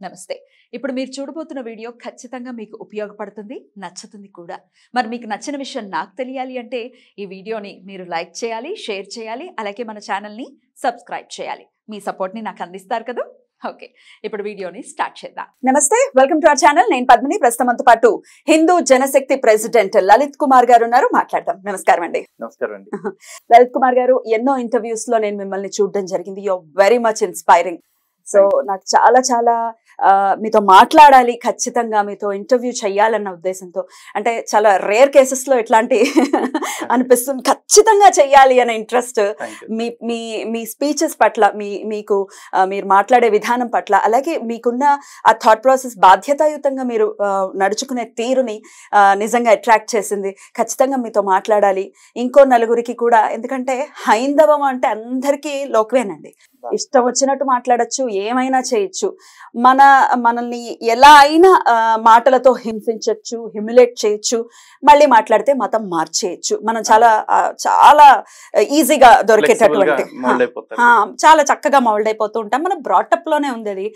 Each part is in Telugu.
నమస్తే. ఇప్పుడు మీరు చూడబోతున్న వీడియో ఖచ్చితంగా మీకు ఉపయోగపడుతుంది, నచ్చుతుంది కూడా. మరి మీకు నచ్చిన విషయం నాకు తెలియాలి అంటే ఈ వీడియోని మీరు లైక్ చేయాలి, షేర్ చేయాలి, అలాగే మన ఛానల్‌ని సబ్స్క్రైబ్ చేయాలి. మీ సపోర్ట్‌ని నాకు అందిస్తారు కదా! ఓకే. ఇప్పుడు వీడియోని స్టార్ట్ చేద్దాం. నమస్తే, వెల్కమ్ టు అవర్ ఛానల్. నేను పద్మిని. ప్రస్తుతం మనతో పాటు హిందూ జనశక్తి ప్రెసిడెంట్ లలిత్ కుమార్ గారు ఉన్నారు. మాట్లాడదాం. నమస్కారం అండి. నమస్కారం అండి. లలిత్ కుమార్ గారు, ఎన్నో ఇంటర్వ్యూస్ లో నేను మిమ్మల్ని చూడడం జరిగింది. You are very much inspiring. So నాకు చాలా చాలా మీతో మాట్లాడాలి, ఖచ్చితంగా మీతో ఇంటర్వ్యూ చెయ్యాలన్న ఉద్దేశంతో, అంటే చాలా రేర్ కేసెస్ లో ఇట్లాంటి అనిపిస్తుంది, ఖచ్చితంగా చెయ్యాలి అనే ఇంట్రెస్ట్ మీ మీ మీ స్పీచెస్ పట్ల, మీకు మీరు మాట్లాడే విధానం పట్ల, అలాగే మీకున్న ఆ థాట్ ప్రాసెస్, బాధ్యతాయుతంగా మీరు నడుచుకునే తీరుని నిజంగా అట్రాక్ట్ చేసింది. ఖచ్చితంగా మీతో మాట్లాడాలి, ఇంకో నలుగురికి కూడా. ఎందుకంటే హైందవం అంటే అందరికీ లోకవేనండి, ఇష్టం వచ్చినట్టు మాట్లాడచ్చు, ఏమైనా చేయొచ్చు, మనల్ని ఎలా అయినా మాటలతో హింసించవచ్చు, హ్యూమిలేట్ చేయొచ్చు, మళ్ళీ మాట్లాడితే మతం మార్చేయచ్చు. మనం చాలా చాలా ఈజీగా దొరికేటటువంటి, చాలా చక్కగా మౌల్డ్ అయిపోతూ ఉంటాం. మన బ్రాటప్ లోనే ఉంది అది.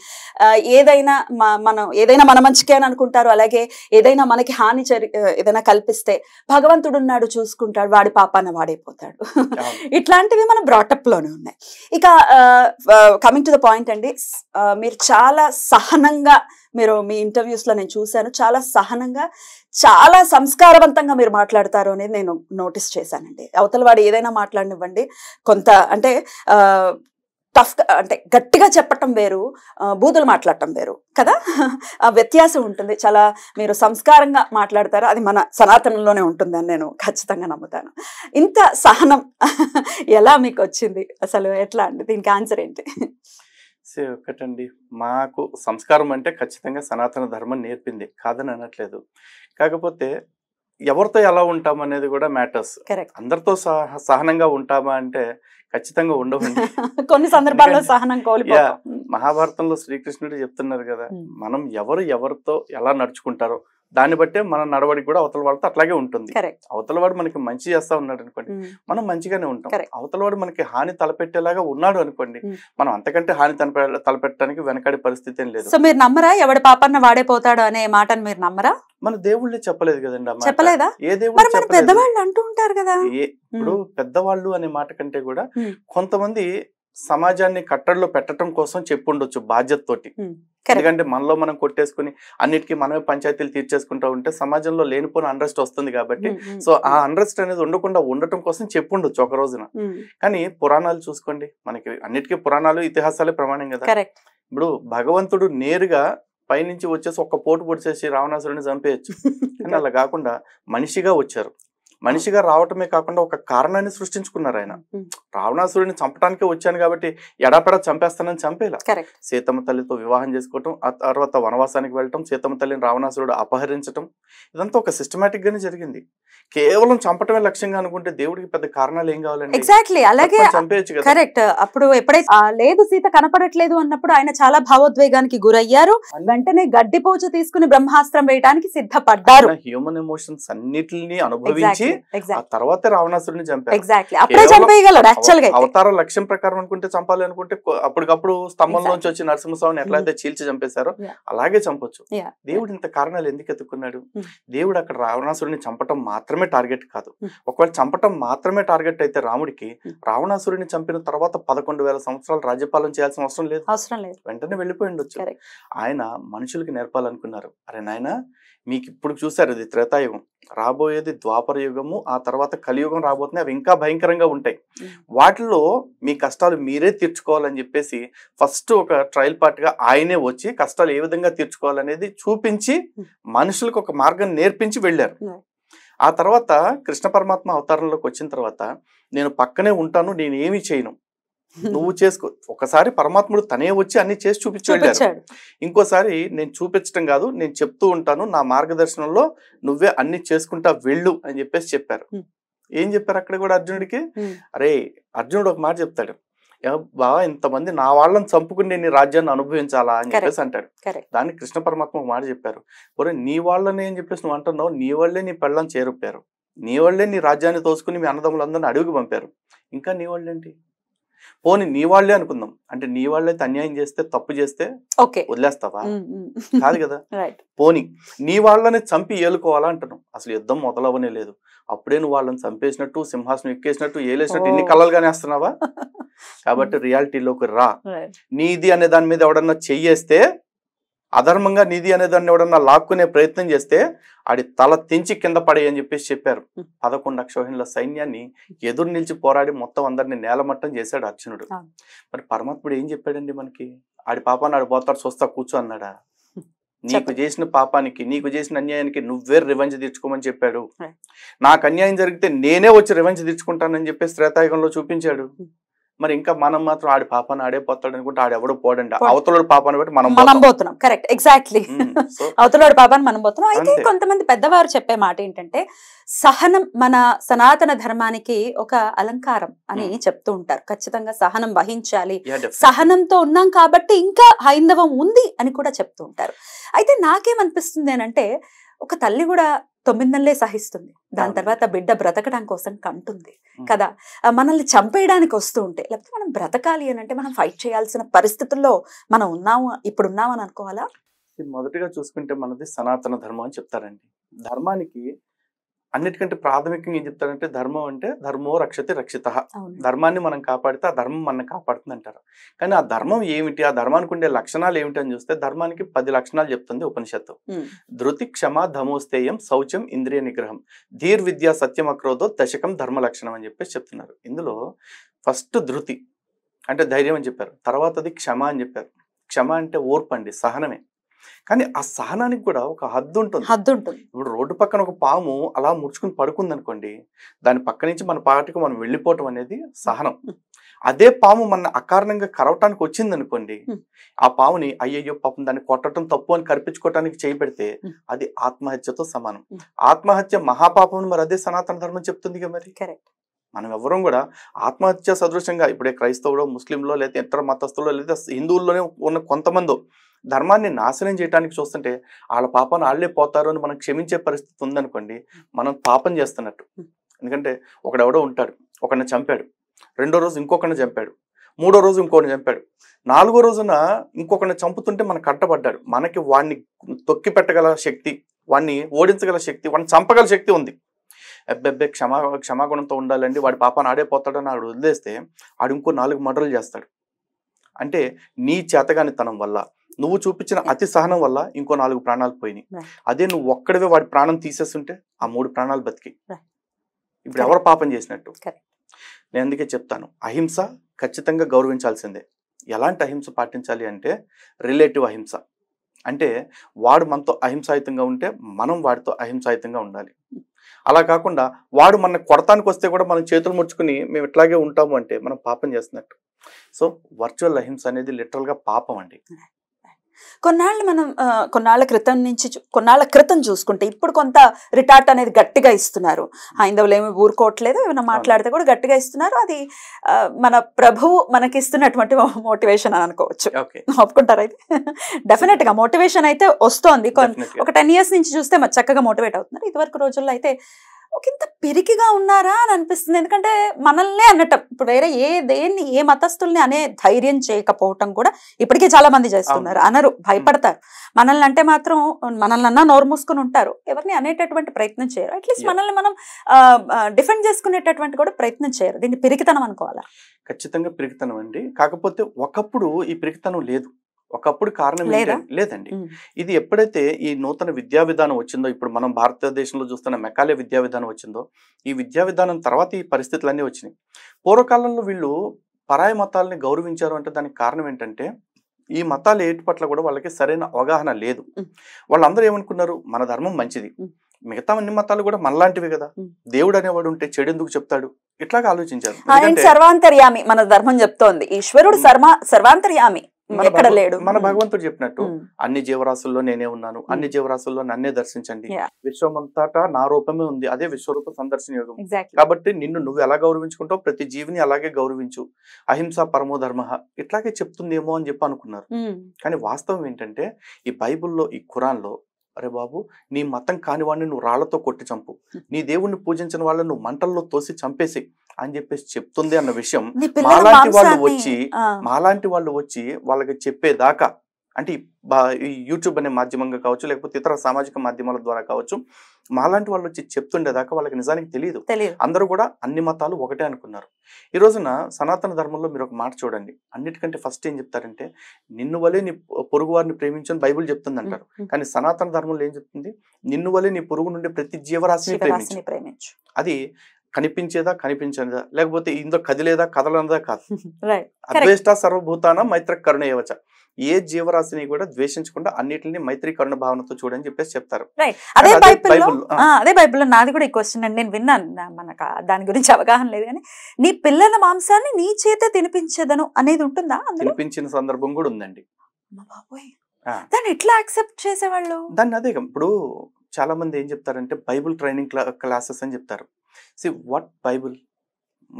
ఏదైనా మన మంచికే అని అనుకుంటారు. అలాగే ఏదైనా మనకి హాని ఏదైనా కల్పిస్తే భగవంతుడు ఉన్నాడు, చూసుకుంటాడు, వాడి పాపాన వాడైపోతాడు. ఇట్లాంటివి మన బ్రాటప్ లోనే ఉన్నాయి. ఇక కమింగ్ టు ద పాయింట్ అండి, మీరు చాలా సహనంగా, మీరు మీ ఇంటర్వ్యూస్ లో నేను చూశాను, చాలా సహనంగా, చాలా సంస్కారవంతంగా మీరు మాట్లాడతారు అనేది నేను నోటీస్ చేశానండి. అవతల వాడు ఏదైనా మాట్లాడనివ్వండి, కొంత అంటే టఫ్, అంటే గట్టిగా చెప్పటం వేరు, బూతులు మాట్లాడటం వేరు కదా, ఆ వ్యత్యాసం ఉంటుంది. చాలా మీరు సంస్కారంగా మాట్లాడతారు, అది మన సనాతనంలోనే ఉంటుందని నేను ఖచ్చితంగా నమ్ముతాను. ఇంత సహనం ఎలా మీకు వచ్చింది, అసలు ఎట్లా అండి, దీనికి ఆన్సర్ ఏంటి? ఒకటండి, మాకు సంస్కారం అంటే ఖచ్చితంగా సనాతన ధర్మం నేర్పింది, కాదని అనట్లేదు. కాకపోతే ఎవరితో ఎలా ఉంటాం అనేది కూడా మ్యాటర్స్. అందరితో సహనంగా ఉంటామా అంటే ఖచ్చితంగా ఉండవండి. కొన్ని సందర్భాల్లో సహనం కోల్పోతాం. మహాభారతంలో శ్రీకృష్ణుడు చెప్తున్నారు కదా, మనం ఎవరితో ఎలా నడుచుకుంటారో దాన్ని బట్టే మన నడవడికి కూడా అవతల వాడితో అట్లాగే ఉంటుంది. అవతల వాడు మనకి మంచి చేస్తా ఉన్నాడు అనుకోండి, మనం మంచిగానే ఉంటాం. అవతల వాడు మనకి హాని తలపెట్టేలాగా ఉన్నాడు అనుకోండి, మనం అంతకంటే హాని తలపెట్టడానికి వెనకాడే పరిస్థితి ఏం లేదు. సో మీరు నమ్మరా, ఎవడి పాపన్న వాడే పోతాడు అనే మాటను మీరు నమ్మరా? మన దేవుళ్ళే చెప్పలేదు కదండి. చెప్పలేదా? ఏ దేవుడు? పెద్దవాళ్ళు అంటూ ఉంటారు కదా. ఇప్పుడు పెద్దవాళ్ళు అనే మాట కంటే కూడా కొంతమంది సమాజాన్ని కట్టడిలో పెట్టడం కోసం చెప్పుండొచ్చు బాధ్యతతోటి. ఎందుకంటే మనలో మనం కొట్టేసుకుని అన్నిటికీ మనమే పంచాయతీలు తీర్చేసుకుంటా ఉంటే సమాజంలో లేనిపోయిన అన్రెస్ట్ వస్తుంది. కాబట్టి సో ఆ అన్రెస్ట్ అనేది ఉండకుండా ఉండటం కోసం చెప్పుండొచ్చు ఒక రోజున. కానీ పురాణాలు చూసుకోండి, మనకి అన్నిటికీ పురాణాలు, ఇతిహాసాలే ప్రమాణం కదా. ఇప్పుడు భగవంతుడు నేరుగా పైనుంచి వచ్చేసి ఒక్క పోటు పొడిచేసి రావణాసురుడిని చంపేయచ్చు. కానీ అలా కాకుండా మనిషిగా వచ్చారు. మనిషిగా రావటమే కాకుండా ఒక కారణాన్ని సృష్టించుకున్నారు ఆయన. రావణాసురుడిని చంపడానికే వచ్చాను కాబట్టి ఎడాపెడా చంపేస్తానని చంపేలా. సీతమ్మ తల్లితో వివాహం చేసుకోవటం, ఆ తర్వాత వనవాసానికి వెళ్ళటం, సీతమ్మ తల్లిని రావణాసురుడు అపహరించటం, ఇదంతా ఒక సిస్టమేటిక్ గానే జరిగింది. కేవలం చంపటమే లక్ష్యంగా అనుకుంటే దేవుడికి పెద్ద కారణాలు ఏం కావాలండి? ఎగ్జాక్ట్లీ, అలాగే చంపేయచ్చు కదా. కరెక్ట్. అప్పుడు ఎప్పుడైతే లేదు సీత కనపడట్లేదు అన్నప్పుడు ఆయన చాలా భావోద్వేగానికి గురయ్యారు. వెంటనే గడ్డిపోచ తీసుకుని బ్రహ్మాస్త్రం వేయడానికి సిద్ధపడ్డారు. హ్యూమన్ ఎమోషన్స్ అన్నిటిని అనుభవించి ఆ తర్వాత రావణాసురుడిని చంపారు. అవతార లక్ష్యం ప్రకారం అనుకుంటే, చంపాలి అనుకుంటే అప్పటికప్పుడు స్తంభంలోంచి వచ్చి నరసింహస్వామిని ఎట్లయితే చీల్చి చంపేశారో అలాగే చంపొచ్చు. దేవుడు ఇంత కారణాలు ఎందుకు ఎత్తుకున్నాడు? దేవుడు అక్కడ రావణాసురుడిని చంపటం మాత్రమే టార్గెట్ కాదు. ఒకవేళ చంపటం మాత్రమే టార్గెట్ అయితే రాముడికి రావణాసురుడిని చంపిన తర్వాత 11,000 సంవత్సరాలు రాజ్యపాలన చేయాల్సిన అవసరం లేదు. వెంటనే వెళ్ళిపోయి ఉండొచ్చు. ఆయన మనుషులకి నేర్పాలనుకున్నారు, అరే నాయన మీకు ఇప్పుడు చూసారు ఇది త్రేతాయుగం, రాబోయేది ద్వాపర యుగము, ఆ తర్వాత కలియుగం రాబోతుంది, అవి ఇంకా భయంకరంగా ఉంటాయి. వాటిలో మీ కష్టాలు మీరే తీర్చుకోవాలని చెప్పేసి ఫస్ట్ ఒక ట్రయల్ పార్ట్గా ఆయనే వచ్చి కష్టాలు ఏ విధంగా తీర్చుకోవాలనేది చూపించి మనుషులకు ఒక మార్గం నేర్పించి వెళ్ళారు. ఆ తర్వాత కృష్ణ పరమాత్మ అవతారంలోకి వచ్చిన తర్వాత నేను పక్కనే ఉంటాను, నేను ఏమీ చేయను, నువ్వు చేసుకో. ఒకసారి పరమాత్ముడు తనే వచ్చి అన్ని చేసి చూపించాడు. ఇంకోసారి నేను చూపించడం కాదు, నేను చెప్తూ ఉంటాను, నా మార్గదర్శనంలో నువ్వే అన్ని చేసుకుంటా వెళ్ళు అని చెప్పేసి చెప్పారు. ఏం చెప్పారు అక్కడ కూడా అర్జునుడికి? అరే అర్జునుడు ఒక మాట చెప్తాడు, బావా ఇంతమంది నా వాళ్ళని చంపుకుని నేను రాజ్యాన్ని అనుభవించాలా అని చెప్పేసి అంటాడు. దాన్ని కృష్ణ పరమాత్మ ఒక మాట చెప్పారు, ఒరే నీ వాళ్ళని అని చెప్పేసి నువ్వు అంటున్నావు, నీ వాళ్ళే నీ పెళ్ళని చేరుపారు, నీ వాళ్ళే నీ రాజ్యాన్ని తోసుకుని మీ అన్నదమ్ములందరినీ అడుగుకు పంపారు, ఇంకా నీ వాళ్ళేంటి? పోనీ నీ వాళ్ళే అనుకుందాం, అంటే నీ వాళ్ళైతే అన్యాయం చేస్తే తప్పు చేస్తే వదిలేస్తావా? కాదు కదా. పోనీ నీ వాళ్ళని చంపి ఏలుకోవాలా అంటున్నాం, అసలు యుద్ధం మొదలవనే లేదు, అప్పుడే నువ్వు వాళ్ళని చంపేసినట్టు సింహాసనం ఎక్కేసినట్టు ఏలేసినట్టు ఇన్ని కలలుగానే వేస్తున్నావా? కాబట్టి రియాలిటీలోకి రా. నీది అనే దాని మీద ఎవడన్నా చెయ్యేస్తే, అధర్మంగా నీది అనే దాన్ని ఎవడన్నా లాక్కునే ప్రయత్నం చేస్తే ఆడి తల తెంచి కింద పడే అని చెప్పేసి చెప్పారు. 11 అక్షోహిణుల సైన్యాన్ని ఎదురు నిలిచి పోరాడి మొత్తం అందరినీ నేలమట్టం చేశాడు అర్జునుడు. మరి పరమాత్ముడు ఏం చెప్పాడండి మనకి? ఆడి పాపాన్ని ఆడు పోతాడు చూస్తా కూర్చో అన్నాడా? నీకు చేసిన పాపానికి, నీకు చేసిన అన్యాయానికి నువ్వే రివెంజ్ తీర్చుకోమని చెప్పాడు. నాకు అన్యాయం జరిగితే నేనే వచ్చి రివెంజ్ తీర్చుకుంటానని చెప్పేసి త్రేతాయుగంలో చూపించాడు. మరి ఇంకా మనం మాత్రం ఆడి పాపాన్ని ఆడే పోతాడు అనుకుంటే ఆడెవడో పోడండి, అవతల పాపాన్ని బట్టి మనం పోతున్నాం. Correct, exactly. అవతల పాపాన్ని మనం పోతున్నాం. అయితే కొంతమంది పెద్దవారు చెప్పే మాట ఏంటంటే, సహనం మన సనాతన ధర్మానికి ఒక అలంకారం అని చెప్తూ ఉంటారు. ఖచ్చితంగా సహనం వహించాలి, సహనంతో ఉన్నాం కాబట్టి ఇంకా హైందవం ఉంది అని కూడా చెప్తూ ఉంటారు. అయితే నాకేమనిపిస్తుంది అని అంటే, ఒక తల్లి కూడా 9 నెలలే సహిస్తుంది, దాని తర్వాత బిడ్డ బ్రతకడం కోసం కంటుంది కదా. మనల్ని చంపేయడానికి వస్తూ ఉంటే, లేకపోతే మనం బ్రతకాలి అని అంటే మనం ఫైట్ చేయాల్సిన పరిస్థితుల్లో మనం ఇప్పుడు ఉన్నామని అనుకోవాలా? మొదటిగా చూసుకుంటే మనది సనాతన ధర్మం అని చెప్తారండి. ధర్మానికి అన్నిటికంటే ప్రాథమికంగా ఏం చెప్తారంటే, ధర్మం అంటే ధర్మో రక్షతి రక్షితః. ధర్మాన్ని మనం కాపాడితే ఆ ధర్మం మనల్ని కాపాడుతుంది అంటారు. కానీ ఆ ధర్మం ఏమిటి, ఆ ధర్మానికి ఉండే లక్షణాలు ఏమిటి అని చూస్తే ధర్మానికి 10 లక్షణాలు చెప్తుంది ఉపనిషత్తు. ధృతి, క్షమ, ధమోస్తేయం, శౌచం, ఇంద్రియ నిగ్రహం, ధీర్ విద్య, సత్యం, అక్రోధో, దశకం, ధర్మ లక్షణం అని చెప్పేసి చెప్తున్నారు. ఇందులో ఫస్ట్ ధృతి అంటే ధైర్యం అని చెప్పారు, తర్వాతది క్షమ అని చెప్పారు. క్షమ అంటే ఓర్పు అండి, సహనమే. కానీ ఆ సహనానికి కూడా ఒక హద్దు ఉంటుంది. ఇప్పుడు రోడ్డు పక్కన ఒక పాము అలా ముడుచుకుని పడుకుంది అనుకోండి, దాని పక్క నుంచి మన పాటికి మనం వెళ్ళిపోవటం అనేది సహనం. అదే పాము మన అకారణంగా కరవటానికి వచ్చింది అనుకోండి, ఆ పాముని అయ్యయ్యో పాపం దాన్ని కొట్టడం తప్పు అని కల్పించుకోవటానికి చేయబెడితే అది ఆత్మహత్యతో సమానం. ఆత్మహత్య మహాపాపం, మరి అదే సనాతన ధర్మం చెప్తుంది కదా. మరి మనం ఎవరం కూడా ఆత్మహత్య సదృశంగా, ఇప్పుడే క్రైస్తవులో, ముస్లింలో, లేదా ఇతర మతస్థుల్లో, లేదా హిందువుల్లోనే ఉన్న కొంతమంది ధర్మాన్ని నాశనం చేయడానికి చూస్తుంటే వాళ్ళ పాపాన్ని వాళ్ళే పోతారు అని మనం క్షమించే పరిస్థితి ఉందనుకోండి, మనం పాపం చేస్తున్నట్టు. ఎందుకంటే ఒకడెవడో ఉంటాడు, ఒకరిని చంపాడు, 2వ రోజు ఇంకొకరిని చంపాడు, 3వ రోజు ఇంకొకరిని చంపాడు, 4వ రోజున ఇంకొకరిని చంపుతుంటే మనకు కట్టబడ్డాడు. మనకి వాడిని తొక్కి పెట్టగల శక్తి, వాడిని ఓడించగల శక్తి, వాడిని చంపగల శక్తి ఉంది. అబ్బెబ్బే క్షమాగుణంతో ఉండాలండి, వాడి పాపాన్ని ఆడే పోతాడని ఆడు వదిలేస్తే ఆడు ఇంకో 4 మర్డర్లు చేస్తాడు. అంటే నీ చేతగానితనం వల్ల, నువ్వు చూపించిన అతి సహనం వల్ల ఇంకో 4 ప్రాణాలు పోయినాయి. అదే నువ్వు ఒక్కడివే వాడి ప్రాణం తీసేస్తుంటే ఆ 3 ప్రాణాలు బతికి. ఇప్పుడు ఎవరు పాపం చేసినట్టు? నేను అందుకే చెప్తాను, అహింస ఖచ్చితంగా గౌరవించాల్సిందే. ఎలాంటి అహింస పాటించాలి అంటే రిలేటివ్ అహింస. అంటే వాడు మనతో అహింసాయుతంగా ఉంటే మనం వాడితో అహింసాయుతంగా ఉండాలి. అలా కాకుండా వాడు మన కొడతానికి వస్తే కూడా మనం చేతులు ముడుచుకుని మేము ఇట్లాగే ఉంటాము అంటే మనం పాపం చేస్తున్నట్టు. సో వర్చువల్ అహింస అనేది లిటరల్ గా పాపం అండి. కొన్నాళ్ళ క్రితం చూసుకుంటే ఇప్పుడు కొంత రిటార్ట్ అనేది గట్టిగా ఇస్తున్నారు. హైందవులు ఏమి ఊరుకోవట్లేదు, ఏమైనా మాట్లాడితే కూడా గట్టిగా ఇస్తున్నారు. అది మన ప్రభువు మనకి ఇస్తున్నటువంటి మోటివేషన్ అని అనుకోవచ్చు. ఒప్పుకుంటారు? అయితే డెఫినెట్ గా మోటివేషన్ అయితే వస్తోంది. ఒక 10 years నుంచి చూస్తే చక్కగా మోటివేట్ అవుతున్నారు. ఇదివరకు రోజుల్లో అయితే ఒక ఇంత పిరికిగా ఉన్నారా అని అనిపిస్తుంది. ఎందుకంటే మనల్నే అనటం, ఇప్పుడు వేరే ఏ మతస్థుల్ని అనే ధైర్యం చేయకపోవటం కూడా ఇప్పటికే చాలా మంది చేస్తున్నారు. అనరు, భయపడతారు. మనల్ని అంటే మాత్రం మనల్ని అన్నా నోరు మూసుకుని ఉంటారు, ఎవరిని అనేటటువంటి ప్రయత్నం చేయరు. అట్లీస్ట్ మనల్ని మనం డిఫెండ్ చేసుకునేటటువంటి కూడా ప్రయత్నం చేయరు. దీన్ని పిరికితనం అనుకోవాలా? ఖచ్చితంగా పిరికితనం అండి. కాకపోతే ఒకప్పుడు ఈ పిరికితనం లేదు. ఒకప్పుడు కారణం లేదండి. ఇది ఎప్పుడైతే ఈ నూతన విద్యా విధానం వచ్చిందో, ఇప్పుడు మనం భారతదేశంలో చూస్తున్న మెకాలే విద్యా విధానం వచ్చిందో, ఈ విద్యా విధానం తర్వాత ఈ పరిస్థితులన్నీ వచ్చినాయి. పూర్వకాలంలో వీళ్ళు పరాయి మతాలని గౌరవించారు అంటే దానికి కారణం ఏంటంటే, ఈ మతాల ఏటి పట్ల కూడా వాళ్ళకి సరైన అవగాహన లేదు. వాళ్ళందరూ ఏమనుకున్నారు, మన ధర్మం మంచిది, మిగతా అన్ని మతాలు కూడా మనలాంటివి కదా, దేవుడు అనేవాడు ఉంటే చెడు ఎందుకు చెప్తాడు, ఇట్లాగా ఆలోచించారు. సర్వాంతర్యామి మన ధర్మం చెప్తోంది, ఈశ్వరుడు సర్వాంతర్యామి, మన భగవంతుడు చెప్పినట్టు అన్ని జీవరాశుల్లో నేనే ఉన్నాను, అన్ని జీవరాశుల్లో నన్నే దర్శించండి, విశ్వమంతటా నా రూపమే ఉంది, అదే విశ్వరూప సందర్శన యోగం. కాబట్టి నిన్ను నువ్వు ఎలా గౌరవించుకుంటావు, ప్రతి జీవిని అలాగే గౌరవించు, అహింస పరమో ధర్మ, ఇట్లాగే చెప్తుందేమో అని చెప్పి అనుకున్నారు. కానీ వాస్తవం ఏంటంటే ఈ బైబుల్లో, ఈ ఖురాన్లో అరే బాబు, నీ మతం కాని వాడిని నువ్వు రాళ్లతో కొట్టి చంపు, నీ దేవుణ్ణి పూజించిన వాళ్ళని నువ్వు మంటల్లో తోసి చంపేసి అని చెప్పేసి చెప్తుంది అన్న విషయం మాలాంటి వాళ్ళు వచ్చి వాళ్ళకి చెప్పేదాకా, అంటే ఈ యూట్యూబ్ అనే మాధ్యమంగా కావచ్చు, లేకపోతే ఇతర సామాజిక మాధ్యమాల ద్వారా కావచ్చు, మాలాంటి వాళ్ళు వచ్చి చెప్తుండేదాకా వాళ్ళకి నిజానికి తెలియదు. అందరూ కూడా అన్ని మతాలు ఒకటే అనుకున్నారు. ఈ రోజున సనాతన ధర్మంలో మీరు ఒక మాట చూడండి, అన్నిటికంటే ఫస్ట్ ఏం చెప్తారంటే నిన్ను వలే నీ పొరుగు వారిని ప్రేమించని బైబుల్ చెప్తుంది అంటారు. కానీ సనాతన ధర్మంలో ఏం చెప్తుంది? నిన్ను వలే నీ పొరుగు నుండి ప్రతి జీవరాశిని ప్రేమించు. అది కనిపించేదా కనిపించేదా, లేకపోతే ఇందులో కదిలేదా కదలనదా కాదు. అద్వేష్ట సర్వభూతాన మైత్ర కరుణయవచ, ఏ జీవరాశిని కూడా ద్వేషించకుండా అన్నిటిని మైత్రి కరుణ భావనతో చూడని చెప్పేసి చెప్తారు. అదే బైబిల్లో నాది కూడా ఈ క్వశ్చన్ అండి, నేను విన్నాను, మనకు దాని గురించి అవగాహన లేదు, కానీ నీ పిల్లల మాంసాన్ని నీ చేతే తినిపించేదను అనేది ఉంటుందా? తినిపించిన సందర్భం కూడా ఉందండి. దాన్ని ఎట్లా యాక్సెప్ట్ చేసేవాళ్ళు? దాన్ని అదే ఇప్పుడు చాలా మంది ఏం చెప్తారంటే బైబుల్ ట్రైనింగ్ క్లాసెస్ అని చెప్తారు. సి వాట్ బైబుల్,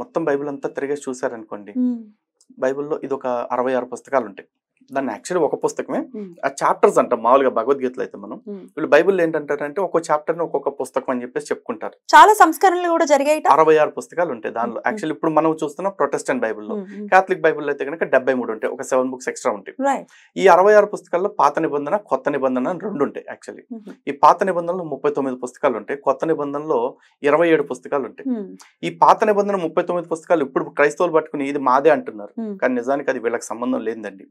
మొత్తం బైబుల్ అంతా తిరిగేసి చూసారనుకోండి, బైబుల్లో ఇది ఒక 66 పుస్తకాలు ఉంటాయి. దాన్ని యాక్చువల్లీ ఒక పుస్తకమే, ఆ చాప్టర్స్ అంటాం మామూలుగా భగవద్గీతలో అయితే. మనం వీళ్ళు బైబుల్ ఏంటంటారంటే ఒక్కో చాప్టర్ ని ఒక్కొక్క పుస్తకం అని చెప్పేసి చెప్పుకుంటారు. చాలా సంస్కరణలు కూడా జరిగాయి. 66 పుస్తకాలు ఉంటాయి దానిలో. యాక్చువల్లీ ఇప్పుడు మనం చూస్తున్న ప్రొటెస్టెంట్ బైబుల్లో, కేథలిక్ బైబుల్ అయితే కనుక 73 ఉంటాయి, ఒక 7 books ఎక్స్ట్రా ఉంటాయి. ఈ 66 పుస్తకాల్లో పాత నిబంధన కొత్త నిబంధన అని 2 ఉంటాయి. యాక్చువల్లీ ఈ పాత నిబంధనలో 39 పుస్తకాలు ఉంటాయి, కొత్త నిబంధనలో 27 పుస్తకాలు ఉంటాయి. ఈ పాత నిబంధన 39 పుస్తకాలు ఇప్పుడు క్రైస్తవులు పట్టుకుని ఇది మాదే అంటున్నారు, కానీ నిజానికి అది వీళ్ళకి సంబంధం లేదండి.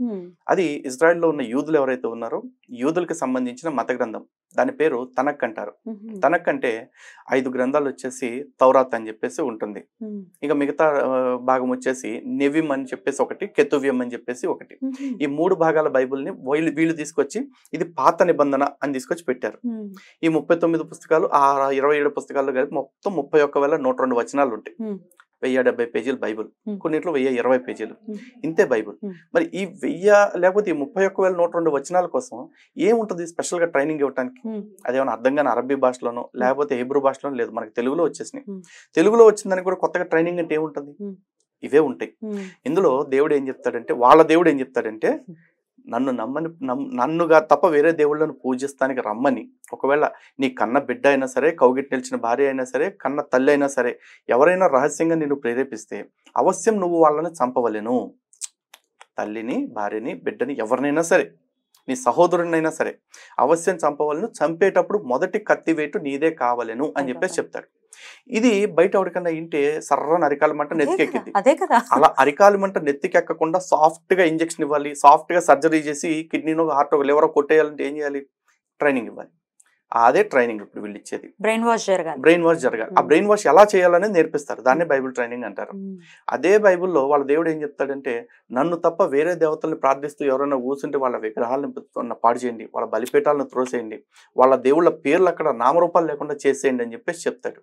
అది ఇజ్రాయెల్లో ఉన్న యూదులు ఎవరైతే ఉన్నారో యూదులకు సంబంధించిన మత గ్రంథం, దాని పేరు తనక్ అంటారు. తనక్ అంటే 5 గ్రంథాలు వచ్చేసి తౌరాత్ అని చెప్పేసి ఉంటుంది. ఇక మిగతా భాగం వచ్చేసి నెవిమ్ అని చెప్పేసి ఒకటి, కెతువ్యం అని చెప్పేసి ఒకటి. ఈ 3 భాగాల బైబుల్ని వీళ్ళు తీసుకొచ్చి ఇది పాత నిబంధన అని తీసుకొచ్చి పెట్టారు. ఈ 39 పుస్తకాలు ఆ 27 పుస్తకాల్లో కలిపి మొత్తం 31,102 వచనాలు ఉంటాయి. 1070 పేజీలు బైబుల్, కొన్నిట్లో 1020 పేజీలు, ఇంతే బైబుల్. మరి ఈ 1000 లేకపోతే ఈ 31,102 వచనాల కోసం ఏముంటుంది స్పెషల్ గా ట్రైనింగ్ ఇవ్వడానికి? అదేమన్నా అర్థం కానీ అరబీ భాషలోనో లేకపోతే హీబ్రూ భాషలోనో లేదు, మనకి తెలుగులో వచ్చేసినాయి. తెలుగులో వచ్చిందని కూడా కొత్తగా ట్రైనింగ్ అంటే ఏముంటుంది? ఇవే ఉంటాయి. ఇందులో దేవుడు ఏం చెప్తాడంటే, వాళ్ళ దేవుడు ఏం చెప్తాడంటే, నన్నుగా తప్ప వేరే దేవుళ్ళను పూజిస్తానికి రమ్మని, ఒకవేళ నీ కన్న బిడ్డ అయినా సరే, కౌగిట్ నిలిచిన భార్య అయినా సరే, కన్న తల్లి అయినా సరే, ఎవరైనా రహస్యంగా నిన్ను ప్రేరేపిస్తే అవశ్యం నువ్వు వాళ్ళని చంపవలెను. తల్లిని, భార్యని, బిడ్డని, ఎవరినైనా సరే, నీ సహోదరునైనా సరే అవశ్యం చంపవలను. చంపేటప్పుడు మొదటి కత్తివేటు నీదే కావలెను అని చెప్పేసి చెప్తాడు. ఇది బయట ఎవరికన్నా ఇంటే సర్రని అరికాల మంట నెత్తికెక్కింది. అలా అరికాల మంట నెత్తికెక్కకుండా సాఫ్ట్ గా ఇంజెక్షన్ ఇవ్వాలి, సాఫ్ట్ గా సర్జరీ చేసి కిడ్నీనో హార్ట్ లివర్ కొట్టేయాలంటే ఏం చేయాలి? ట్రైనింగ్ ఇవ్వాలి. అదే ట్రైనింగ్ ఇప్పుడు వీళ్ళు ఇచ్చేది. బ్రెయిన్ వాష్ జరగాలి. ఆ బ్రెయిన్ వాష్ ఎలా చేయాలనేది నేర్పిస్తారు, దాన్ని బైబుల్ ట్రైనింగ్ అంటారు. అదే బైబుల్లో వాళ్ళ దేవుడు ఏం చెప్తాడంటే, నన్ను తప్ప వేరే దేవతల్ని ప్రార్థిస్తూ ఎవరైనా కూర్చుంటే వాళ్ళ విగ్రహాలను పాడు చేయండి, వాళ్ళ బలిపీఠాలను త్రోసేయండి, వాళ్ళ దేవుళ్ళ పేర్లు అక్కడ నామరూపాలు లేకుండా చేసేయండి అని చెప్పేసి చెప్తాడు.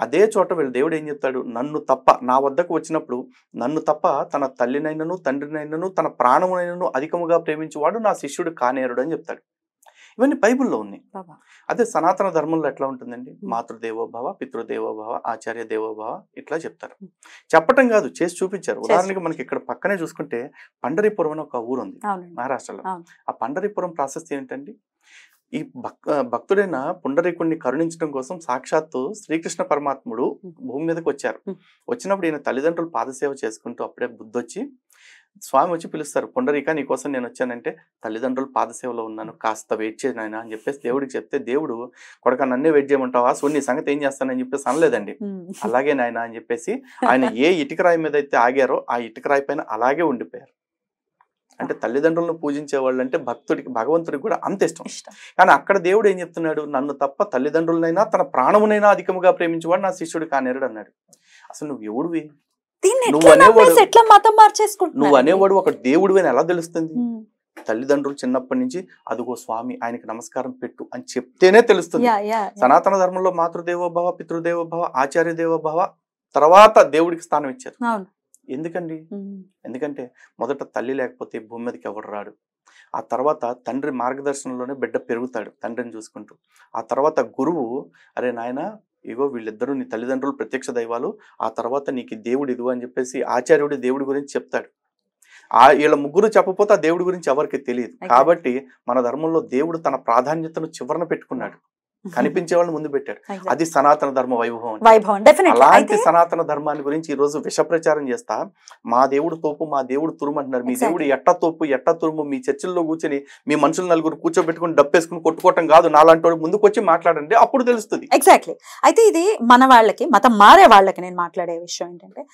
అదే చోట వీళ్ళ దేవుడు ఏం చెప్తాడు? నన్ను తప్ప, నా వద్దకు వచ్చినప్పుడు నన్ను తప్ప తన తల్లినైనను తండ్రినైనను తన ప్రాణమునైనను అధికముగా ప్రేమించేవాడు నా శిష్యుడు కానేరుడు అని చెప్తాడు. ఇవన్నీ బైబుల్లో ఉన్నాయి. అదే సనాతన ధర్మంలో ఎట్లా ఉంటుందండి? మాతృదేవోభవ, పితృదేవోభవ, ఆచార్య దేవోభవ ఇట్లా చెప్తారు. చెప్పటం కాదు, చేసి చూపించారు. ఉదాహరణకి మనకి ఇక్కడ పక్కనే చూసుకుంటే పండరీపురం అని ఒక ఊరు ఉంది మహారాష్ట్రలో. ఆ పండరీపురం ప్రాశస్తి ఏంటండి? ఈ భక్తుడైన పుండరీకుడిని కరుణించడం కోసం సాక్షాత్తు శ్రీకృష్ణ పరమాత్ముడు భూమి మీదకి వచ్చారు. వచ్చినప్పుడు ఈయన తల్లిదండ్రులు పాదసేవ చేసుకుంటూ అప్పుడే బుద్ధొచ్చి స్వామి వచ్చి పిలుస్తారు, పుండరీక నీకోసం నేను వచ్చానంటే, తల్లిదండ్రులు పాదసేవలో ఉన్నాను, కాస్త వెయిట్ చేయను ఆయన అని చెప్పేసి దేవుడికి చెప్తే, దేవుడు కొడక నన్నే వెయిట్ చేయమంటావా, సో నీ సంగతి ఏం చేస్తానని చెప్పేసి అనలేదండి. అలాగే నాయన అని చెప్పేసి ఆయన ఏ ఇటుక రాయి మీద అయితే ఆగారో ఆ ఇటుక రాయి పైన అలాగే ఉండిపోయారు. అంటే తల్లిదండ్రులను పూజించే వాళ్ళు అంటే భగవంతుడికి కూడా అంత ఇష్టం. కానీ అక్కడ దేవుడు ఏం చెప్తున్నాడు? నన్ను తప్ప తల్లిదండ్రులనైనా తన ప్రాణమునైనా అధికముగా ప్రేమించేవాడు నా శిష్యుడు కానేరుడు అన్నాడు. అసలు నువ్వు ఎవడువి? నువ్వు అనేవాడు ఒక దేవుడు అని ఎలా తెలుస్తుంది? తల్లిదండ్రులు చిన్నప్పటి నుంచి అదిగో స్వామి ఆయనకి నమస్కారం పెట్టు అని చెప్తేనే తెలుస్తుంది. సనాతన ధర్మంలో మాతృదేవోభవ, పితృదేవోభవ, ఆచార్య దేవోభవ తర్వాత దేవుడికి స్థానం ఇచ్చారు. ఎందుకండి? ఎందుకంటే మొదట తల్లి లేకపోతే భూమి మీదకి ఎవరు రాడు. ఆ తర్వాత తండ్రి మార్గదర్శనంలోనే బిడ్డ పెరుగుతాడు తండ్రిని చూసుకుంటూ. ఆ తర్వాత గురువు, అరే నాయన ఇగో వీళ్ళిద్దరూ నీ తల్లిదండ్రులు ప్రత్యక్ష దైవాలు, ఆ తర్వాత నీకు దేవుడు ఇదిగో అని చెప్పేసి ఆచార్యుడి దేవుడి గురించి చెప్తాడు. వీళ్ళ ముగ్గురు చెప్పపోతే ఆ దేవుడి గురించి ఎవరికి తెలియదు. కాబట్టి మన ధర్మంలో దేవుడు తన ప్రాధాన్యతను చివరన పెట్టుకున్నాడు, కనిపించే వాళ్ళని ముందు పెట్టాడు. అది సనాతన ధర్మ వైభవం. అలాంటి సనాతన ధర్మాన్ని గురించి ఈ రోజు విష ప్రచారం చేస్తా మా దేవుడు తోపు మా దేవుడు తురుము అంటున్నారు. మీ దేవుడు ఎట్ట తోపు ఎట్ట తురుము మీ చర్చల్లో కూర్చొని మీ మనుషులు నలుగురు కూర్చోబెట్టుకుని డప్పేసుకుని కొట్టుకోవటం కాదు. నాలాంటి వాడు ముందుకు వచ్చి మాట్లాడండి, అప్పుడు తెలుస్తుంది. ఎగ్జాక్ట్లీ. అయితే ఇది మన వాళ్ళకి, మతం మారే వాళ్ళకి నేను మాట్లాడే విషయం ఏంటంటే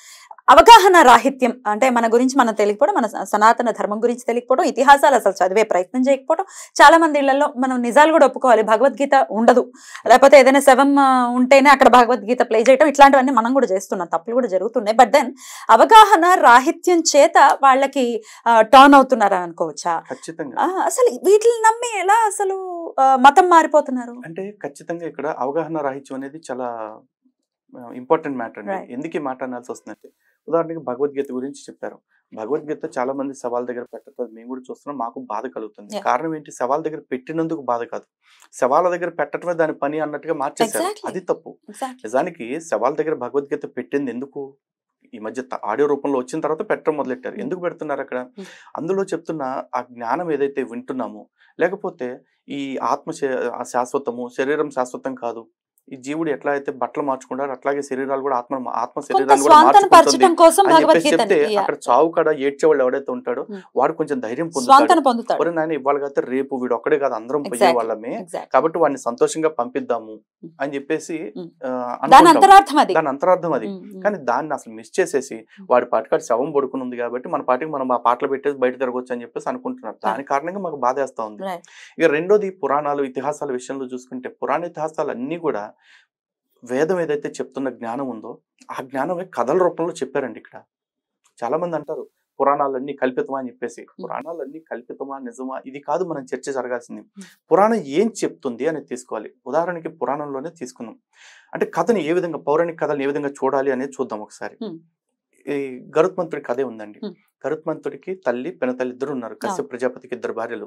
అవగాహన రాహిత్యం. అంటే మన గురించి మనం తెలియకపోవడం, మన సనాతన ధర్మం గురించి తెలియకపోవడం, ఇతిహాసాలు అసలు చదివే ప్రయత్నం చేయకపోవడం. చాలా మంది ఇళ్లలో మనం నిజాలు కూడా ఒప్పుకోవాలి, భగవద్గీత ఉండదు, లేకపోతే ఏదైనా శవం ఉంటేనే అక్కడ భగవద్గీత ప్లే చేయడం, ఇట్లాంటివన్నీ మనం కూడా చేస్తున్నాం, తప్పులు కూడా జరుగుతున్నాయి. బట్ దెన్ అవగాహన రాహిత్యం చేత వాళ్ళకి టర్న్ అవుతున్నారని అనుకోవచ్చా? ఖచ్చితంగా. అసలు వీటిని నమ్మి ఎలా అసలు మతం మారిపోతున్నారు అంటే ఖచ్చితంగా ఇక్కడ అవగాహన రాహిత్యం అనేది చాలా ఇంపార్టెంట్ మ్యాటర్ అండి. ఎందుకు ఈ మాట అనాల్సి వస్తుందంటే, ఉదాహరణకి భగవద్గీత గురించి చెప్పారు. భగవద్గీత చాలా మంది సవాల్ దగ్గర పెట్టడం మేము కూడా చూస్తున్నాం, మాకు బాధ కలుగుతుంది. కారణం ఏంటి? సవాల్ దగ్గర పెట్టినందుకు బాధ కాదు, సవాళ్ళ దగ్గర పెట్టడమే దాని పని అన్నట్టుగా మార్చేశారు. అది తప్పు. నిజానికి సవాల్ దగ్గర భగవద్గీత పెట్టింది ఎందుకు? ఈ మధ్య ఆడియో రూపంలో వచ్చిన తర్వాత పెట్టడం మొదలెట్టారు. ఎందుకు పెడుతున్నారు అక్కడ? అందులో చెప్తున్న ఆ జ్ఞానం ఏదైతే వింటున్నామో, లేకపోతే ఈ ఆత్మ శాశ్వతము, శరీరం శాశ్వతం కాదు, ఈ జీవుడు ఎట్లా అయితే బట్టలు మార్చుకుంటారు అట్లాగే శరీరాలు కూడా ఆత్మ శరీరాలు కూడా మార్చుకుంటుంది చెప్తే అక్కడ చావు కడ ఏడ్చేవాళ్ళు ఎవడైతే ఉంటాడో వాడు కొంచెం ధైర్యం పొందుతాడు. నాయన ఇవాళ కాదు రేపు వీడు ఒక్కడే కాదు అందరం పోయే వాళ్ళమే, కాబట్టి వాడిని సంతోషంగా పంపిద్దాము అని చెప్పేసి దాని అంతరార్థం అది. కానీ దాన్ని అసలు మిస్ చేసేసి వాడి పాటికి శవం పడుకుని ఉంది కాబట్టి మన పాటికి మనం ఆ పాటలు పెట్టేసి బయట తిరగొచ్చు అని చెప్పేసి అనుకుంటున్నారు. దాని కారణంగా మాకు బాధేస్తా ఉంది. ఇక రెండోది పురాణాలు ఇతిహాసాల విషయంలో చూసుకుంటే, పురాణ ఇతిహాసాలు అన్ని కూడా వేదం ఏదైతే చెప్తున్న జ్ఞానం ఉందో ఆ జ్ఞానమే కథల రూపంలో చెప్పారండి. ఇక్కడ చాలా మంది అంటారు పురాణాలన్నీ కల్పితమా అని చెప్పేసి. పురాణాలన్నీ కల్పితమా నిజమా ఇది కాదు మనం చర్చ జరగాల్సింది. పురాణం ఏం చెప్తుంది అనేది తీసుకోవాలి. ఉదాహరణకి పురాణంలోనే తీసుకున్నాం అంటే కథని ఏ విధంగా, పౌరాణిక కథలు ఏ విధంగా చూడాలి అనేది చూద్దాం ఒకసారి. ఈ గరుత్మంతుడి కథే ఉందండి. గరుత్మంతుడికి తల్లి పెనతల్లి ఇద్దరు ఉన్నారు. కశ్యప ప్రజాపతికి 2 భార్యలు,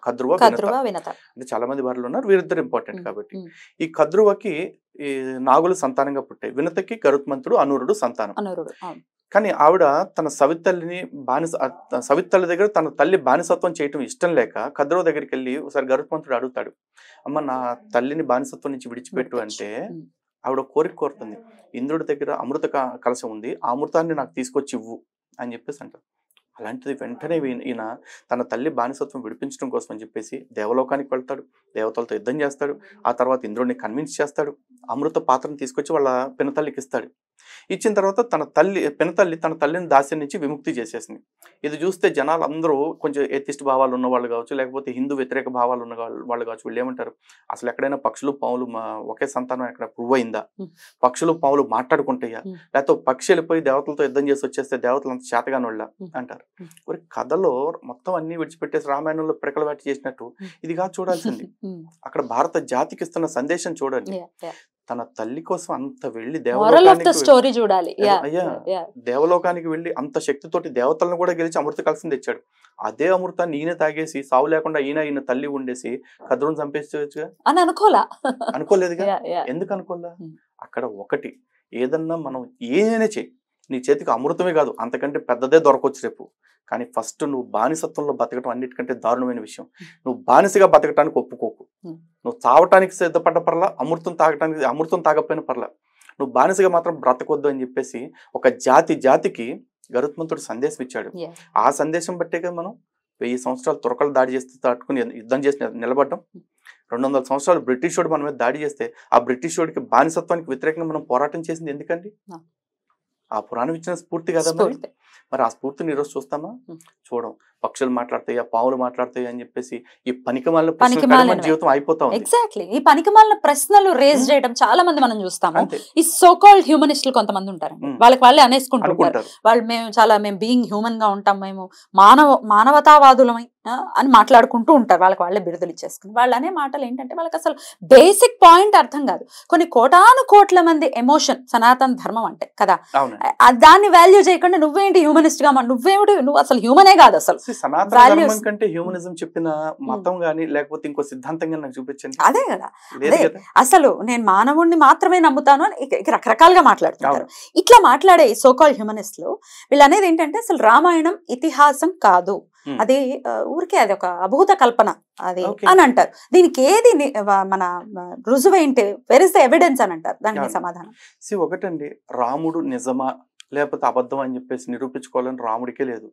కద్రువ వినత. అంటే చాలా మంది భార్యలు ఉన్నారు, వీరిద్దరు ఇంపార్టెంట్ కాబట్టి. ఈ కద్రువకి ఈ నాగులు సంతానంగా పుట్టాయి, వినతకి గరుత్మంతుడు అనూరుడు సంతానం. కానీ ఆవిడ తన సవితల్లిని సవితల్లి దగ్గర తన తల్లి బానిసత్వం చేయటం ఇష్టం లేక కద్రువ దగ్గరికి వెళ్ళి ఒకసారి గరుత్మంతుడు అడుగుతాడు, అమ్మ నా తల్లిని బానిసత్వం నుంచి విడిచిపెట్టు అంటే ఆవిడ కోరుతుంది, ఇంద్రుడి దగ్గర అమృత కలశం ఉంది, ఆ అమృతాన్ని నాకు తీసుకొచ్చి ఇవ్వు అని చెప్పేసి అంటారు. అలాంటిది వెంటనే ఈయన తన తల్లి బానిసత్వం విడిపించడం కోసం అని చెప్పేసి దేవలోకానికి వెళ్తాడు, దేవతలతో యుద్ధం చేస్తాడు, ఆ తర్వాత ఇంద్రుడిని కన్విన్స్ చేస్తాడు, అమృత పాత్రను తీసుకొచ్చి వాళ్ళ పినతల్లికి ఇస్తాడు. ఇచ్చిన తర్వాత పినతల్లి తన తల్లిని దాస్యం నుంచి విముక్తి చేసేసింది. ఇది చూస్తే జనాలు అందరూ కొంచెం ఎథిస్ట్ భావాలు ఉన్న వాళ్ళు కావచ్చు, లేకపోతే హిందూ వ్యతిరేక భావాలు ఉన్న వాళ్ళు కావచ్చు, వీళ్ళు ఏమంటారు, అసలు ఎక్కడైనా పక్షులు పాములు ఒకే సంతానం ఎక్కడ ప్రూవ్ అయిందా? పక్షులు పాములు మాట్లాడుకుంటాయా? లేకపోతే పక్షి వెళ్ళిపోయి దేవతలతో యుద్ధం చేసి వచ్చేస్తే దేవతలు అంత చేతగాని వాళ్ళ అంటారు. మరి కథలో మొత్తం అన్ని విడిచిపెట్టేసి రామాయణంలో పిడకల వేట చేసినట్టు ఇది కాదు చూడాల్సింది. అక్కడ భారత జాతికి ఇస్తున్న సందేశం చూడండి. తన తల్లి కోసం అంత వెళ్ళి దేవలోకానికి వెళ్ళి అంత శక్తితోటి దేవతలను కూడా గెలిచి అమృత కలసం తెచ్చాడు. అదే అమృతాన్ని ఈయన తాగేసి సావు లేకుండా ఈయన తల్లి ఉండేసి కద్రుని చంపేసేవచ్చుగా అని అనుకోలేదుగా. ఎందుకు అనుకోలే? అక్కడ ఒకటి, ఏదన్నా మనం ఏదైనా చెయ్యి, నీ చేతికి అమృతమే కాదు అంతకంటే పెద్దదే దొరకొచ్చు రేపు, కానీ ఫస్ట్ నువ్వు బానిసత్వంలో బతకటం అన్నిటికంటే దారుణమైన విషయం. నువ్వు బానిసగా బతకటానికి ఒప్పుకోకు. నువ్వు చావటానికి సిద్ధపడ్డ పర్లా, అమృతం తాగకపోయిన పర్లా, నువ్వు బానిసగా మాత్రం బ్రతకొద్దు అని చెప్పేసి ఒక జాతికి గరుత్మంతుడు సందేశం ఇచ్చాడు. ఆ సందేశం బట్టే కదా మనం 1000 సంవత్సరాలు తురకలు దాడి చేస్తే తట్టుకుని యుద్ధం చేసి నిలబడ్డం. 200 సంవత్సరాలు బ్రిటిష్ వాడు మన మీద దాడి చేస్తే ఆ బ్రిటిష్ వాడికి బానిసత్వానికి వ్యతిరేకంగా మనం పోరాటం చేసింది ఎందుకండి? ఆ పురాణం ఇచ్చిన స్ఫూర్తి కదా. మరి ఆ స్ఫూర్తిని ఈరోజు చూస్తామా? చూడం. పక్షులు మాట్లాడతాయి, పావులు మాట్లాడతాయి అని చెప్పేసి ఈ పనికిమాలిన జీవితం అయిపోతా ఉంది. ఎగ్జాక్ట్లీ. ఈ పనికిమాలిన ప్రశ్నలు రేజ్ చేయడం చాలా మంది మనం చూస్తాము. ఈ సో కాల్డ్ హ్యూమనిస్టులు కొంతమంది ఉంటారు, వాళ్ళే అనేసుకుంటారు వాళ్ళు మేము బీయింగ్ హ్యూమన్ గా ఉంటాం, మేము మానవతావాదులమై అని మాట్లాడుకుంటూ ఉంటారు, వాళ్ళకి వాళ్ళే బిరుదులు ఇచ్చేసుకుని. వాళ్ళు అనే మాటలు ఏంటంటే వాళ్ళకి అసలు బేసిక్ పాయింట్ అర్థం కాదు. కొన్ని కోటాను కోట్ల మంది ఎమోషన్ సనాతన ధర్మం అంటే కదా, దాన్ని వాల్యూ చేయకుండా నువ్వేంటి హ్యూమనిస్ట్ గా, నువ్వేమిటి, నువ్వు అసలు హ్యూమనే కాదు అసలు. సనాతన ధర్మం కంటే హ్యూమనిజం చెప్పిన మతం గానీ లేకపోతే ఇంకో సిద్ధాంతంగా నాకు చూపించండి. అదే కదా, అదే అసలు నేను మానవుణ్ణి మాత్రమే నమ్ముతాను అని రకరకాలుగా మాట్లాడుతుంటారు. ఇట్లా మాట్లాడే సోకాల్ హ్యూమనిస్టులు వీళ్ళు అనేది ఏంటంటే అసలు రామాయణం ఇతిహాసం కాదు, అది ఊరికే అది ఒక అభూత కల్పన అది అని అంటారు. దీనికి ఏది మన రుజువేంటి, వెర్ ఇస్ ద ఎవిడెన్స్ అని అంటారు. దానికి సమాధానం ఒకటండి, రాముడు నిజమా లేకపోతే అబద్ధం అని చెప్పేసి నిరూపించుకోవాలని రాముడికే లేదు,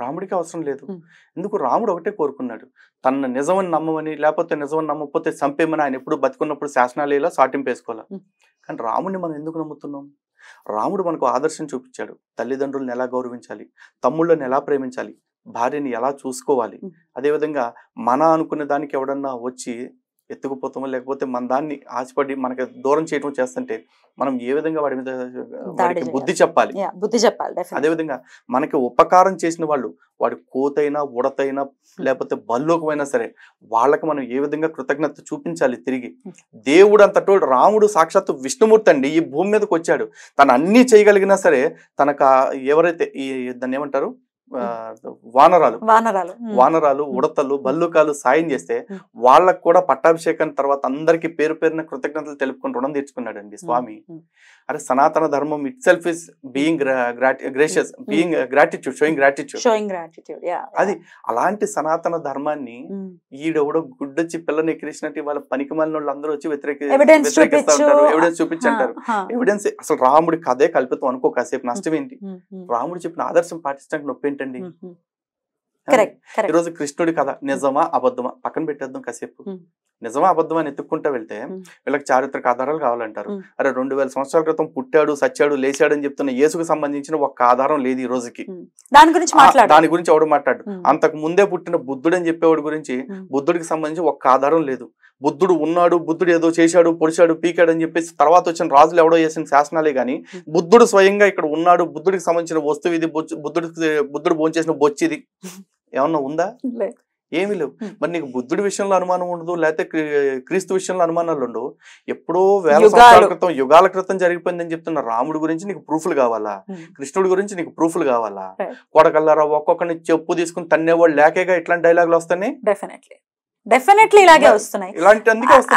రాముడికి అవసరం లేదు. ఎందుకు, రాముడు ఒకటే కోరుకున్నాడు, తన నిజమని నమ్మమని, లేకపోతే నిజమని నమ్మకపోతే చంపేమని ఆయన ఎప్పుడు బతుకున్నప్పుడు శాసనాలయంలో సాటింపు వేసుకోవాలి. కానీ రాముడిని మనం ఎందుకు నమ్ముతున్నాం? రాముడు మనకు ఆదర్శం చూపించాడు, తల్లిదండ్రులను ఎలా గౌరవించాలి, తమ్ముళ్ళని ఎలా ప్రేమించాలి, భార్యని ఎలా చూసుకోవాలి. అదేవిధంగా మన అనుకునే దానికి ఎవడన్నా వచ్చి ఎత్తుకుపోతామో లేకపోతే మన దాన్ని ఆశపడి మనకి దూరం చేయడం చేస్తుంటే మనం ఏ విధంగా వాడి మీద బుద్ధి చెప్పాలి. అదేవిధంగా మనకి ఉపకారం చేసిన వాళ్ళు, వాడి కోతైనా ఉడతైనా లేకపోతే బల్లోకమైనా సరే, వాళ్ళకి మనం ఏ విధంగా కృతజ్ఞత చూపించాలి తిరిగి. దేవుడు అంతటోడు, రాముడు సాక్షాత్తు విష్ణుమూర్తి అండి, ఈ భూమి మీదకి వచ్చాడు, తను అన్ని చేయగలిగినా సరే తనకు ఎవరైతే ఈ దాన్ని ఏమంటారు వానరాలు ఉడతలు బల్లుకాలు సాయం చేస్తే వాళ్ళకు కూడా పట్టాభిషేకం తర్వాత అందరికి పేరు పేరున కృతజ్ఞతలు తెలుపుకుని రుణం తీర్చుకున్నాడండి స్వామి. అరే సనాతన ధర్మం itself is being gracious, being gratitude, showing gratitude. అది అలాంటి సనాతన ధర్మాన్ని ఈడెవడో గుడ్డొచ్చి పిల్లని ఎక్కిరిసినట్టు వాళ్ళ పనికి మాలిన వాళ్ళు అందరూ వచ్చి వ్యతిరేకిస్తా ఉంటారు, ఎవిడెన్స్ చూపించంటారు. ఎవిడెన్స్ అసలు రాముడి కథే కల్పితం అనుకో, కాసేపు నష్టం ఏంటి? రాముడు చెప్పిన ఆదర్శం పాటించడానికి నొప్పి ఏంటండి? ఈరోజు కృష్ణుడి కథ నిజమా అబద్ధమా పక్కన పెట్టేద్దాం కాసేపు. నిజమా అబద్ధమా అని ఎత్తుక్కుంటా వెళ్తే వీళ్ళకి చారిత్రక ఆధారాలు కావాలంటారు. అరే 2000 సంవత్సరాల క్రితం పుట్టాడు, సచ్చాడు, లేచాడు అని చెప్తున్న యేసుకు సంబంధించిన ఒక్క ఆధారం లేదు ఈ రోజుకి. దాని గురించి ఎవడు మాట్లాడు. అంతకు ముందే పుట్టిన బుద్ధుడు అని చెప్పేవాడి గురించి, బుద్ధుడికి సంబంధించి ఒక్క ఆధారం లేదు. బుద్ధుడు ఉన్నాడు, బుద్ధుడు ఏదో చేశాడు, పొడిచాడు, పీకాడు అని చెప్పేసి తర్వాత వచ్చిన రాజులు ఎవడో చేసిన శాసనాలే గాని బుద్ధుడు స్వయంగా ఇక్కడ ఉన్నాడు, బుద్ధుడికి సంబంధించిన వస్తువు ఇది, బుద్ధుడు భోంచేసిన బొచ్చిది ఏమన్నా ఉందా? ఏమీ లేవు. మరి నీకు బుద్ధుడి విషయంలో అనుమానం ఉండదు, లేకపోతే క్రీస్తు విషయంలో అనుమానాలు ఉండవు. ఎప్పుడో వేల సంవత్సరాల క్రితం, యుగాల క్రితం జరిగిపోయిందని చెప్తున్న రాముడి గురించి నీకు ప్రూఫ్లు కావాలా? కృష్ణుడి గురించి నీకు ప్రూఫ్లు కావాలా? కొడకల్లారా ఒక్కొక్కరిని చెప్పు తీసుకుని తన్నేవాళ్ళు లేకేగా ఇట్లాంటి డైలాగులు వస్తాయి. డెఫినెట్లీ ఇలాగే వస్తున్నాయి.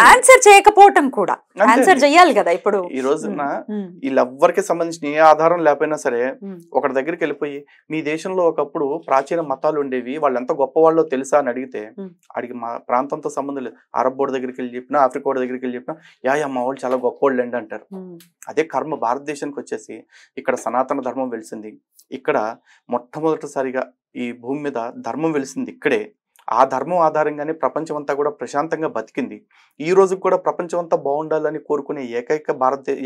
ఆన్సర్ చేయకపోవటం కూడా ఆన్సర్ చెయ్యాలి కదా. ఇప్పుడు ఈ రోజున వీళ్ళెవ్వరికి సంబంధించిన ఏ ఆధారం లేకపోయినా సరే ఒకటి దగ్గరికి వెళ్ళిపోయి, మీ దేశంలో ఒకప్పుడు ప్రాచీన మతాలు ఉండేవి, వాళ్ళు ఎంత గొప్ప వాళ్ళో తెలుసా అని అడిగితే ఆడికి మా ప్రాంతంతో సంబంధం లేదు. అరబ్ బోర్డు దగ్గరికి వెళ్ళి చెప్పినా, ఆఫ్రికా బోర్డు దగ్గరికి వెళ్ళి చెప్పినా, యా మా వాళ్ళు చాలా గొప్ప వాళ్ళు అండి అంటారు. అదే కర్మ భారతదేశానికి వచ్చేసి ఇక్కడ సనాతన ధర్మం వెలిసింది, ఇక్కడ మొట్టమొదటిసారిగా ఈ భూమి మీద ధర్మం వెలిసింది ఇక్కడే. ఆ ధర్మం ఆధారంగానే ప్రపంచం అంతా కూడా ప్రశాంతంగా బతికింది. ఈ రోజు కూడా ప్రపంచం అంతా బాగుండాలని కోరుకునే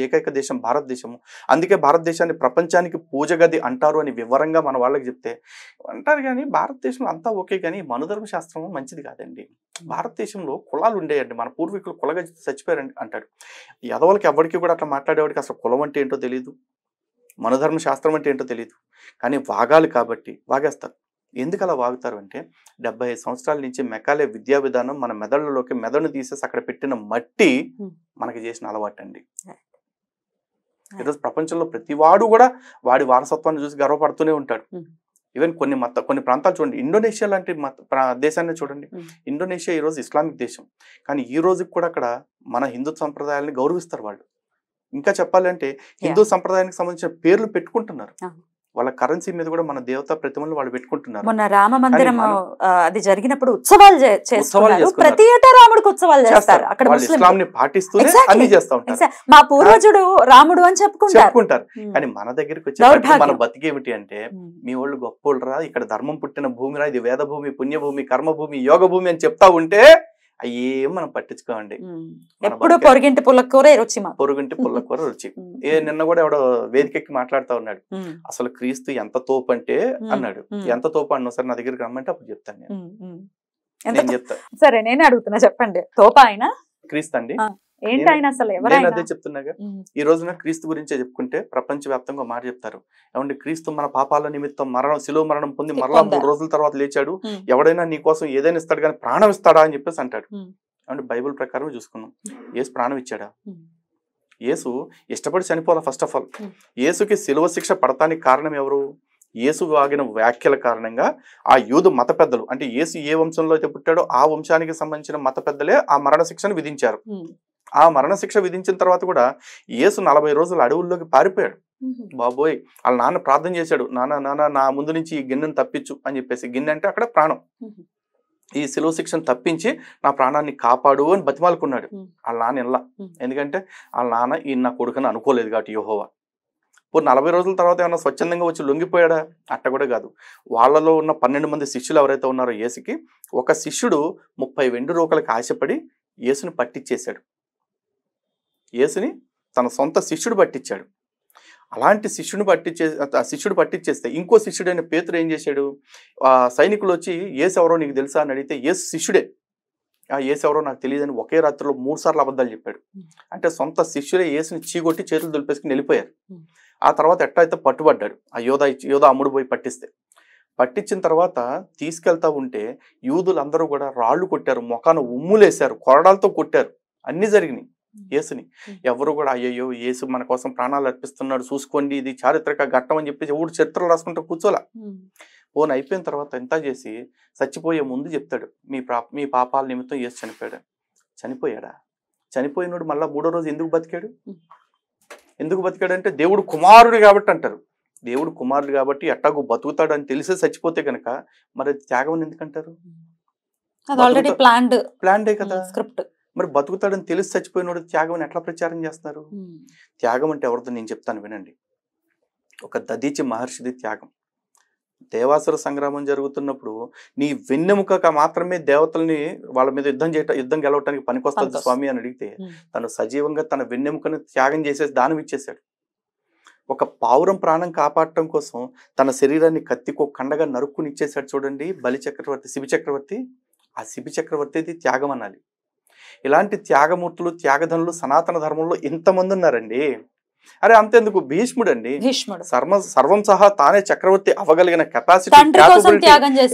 ఏకైక దేశం భారతదేశం. అందుకే భారతదేశాన్ని ప్రపంచానికి పూజ గది అంటారు అని వివరంగా మన వాళ్ళకి చెప్తే అంటారు. కానీ భారతదేశంలో అంతా ఓకే, కానీ మనుధర్మ శాస్త్రం మంచిది కాదండి. భారతదేశంలో కులాలు ఉండేయండి, మన పూర్వీకులు కులగా చచ్చిపోయారండి అంటాడు. యదవులకి ఎవరికి కూడా అట్లా మాట్లాడేవాడికి అసలు కులం అంటే ఏంటో తెలియదు, మనుధర్మ శాస్త్రం అంటే ఏంటో తెలియదు. కానీ వాగాలి కాబట్టి వాగేస్తారు. ఎందుకు అలా వాగుతారు అంటే 75 సంవత్సరాల నుంచి మెకాలే విద్యా విధానం మన మెదడులోకి మెదడును తీసేసి అక్కడ పెట్టిన మట్టి మనకి చేసిన అలవాటు అండి. ఈరోజు ప్రపంచంలో ప్రతి వాడు కూడా వాడి వారసత్వాన్ని చూసి గర్వపడుతూనే ఉంటాడు. ఈవెన్ కొన్ని ప్రాంతాలు చూడండి, ఇండోనేషియా లాంటి దేశాన్ని చూడండి. ఇండోనేషియా ఈరోజు ఇస్లామిక్ దేశం, కానీ ఈ రోజుకి కూడా అక్కడ మన హిందూ సంప్రదాయాలని గౌరవిస్తారు వాళ్ళు. ఇంకా చెప్పాలంటే హిందూ సంప్రదాయానికి సంబంధించిన పేర్లు పెట్టుకుంటున్నారు. వాళ్ళ కరెన్సీ మీద కూడా మన దేవతా ప్రతిమలు వాళ్ళు పెట్టుకుంటున్నారు. మొన్న రామ మందిరం అది జరిగినప్పుడు ఉత్సవాలు చేస్తున్నారు. ప్రతి ఏటా రాముడికి ఉత్సవాలు చేస్తారు. అక్కడ ఇస్లాంని పాటిస్తూ అన్ని చేస్తా ఉంటారు. మా పూర్వజుడు రాముడు అని చెప్పుకుంటారు. కానీ మన దగ్గరికి వచ్చి మన బతికేమిటి అంటే, మీ వాళ్ళు గొప్పోళ్ళరా, ఇక్కడ ధర్మం పుట్టిన భూమిరా, ఇది వేద భూమి, పుణ్యభూమి, కర్మభూమి, యోగ భూమి అని చెప్తా ఉంటే అయ్యేం మనం పట్టించుకోండి. ఎప్పుడు పొరుగింటి పుల్లకూర రుచి, పొరుగింటి పుల్లకూర రుచి. నిన్న కూడా ఎవడో వేదికెక్కి మాట్లాడుతా ఉన్నాడు, అసలు క్రీస్తు ఎంత తోపు అంటే అన్నాడు. ఎంత తోపు అన్నా సరే నా దగ్గరికి రమ్మంటే అప్పుడు చెప్తాను నేను చెప్తాను. సరే నేను అడుగుతున్నా, చెప్పండి. తోప ఆయన క్రీస్తు అండి. ఏంటి ఆయన అసలు నేను ఎవరైనా అదే చెప్తున్నాగా. ఈ రోజున క్రీస్తు గురించే చెప్పుకుంటే ప్రపంచవ్యాప్తంగా మాట చెప్తారు. ఏమంటే క్రీస్తు మన పాపాల నిమిత్తం శిలువ మరణం పొంది మరలా 3 రోజుల తర్వాత లేచాడు, ఎవడైనా నీ కోసం ఏదైనా ఇస్తాడు కానీ ప్రాణం ఇస్తాడా అని చెప్పేసి అంటాడు. అంటే బైబిల్ ప్రకారం చూసుకున్నాం, యేసు ప్రాణం ఇచ్చాడా? యేసు ఇష్టపడి చనిపోవాలా? ఫస్ట్ ఆఫ్ ఆల్ యేసుకి శిలువ శిక్ష పడటానికి కారణం ఎవరు? యేసు వాగిన వ్యాఖ్యల కారణంగా ఆ యూదు మత పెద్దలు, అంటే యేసు ఏ వంశంలో అయితే పుట్టాడో ఆ వంశానికి సంబంధించిన మత పెద్దలే ఆ మరణ శిక్షను విధించారు. ఆ మరణ శిక్ష విధించిన తర్వాత కూడా యేసు 40 రోజులు అడవుల్లోకి పారిపోయాడు. బాబోయ్, వాళ్ళ నాన్న ప్రార్థన చేశాడు, నాన్న నా ముందు నుంచి ఈ గిన్నెను తప్పించు అని చెప్పేసి. గిన్నె అంటే అక్కడ ప్రాణం. ఈ శిలువ శిక్షను తప్పించి నా ప్రాణాన్ని కాపాడు అని బతిమాలుకున్నాడు. వాళ్ళ నాన్న ఇలా, ఎందుకంటే వాళ్ళ నాన్న ఈయన నా కొడుకుని అనుకోలేదు కాబట్టి యెహోవా. 40 రోజుల తర్వాత ఏమన్నా స్వచ్ఛందంగా వచ్చి లొంగిపోయాడా? అట్ట కూడా కాదు. వాళ్ళలో ఉన్న 12 మంది శిష్యులు ఎవరైతే ఉన్నారో యేసుకి, ఒక శిష్యుడు 30 వెండి రూకలకు ఆశపడి యేసుని పట్టించేశాడు. యేసుని తన సొంత శిష్యుడు పట్టించాడు. అలాంటి శిష్యుడు పట్టించేస్తే ఇంకో శిష్యుడైన పేతురు ఏం చేశాడు? సైనికులు వచ్చి యేసు ఎవరో నీకు తెలుసా అని అడిగితే యేసు శిష్యుడే, యేసు ఎవరో నాకు తెలియదని ఒకే రాత్రిలో 3 సార్లు అబద్ధాలు చెప్పాడు. అంటే సొంత శిష్యులే యేసుని చీగొట్టి చేతులు దులిపేసుకుని వెళ్ళిపోయారు. ఆ తర్వాత ఎట్లయితే పట్టుబడ్డాడు. ఆ యోధ అమ్ముడు పోయి పట్టించిన తర్వాత తీసుకెళ్తా ఉంటే యూదులందరూ కూడా రాళ్లు కొట్టారు, మొఖాన ఉమ్ములేశారు, కొరడాలతో కొట్టారు, అన్ని జరిగినాయి యేసుని. ఎవరు కూడా అయ్యయ్యో యేసు మన కోసం ప్రాణాలు అర్పిస్తున్నాడు చూసుకోండి, ఇది చారిత్రక ఘట్టం అని చెప్పేసి ఎవరు చరిత్రలు రాసుకుంటూ కూర్చోలా. పోన్ అయిపోయిన తర్వాత ఎంత చేసి చచ్చిపోయే ముందు చెప్తాడు, మీ పాపాల నిమిత్తం యేసు చనిపోయాడా? చనిపోయినోడు మళ్ళా 3వ రోజు ఎందుకు బతికాడు? అంటే దేవుడు కుమారుడు కాబట్టి అంటారు. దేవుడు కుమారుడు కాబట్టి ఎట్టాగో బతుకుతాడు అని తెలిసే చచ్చిపోతే గనక మరి త్యాగం ఎందుకంటారు? ప్లాన్డే కదా స్క్రిప్ట్. మరి బతుకుతాడని తెలిసి చచ్చిపోయినోడు త్యాగం ఎట్లా ప్రచారం చేస్తారు? త్యాగం అంటే ఎవరితో నేను చెప్తాను వినండి. ఒక దదీచి మహర్షిది త్యాగం. దేవాసుర సంగ్రామం జరుగుతున్నప్పుడు నీ వెన్నెముక మాత్రమే దేవతల్ని వాళ్ళ మీద యుద్ధం గెలవటానికి పనికొస్తుంది స్వామి అని అడిగితే తను సజీవంగా తన వెన్నెముకను త్యాగం చేసేసి దానం ఇచ్చేశాడు. ఒక పావురం ప్రాణం కాపాడటం కోసం తన శరీరాన్ని కత్తికో కండగా నరుక్కుని ఇచ్చేశాడు. చూడండి శిబి చక్రవర్తి. ఆ శిబి చక్రవర్తిది త్యాగం అనాలి. ఇలాంటి త్యాగమూర్తులు, త్యాగధనులు సనాతన ధర్మంలో ఇంతమంది ఉన్నారండి. అరే అంతెందుకు, భీష్ముడు అండి, సర్వం సహా తానే చక్రవర్తి అవ్వగలిగిన కెపాసిటీ,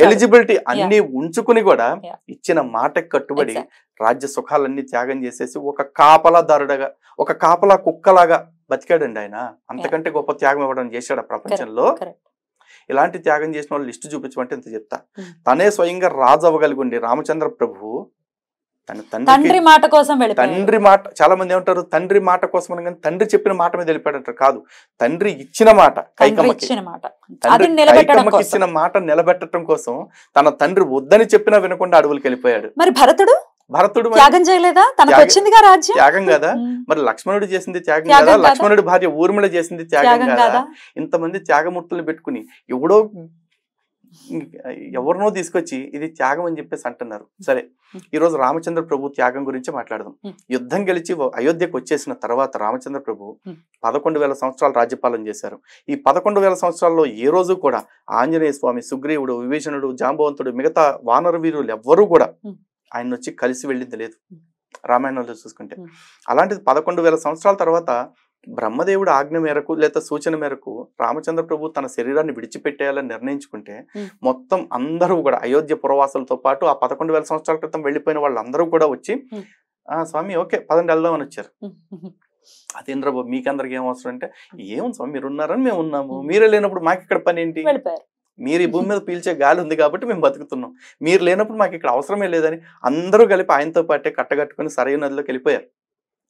ఎలిజిబిలిటీ అన్ని ఉంచుకుని కూడా ఇచ్చిన మాటకి కట్టుబడి రాజ్య సుఖాలన్నీ త్యాగం చేసేసి ఒక కాపలాదారుడగా, ఒక కాపలా కుక్కలాగా బతికాడండి ఆయన. అంతకంటే గొప్ప త్యాగం ఇవ్వడం చేశాడు ప్రపంచంలో. ఇలాంటి త్యాగం చేసిన వాళ్ళు లిస్టు చూపించమంటే ఇంత చెప్తా. తనే స్వయంగా రాజు అవ్వగలిగుండి రామచంద్ర ప్రభువు తండ్రి మాట కోసం తండ్రి మాట, చాలా మంది ఏమంటారు తండ్రి మాట కోసం అని, కానీ తండ్రి చెప్పిన మాట మీద వెళ్ళిపోయాడంటారు. కాదు, తండ్రి ఇచ్చిన మాట, కైకమ్మకి ఇచ్చిన మాట నిలబెట్టడం కోసం తన తండ్రి వద్దని చెప్పినా వినకుండా అడవులకు వెళ్ళిపోయాడు. మరి భరతుడు త్యాగం చేయలేదా? తనకు వచ్చిందిగా రాజ్యం, త్యాగం కదా. మరి లక్ష్మణుడు చేసింది త్యాగం కదా. లక్ష్మణుడి భార్య ఊర్మిళ చేసింది త్యాగం కదా. ఇంతమంది త్యాగమూర్తులు పెట్టుకుని ఎవరినో తీసుకొచ్చి ఇది త్యాగం అని చెప్పేసి అంటున్నారు. సరే, ఈ రోజు రామచంద్ర ప్రభు త్యాగం గురించి మాట్లాడదాం. యుద్ధం గెలిచి అయోధ్యకు వచ్చేసిన తర్వాత రామచంద్ర ప్రభు 11,000 సంవత్సరాలు రాజ్యపాలన చేశారు. ఈ 11,000 సంవత్సరాల్లో ఏ రోజు కూడా ఆంజనేయ స్వామి, సుగ్రీవుడు, విభీషణుడు, జాంబవంతుడు, మిగతా వానర వీరులు ఎవ్వరూ కూడా ఆయన వచ్చి కలిసి వెళ్ళింది లేదు రామాయణంలో చూసుకుంటే. అలాంటిది 11,000 సంవత్సరాల తర్వాత బ్రహ్మదేవుడు ఆజ్ఞ మేరకు లేదా సూచన మేరకు రామచంద్ర ప్రభు తన శరీరాన్ని విడిచిపెట్టేయాలని నిర్ణయించుకుంటే మొత్తం అందరూ కూడా అయోధ్య పురవాసులతో పాటు ఆ 11,000 సంవత్సరాల క్రితం వెళ్ళిపోయిన వాళ్ళందరూ కూడా వచ్చి స్వామి ఓకే పదండి వెళ్దాం అని వచ్చారు. అదేంద్రబాబు మీకందరికి ఏం అవసరం అంటే, ఏం స్వామి మీరు ఉన్నారని మేము ఉన్నాము, మీరే లేనప్పుడు మాకు ఇక్కడ పని ఏంటి, మీరు ఈ భూమి మీద పీల్చే గాలి ఉంది కాబట్టి మేము బతుకుతున్నాం, మీరు లేనప్పుడు మాకు ఇక్కడ అవసరమే లేదని అందరూ కలిపి ఆయనతో పాటే కట్టగట్టుకుని సరైన నదిలోకి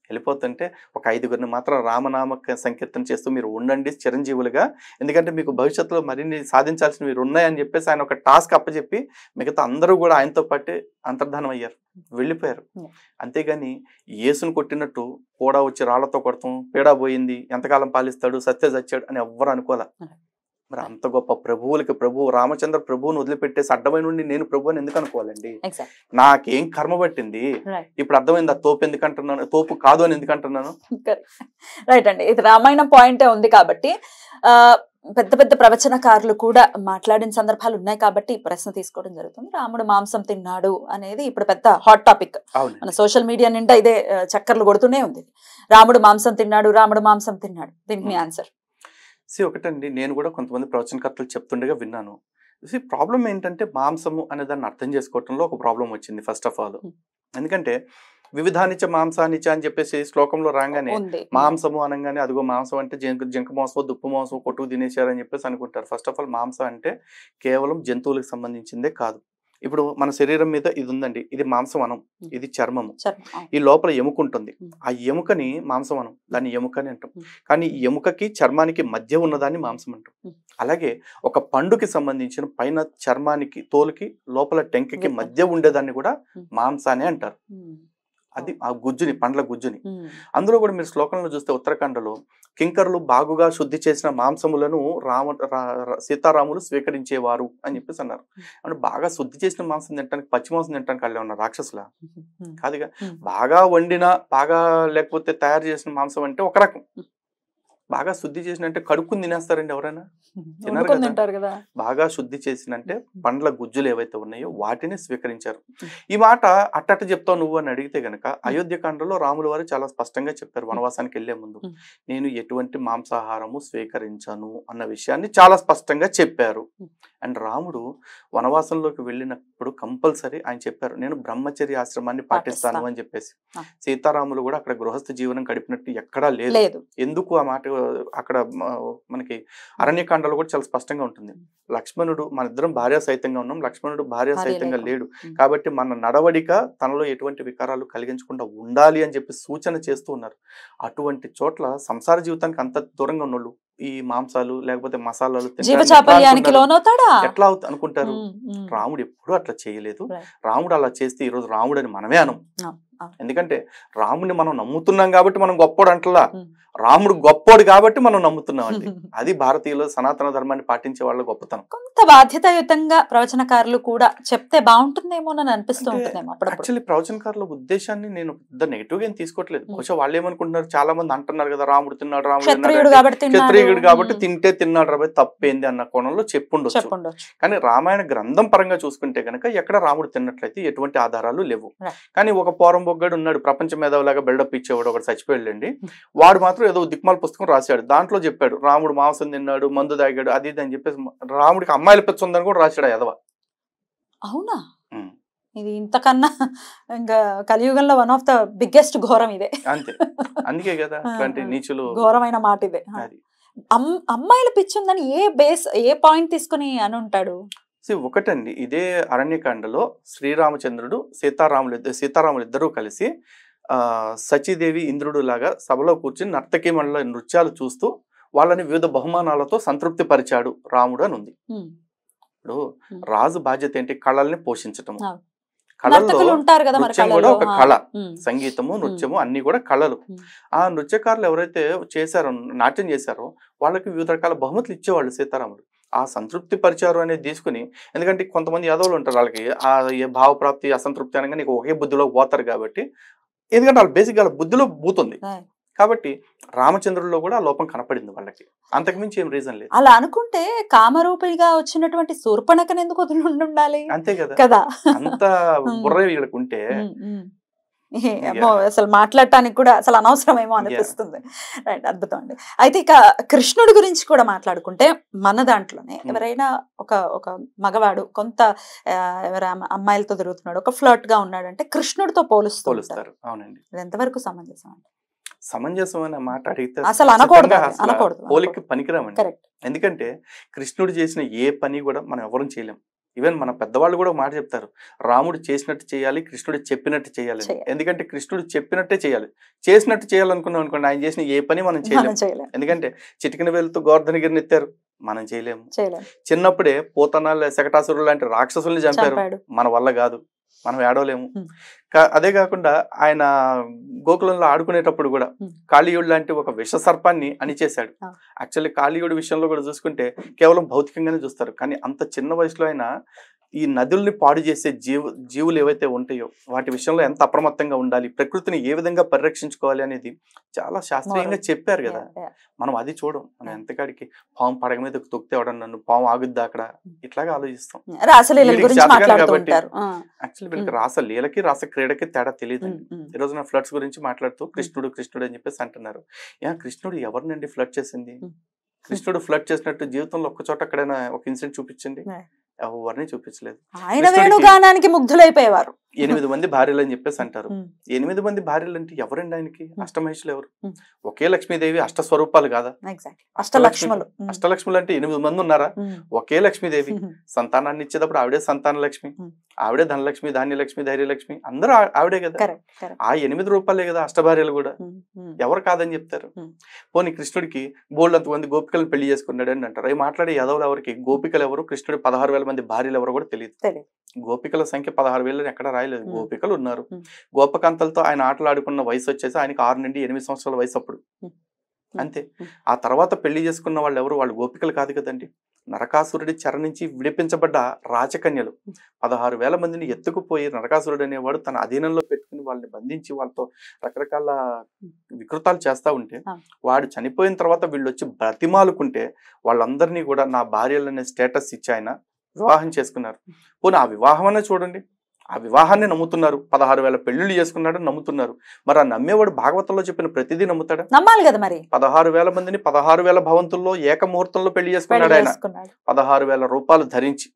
వెళ్ళిపోతుంటే ఒక 5గురిని మాత్రం రామనామ సంకీర్తన చేస్తూ మీరు ఉండండి చిరంజీవులుగా, ఎందుకంటే మీకు భవిష్యత్తులో మరిన్ని సాధించాల్సిన మీరు ఉన్నాయని చెప్పేసి ఆయన ఒక టాస్క్ అప్పచెప్పి మిగతా అందరూ కూడా ఆయనతో పాటే అంతర్ధానం అయ్యారు, వెళ్ళిపోయారు. అంతేగాని యేసును కొట్టినట్టు కూడా వచ్చి రాళ్లతో కొడతాం, పీడా పోయింది, ఎంతకాలం పాలిస్తాడు, సత్య చచ్చాడు అని ఎవ్వరు అనుకోలే. మరి అంత గొప్ప ప్రభువులకి ప్రభువు రామచంద్ర ప్రభువుని వదిలిపెట్టేసి అడ్డమైన నుండి నేను ప్రభు అని ఎందుకు అనుకోవాలండి? నాకేం కర్మ పట్టింది? ఇప్పుడు అర్థమైంది ఆ తోపు ఎందుకు అంటున్నాను, తోపు కాదు అని ఎందుకు అంటున్నాను. రైట్ అండి, ఇది రామాయణం పాయింటే ఉంది కాబట్టి పెద్ద పెద్ద ప్రవచనకారులు కూడా మాట్లాడిన సందర్భాలు ఉన్నాయి కాబట్టి ప్రశ్న తీసుకోవడం జరుగుతుంది. రాముడు మాంసం తిన్నాడు అనేది ఇప్పుడు పెద్ద హాట్ టాపిక్. మన సోషల్ మీడియా నిండా ఇదే చక్కర్లు కొడుతూనే ఉంది. రాముడు మాంసం తిన్నాడు, రాముడు మాంసం తిన్నాడు. దీనికి మీ ఆన్సర్? ఒకటండి, నేను కూడా కొంతమంది ప్రవచనకర్తలు చెప్తుండగా విన్నాను. ప్రాబ్లం ఏంటంటే మాంసము అనే దాన్ని అర్థం చేసుకోవటంలో ఒక ప్రాబ్లం వచ్చింది ఫస్ట్ ఆఫ్ ఆల్. ఎందుకంటే వివిధానిచ మాంసానిచ అని చెప్పేసి శ్లోకంలో రాగానే మాంసము అనగానే అదిగో మాంసం అంటే జింక మాంసం, దుప్పు మాంసం కొట్టుకు తినేశారని చెప్పేసి అనుకుంటారు. ఫస్ట్ ఆఫ్ ఆల్ మాంసం అంటే కేవలం జంతువులకు సంబంధించిందే కాదు. ఇప్పుడు మన శరీరం మీద ఇది ఉందండి, ఇది మాంసం అనం, ఇది చర్మము, ఈ లోపల ఎముక ఉంటుంది. ఆ ఎముకని మాంసం అనం, దాన్ని ఎముక అని అంటాం. కానీ ఈ ఎముకకి చర్మానికి మధ్య ఉన్నదాన్ని మాంసం అంటాం. అలాగే ఒక పండుకి సంబంధించిన పైన చర్మానికి, తోలుకి, లోపల టెంకకి మధ్య ఉండేదాన్ని కూడా మాంసానే అంటారు. అది ఆ గుజ్జుని, పండ్ల గుజ్జుని. అందులో కూడా మీరు శ్లోకంలో చూస్తే ఉత్తరాఖండలో కింకర్లు బాగుగా శుద్ధి చేసిన మాంసములను సీతారాములు స్వీకరించేవారు అని చెప్పేసి అన్నారు. అంటే బాగా శుద్ధి చేసిన మాంసం తినడానికి, పచ్చి మాంసం తినడానికి వాళ్ళు ఉన్న రాక్షసులా కాదుగా. బాగా వండిన, బాగా లేకపోతే తయారు చేసిన మాంసం అంటే ఒక రకం. బాగా శుద్ధి చేసిన అంటే కడుక్కుని తినేస్తారండి ఎవరైనా? తినరు కదా. బాగా శుద్ధి చేసినంటే పండ్ల గుజ్జులు ఏవైతే ఉన్నాయో వాటిని స్వీకరించారు. ఈ మాట అట్టట చెప్తావు నువ్వు అని అడిగితే గనక అయోధ్యకాండలో రాముల వారు చాలా స్పష్టంగా చెప్పారు. వనవాసానికి వెళ్లే ముందు నేను ఎటువంటి మాంసాహారము స్వీకరించను అన్న విషయాన్ని చాలా స్పష్టంగా చెప్పారు. అండ్ రాముడు వనవాసంలోకి వెళ్ళినప్పుడు కంపల్సరీ ఆయన చెప్పారు, నేను బ్రహ్మచర్య ఆశ్రమాన్ని పాటిస్తాను అని చెప్పేసి. సీతారాములు కూడా అక్కడ గృహస్థ జీవనం గడిపినట్టు ఎక్కడా లేదు. ఎందుకు ఆ మాట అక్కడ మనకి అరణ్యకాండలో కూడా చాలా స్పష్టంగా ఉంటుంది. లక్ష్మణుడు, మన ఇద్దరం భార్య సైతంగా ఉన్నాం, లక్ష్మణుడు భార్య సైతంగా లేడు, కాబట్టి మన నడవడిక తనలో ఎటువంటి వికారాలు కలిగించకుండా ఉండాలి అని చెప్పి సూచన చేస్తూ ఉన్నారు. అటువంటి చోట్ల సంసార జీవితానికి అంత దూరంగా ఉన్నోళ్ళు ఈ మాంసాలు లేకపోతే మసాలాలు ఎట్లా అనుకుంటారు? రాముడు ఎప్పుడు అట్లా చేయలేదు. రాముడు అలా చేస్తే ఈరోజు రాముడు అని మనమే అనం. ఎందుకంటే రాముడిని మనం నమ్ముతున్నాం కాబట్టి మనం గొప్పోడు అంటలా, రాముడు గొప్పోడు కాబట్టి మనం నమ్ముతున్నాం అండి. అది భారతీయులు సనాతన ధర్మాన్ని పాటించే వాళ్ళ గొప్పతనం. కొంత బాధ్యతాయుతంగా ప్రవచనకారులు కూడా చెప్తే బాగుంటుందేమో అని అనిపిస్తూ ఉంటుందేమో. యాక్చువల్లీ ప్రవచనకారుల ఉద్దేశాన్ని నేను పెద్ద నెగిటివ్ గా ఏం తీసుకోవట్లేదు. బహుశా వాళ్ళు ఏమనుకుంటున్నారు, చాలా మంది అంటున్నారు కదా రాముడు తిన్నాడు, రాముడు క్షత్రియుడు కాబట్టి తింటే తిన్నాడు రాబోయే తప్పేంది అన్న కోణంలో చెప్పుండొచ్చు. కానీ రామాయణ గ్రంథం పరంగా చూసుకుంటే గనక ఎక్కడ రాముడు తిన్నట్లయితే ఎటువంటి ఆధారాలు లేవు. కానీ ఒక పోరం బొగ్గాడు ఉన్నాడు, ప్రపంచ మేధావులాగా బిల్డప్ ఇచ్చేవాడు, ఒకటి చచ్చిపోయాడండి. వాడు మాత్రం ఏదో దిక్మాల పుస్తకం రాశాడు, దాంట్లో చెప్పాడు రాముడు మాంసం తిన్నాడు, మందు తాగాడు, అది ఇది అని చెప్పేసి. రాముడికి అమ్మాయిల పెచ్చుందని కూడా రాశాడు ఎదవ. అవునా? ఇది ఇంతకన్నా ఇంకా కలియుగంలో వన్ ఆఫ్ ద బిగ్గెస్ట్ ఘోరం ఇదే. అంతే, అందుకే కదా ఇట్లాంటి నీచులు ఘోరమైన మాట ఇదే. అమ్మాయిల పిచ్చుందని ఏ పాయింట్ తీసుకుని అని ఉంటాడు? ఒకటండి, ఇదే అరణ్యకాండలో శ్రీరామచంద్రుడు సీతారాములు ఇద్దరూ కలిసి సచీదేవి ఇంద్రుడు లాగా సభలో కూర్చుని నర్తకీమణుల నృత్యాలు చూస్తూ వాళ్ళని వివిధ బహుమానాలతో సంతృప్తి పరిచాడు రాముడు అని ఉంది. ఇప్పుడు రాజు బాధ్యత ఏంటి? కళల్ని పోషించటము. కళల్లో నృత్యం కూడా ఒక కళ, సంగీతము నృత్యము అన్ని కూడా కళలు. ఆ నృత్యకారులు ఎవరైతే చేశారో, నాట్యం చేశారో వాళ్ళకి వివిధ రకాల బహుమతులు ఇచ్చేవాళ్ళు సీతారాముడు. ఆ సంతృప్తి పరిచారు అనేది తీసుకుని, ఎందుకంటే కొంతమంది యాదవులు ఉంటారు, వాళ్ళకి ఆ భావప్రాప్తి అసంతృప్తి అనగా నీకు ఒకే బుద్ధిలో పోతారు కాబట్టి, ఎందుకంటే వాళ్ళ బేసిక్ వాళ్ళ బుద్ధిలో బూతుంది కాబట్టి రామచంద్రుల్లో కూడా ఆ లోపం కనపడింది వాళ్ళకి, అంతకుమించి ఏం రీజన్ లేదు. అలా అనుకుంటే కామరూపిగా వచ్చినటువంటి శూర్పణఖను ఎందుకు వదిలి ఉండాలి? అంతే కదా, అంత బుర్ర వీళ్ళకి ఉంటే అసలు మాట్లాడటానికి కూడా అసలు అనవసరమేమో అనిపిస్తుంది. రైట్, అద్భుతం అండి. అయితే ఇక కృష్ణుడి గురించి కూడా మాట్లాడుకుంటే, మన దాంట్లోనే ఎవరైనా ఒక మగవాడు కొంత ఎవరైనా అమ్మాయిలతో తిరుగుతున్నాడు, ఒక ఫ్లర్ట్ గా ఉన్నాడు అంటే కృష్ణుడితో పోలుస్తారు. అవునండి, ఇది ఎంతవరకు సమంజసం అండి? సమంజసం అనే మాట అడిగితే అసలు అనకూడదు, పోలికి పనికిరామండి. ఎందుకంటే కృష్ణుడు చేసిన ఏ పని కూడా మనం ఎవరూ చేయలేం. ఈవెన్ మన పెద్దవాళ్ళు కూడా మాట చెప్తారు, రాముడు చేసినట్టు చేయాలి, కృష్ణుడు చెప్పినట్టు చేయాలి. ఎందుకంటే కృష్ణుడు చెప్పినట్టే చేయాలి, చేసినట్టు చేయాలనుకున్నాం అనుకోండి, ఆయన చేసిన ఏ పని మనం చేయలేము. ఎందుకంటే చిటికిన వేలుతో గోవర్ధనగిరిని ఎత్తారు, మనం చేయలేము. చిన్నప్పుడే పూతనాలు శకటాసురులు లాంటి రాక్షసుల్ని చంపారు, మన వల్ల కాదు, మనం ఏడవలేము. అదే కాకుండా ఆయన గోకులంలో ఆడుకునేటప్పుడు కూడా కాళీయుడు లాంటి ఒక విష సర్పాన్ని అణిచేశాడు. యాక్చువల్లీ కాళీయుడి విషయంలో కూడా చూసుకుంటే కేవలం భౌతికంగానే చూస్తారు, కానీ అంత చిన్న వయసులో ఆయన ఈ నదుల్ని పాడు చేసే జీవులు ఏవైతే ఉంటాయో వాటి విషయంలో ఎంత అప్రమత్తంగా ఉండాలి, ప్రకృతిని ఏ విధంగా పరిరక్షించుకోవాలి అనేది చాలా శాస్త్రీయంగా చెప్పారు కదా. మనం అది చూడం. మనం ఎంతకాడికి పాము పడగ మీద తొక్కితే ఎవడన్నా నన్ను పాము ఆగుద్దా అక్కడ ఇట్లాగా ఆలోచిస్తాం. కాబట్టి యాక్చువల్లీ వీళ్ళకి రాసలీలకి రాసక్రీడకి తేడా తెలియదు. ఈ రోజున ఫ్లడ్స్ గురించి మాట్లాడుతూ కృష్ణుడు కృష్ణుడు అని చెప్పేసి అంటున్నారు. కృష్ణుడు ఎవరినండి ఫ్లడ్ చేసింది? కృష్ణుడు ఫ్లడ్ చేసినట్టు జీవితంలో ఒక్క చోట ఎక్కడైనా ఒక ఇన్సిడెంట్ చూపించండి. ఎవరిని చూపించలేదు. ఆయన వేణుగానానికి ముగ్ధులైపోయేవారు. 8 మంది భార్యలు అని చెప్పేసి అంటారు. 8 మంది భార్యలు అంటే ఎవరండి ఆయనకి? అష్టమహిషులు ఎవరు? ఒకే లక్ష్మీదేవి అష్టస్వరూపాలు కాదా? అష్టలక్ష్ములు అంటే 8 మంది ఉన్నారా? ఒకే లక్ష్మీదేవి. సంతానాన్ని ఇచ్చేటప్పుడు ఆవిడే సంతాన లక్ష్మి, ఆవిడే ధనలక్ష్మి, ధాన్యలక్ష్మి, ధైర్యలక్ష్మి, అందరూ ఆవిడే కదా. ఆ 8 రూపాయలే కదా అష్టభార్యలు కూడా. ఎవరు కాదని చెప్తారు? పోనీ కృష్ణుడికి బోల్డ్ అంతమంది గోపికలను పెళ్లి చేసుకున్నాడు అని అంటారు. అవి మాట్లాడే యాదవులు ఎవరికి? గోపికలు ఎవరు? కృష్ణుడి 16,000 మంది భార్యలు ఎవరు కూడా తెలియదు. గోపికల సంఖ్య 16,000 ఎక్కడ రాయలేదు. గోపికలు ఉన్నారు. గోపకాంతలతో ఆయన ఆటలు ఆడుకున్న వయసు వచ్చేసి ఆయనకి 6 నుండి 8 సంవత్సరాల వయసు అప్పుడు అంతే. ఆ తర్వాత పెళ్లి చేసుకున్న వాళ్ళు ఎవరు? వాళ్ళు గోపికలు కాదు కదండి. నరకాసురుడి చెర నుంచి విడిపించబడ్డ రాచకన్యలు 16,000 మందిని ఎత్తుకుపోయి నరకాసురుడు అనేవాడు తన అధీనంలో పెట్టుకుని వాళ్ళని బంధించి వాళ్ళతో రకరకాల వికృతాలు చేస్తా ఉంటే వాడు చనిపోయిన తర్వాత వీళ్ళు వచ్చి బ్రతిమాలుకుంటే వాళ్ళందరినీ కూడా నా భార్యలనే స్టేటస్ ఇచ్చి ఆయన వివాహం చేసుకున్నారు. పోనీ ఆ వివాహం అనే చూడండి, ఆ వివాహాన్ని నమ్ముతున్నారు. 16,000 పెళ్లిళ్ళు చేసుకున్నాడని నమ్ముతున్నారు. మరి ఆ నమ్మేవాడు భాగవతంలో చెప్పిన ప్రతిదీ నమ్ముతాడా? నమ్మాలి కదా. మరి 16,000 మందిని 16,000 భవంతుల్లో ఏకముహూర్తంలో పెళ్లి చేసుకున్నాడు ఆయన, 16,000 రూపాయలు ధరించి.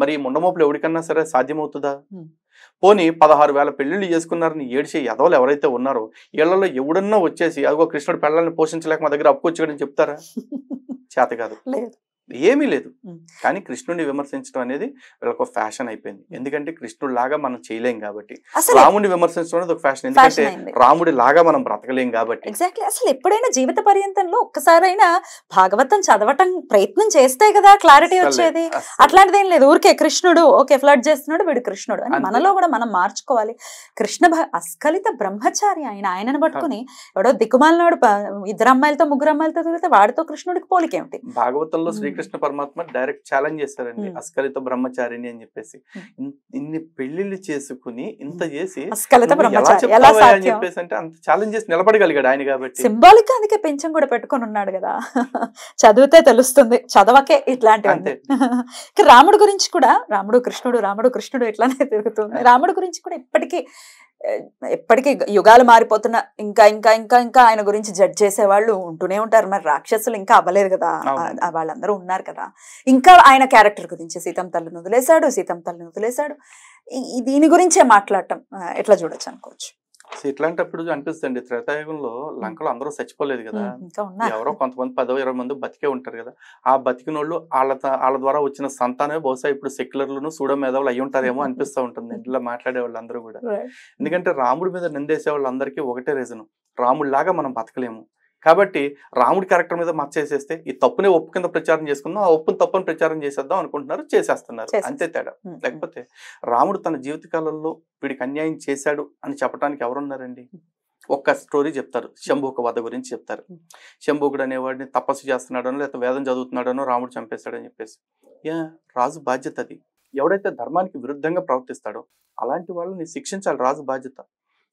మరి ముండమోపులు ఎవరికన్నా సరే సాధ్యమవుతుందా? పోనీ 16,000 పెళ్లిళ్ళు చేసుకున్నారని ఏడిచే యదవులు ఎవరైతే ఉన్నారో వీళ్ళలో ఎవడన్నా వచ్చేసి అదిగో కృష్ణుడు పెళ్ళాలని పోషించలేక మా దగ్గర అప్పుకొచ్చాడని చెప్తారా? చేత కాదు, ఏమీ లేదు. కానీ కృష్ణుడిని విమర్శించడం అనేది వీళ్ళకి ఫ్యాషన్ అయిపోయింది. ఎందుకంటే కృష్ణుడు లాగా మనం చేయలేం కాబట్టి. రాముడిని విమర్శించడం అనేది ఒక ఫ్యాషన్, ఎందుకంటే రాముడి లాగా మనం బ్రతకలేం కాబట్టి. ఎగ్జాక్ట్లీ. అసలు ఎప్పుడైనా జీవిత పర్యంతంలో ఒక్కసారైనా భాగవతం చదవటం ప్రయత్నం చేస్తే కదా క్లారిటీ వచ్చేది. అట్లాంటిది ఏం లేదు. ఊరికే కృష్ణుడు ఓకే ఫ్లడ్ చేస్తున్నాడు, వీడు కృష్ణుడు అని మనలో కూడా మనం మార్చుకోవాలి. కృష్ణ అస్ఖలిత బ్రహ్మచారి ఆయనను పట్టుకుని ఎవడో దిక్కుమాలినాడు 2 అమ్మాయిలతో 3 అమ్మాయిలతో తిరిగితే వాడితో కృష్ణుడికి పోలికేమిటి? భాగవతంలో శ్రీకృష్ణ పరమాత్మ డైరెక్ట్ ఛాలెంజ్ చేస్తారండి, అస్ఖలిత బ్రహ్మచారిని అని చెప్పేసి. ఇన్ని పెళ్లిళ్ళు చేసుకుని ఇంత చేసి అని చెప్పేసి అంటే అంత ఛాలెంజ్ చేసి నిలబడగలిగాడు ఆయన కాబట్టి. సింబాలిక్ అందుకే పెంచం కూడా పెట్టుకొని ఉన్నాడు కదా. చదివితే తెలుస్తుంది, చదవకే ఇట్లాంటివి. రాముడు గురించి కూడా రాముడు కృష్ణుడు ఇట్లానే తిరుగుతుంది. రాముడు గురించి కూడా ఎప్పటికీ యుగాలు మారిపోతున్నా ఇంకా ఇంకా ఇంకా ఇంకా ఆయన గురించి జడ్జ్ చేసే వాళ్ళు ఉంటూనే ఉంటారు. మరి రాక్షసులు ఇంకా అవ్వలేదు కదా, వాళ్ళందరూ ఉన్నారు కదా. ఇంకా ఆయన క్యారెక్టర్ గురించి సీతమ్మ తల్లిని వదిలేశాడు. దీని గురించే మాట్లాడటం ఎట్లా చూడొచ్చు అనుకోవచ్చు. ఇట్లాంటప్పుడు అనిపిస్తుంది త్రేతాయుగంలో లంకలో అందరూ చచ్చిపోలేదు కదా, ఎవరో కొంతమంది 10-20 మంది బతికే ఉంటారు కదా. ఆ బతికిన వాళ్ళు వాళ్ళ ద్వారా వచ్చిన సంతానమే బహుశా ఇప్పుడు సెక్యులర్లను సూడో మేధావులు అయ్యి ఉంటారేమో అనిపిస్తూ ఉంటుంది ఇంట్లో మాట్లాడే వాళ్ళందరూ కూడా. ఎందుకంటే రాముడి మీద నిందేసే వాళ్ళందరికీ ఒకటే రీజన్, రాముడిలాగా మనం బతకలేము కాబట్టి రాముడి క్యారెక్టర్ మీద మచ్చేసేస్తే ఈ తప్పునే ఒప్పు కింద ప్రచారం చేసుకుందాం, ఆ ఒప్పుని తప్పుని ప్రచారం చేసేద్దాం అనుకుంటున్నారు, చేసేస్తున్నారు, అంతే తేడా. లేకపోతే రాముడు తన జీవితకాలంలో వీడికి అన్యాయం చేశాడు అని చెప్పడానికి ఎవరున్నారండి? ఒక్క స్టోరీ చెప్తారు, శంభూక వధ గురించి చెప్తారు. శంభూకుడు అనేవాడిని తపస్సు చేస్తున్నాడనో లేకపోతే వేదం చదువుతున్నాడనో రాముడు చంపేశాడని చెప్పేసి. రాజు బాధ్యత అది. ఎవడైతే ధర్మానికి విరుద్ధంగా ప్రవర్తిస్తాడో అలాంటి వాళ్ళని శిక్షించాలి రాజు బాధ్యత.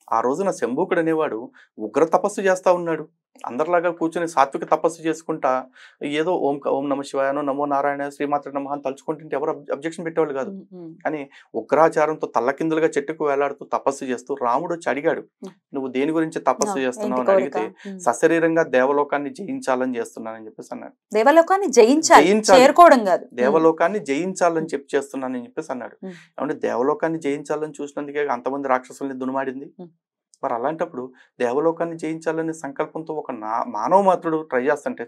ఆ రోజున శంభూకుడు అనేవాడు ఉగ్ర తపస్సు చేస్తా ఉన్నాడు. అందరిలాగా కూర్చొని సాత్విక తపస్సు చేసుకుంటా ఏదో ఓం నమ శివాయనో నమో నారాయణ శ్రీమాత్ర నమః అని తలుచుకుంటుంటే ఎవరు అబ్జెక్షన్ పెట్టేవాళ్ళు కాదు. కానీ ఉగ్రాచారంతో తల్లకిందులుగా చెట్టుకు వేలాడుతూ తపస్సు చేస్తూ రాముడు వచ్చి అడిగాడు, నువ్వు దేని గురించి తపస్సు చేస్తున్నావు అని అడిగితే సశరీరంగా దేవలోకాన్ని జయించాలని చేస్తున్నానని చెప్పేసి అన్నాడు. దేవలోకాన్ని జయించాలని చెప్పి చేస్తున్నానని చెప్పేసి అన్నాడు. ఏమంటే దేవలోకాన్ని జయించాలని చూసినందుకే అంతమంది రాక్షసుల్ని దునుమాడింది. మరి అలాంటప్పుడు దేవలోకాన్ని జయించాలనే సంకల్పంతో ఒక మానవ మాత్రుడు ట్రై చేస్తుంటే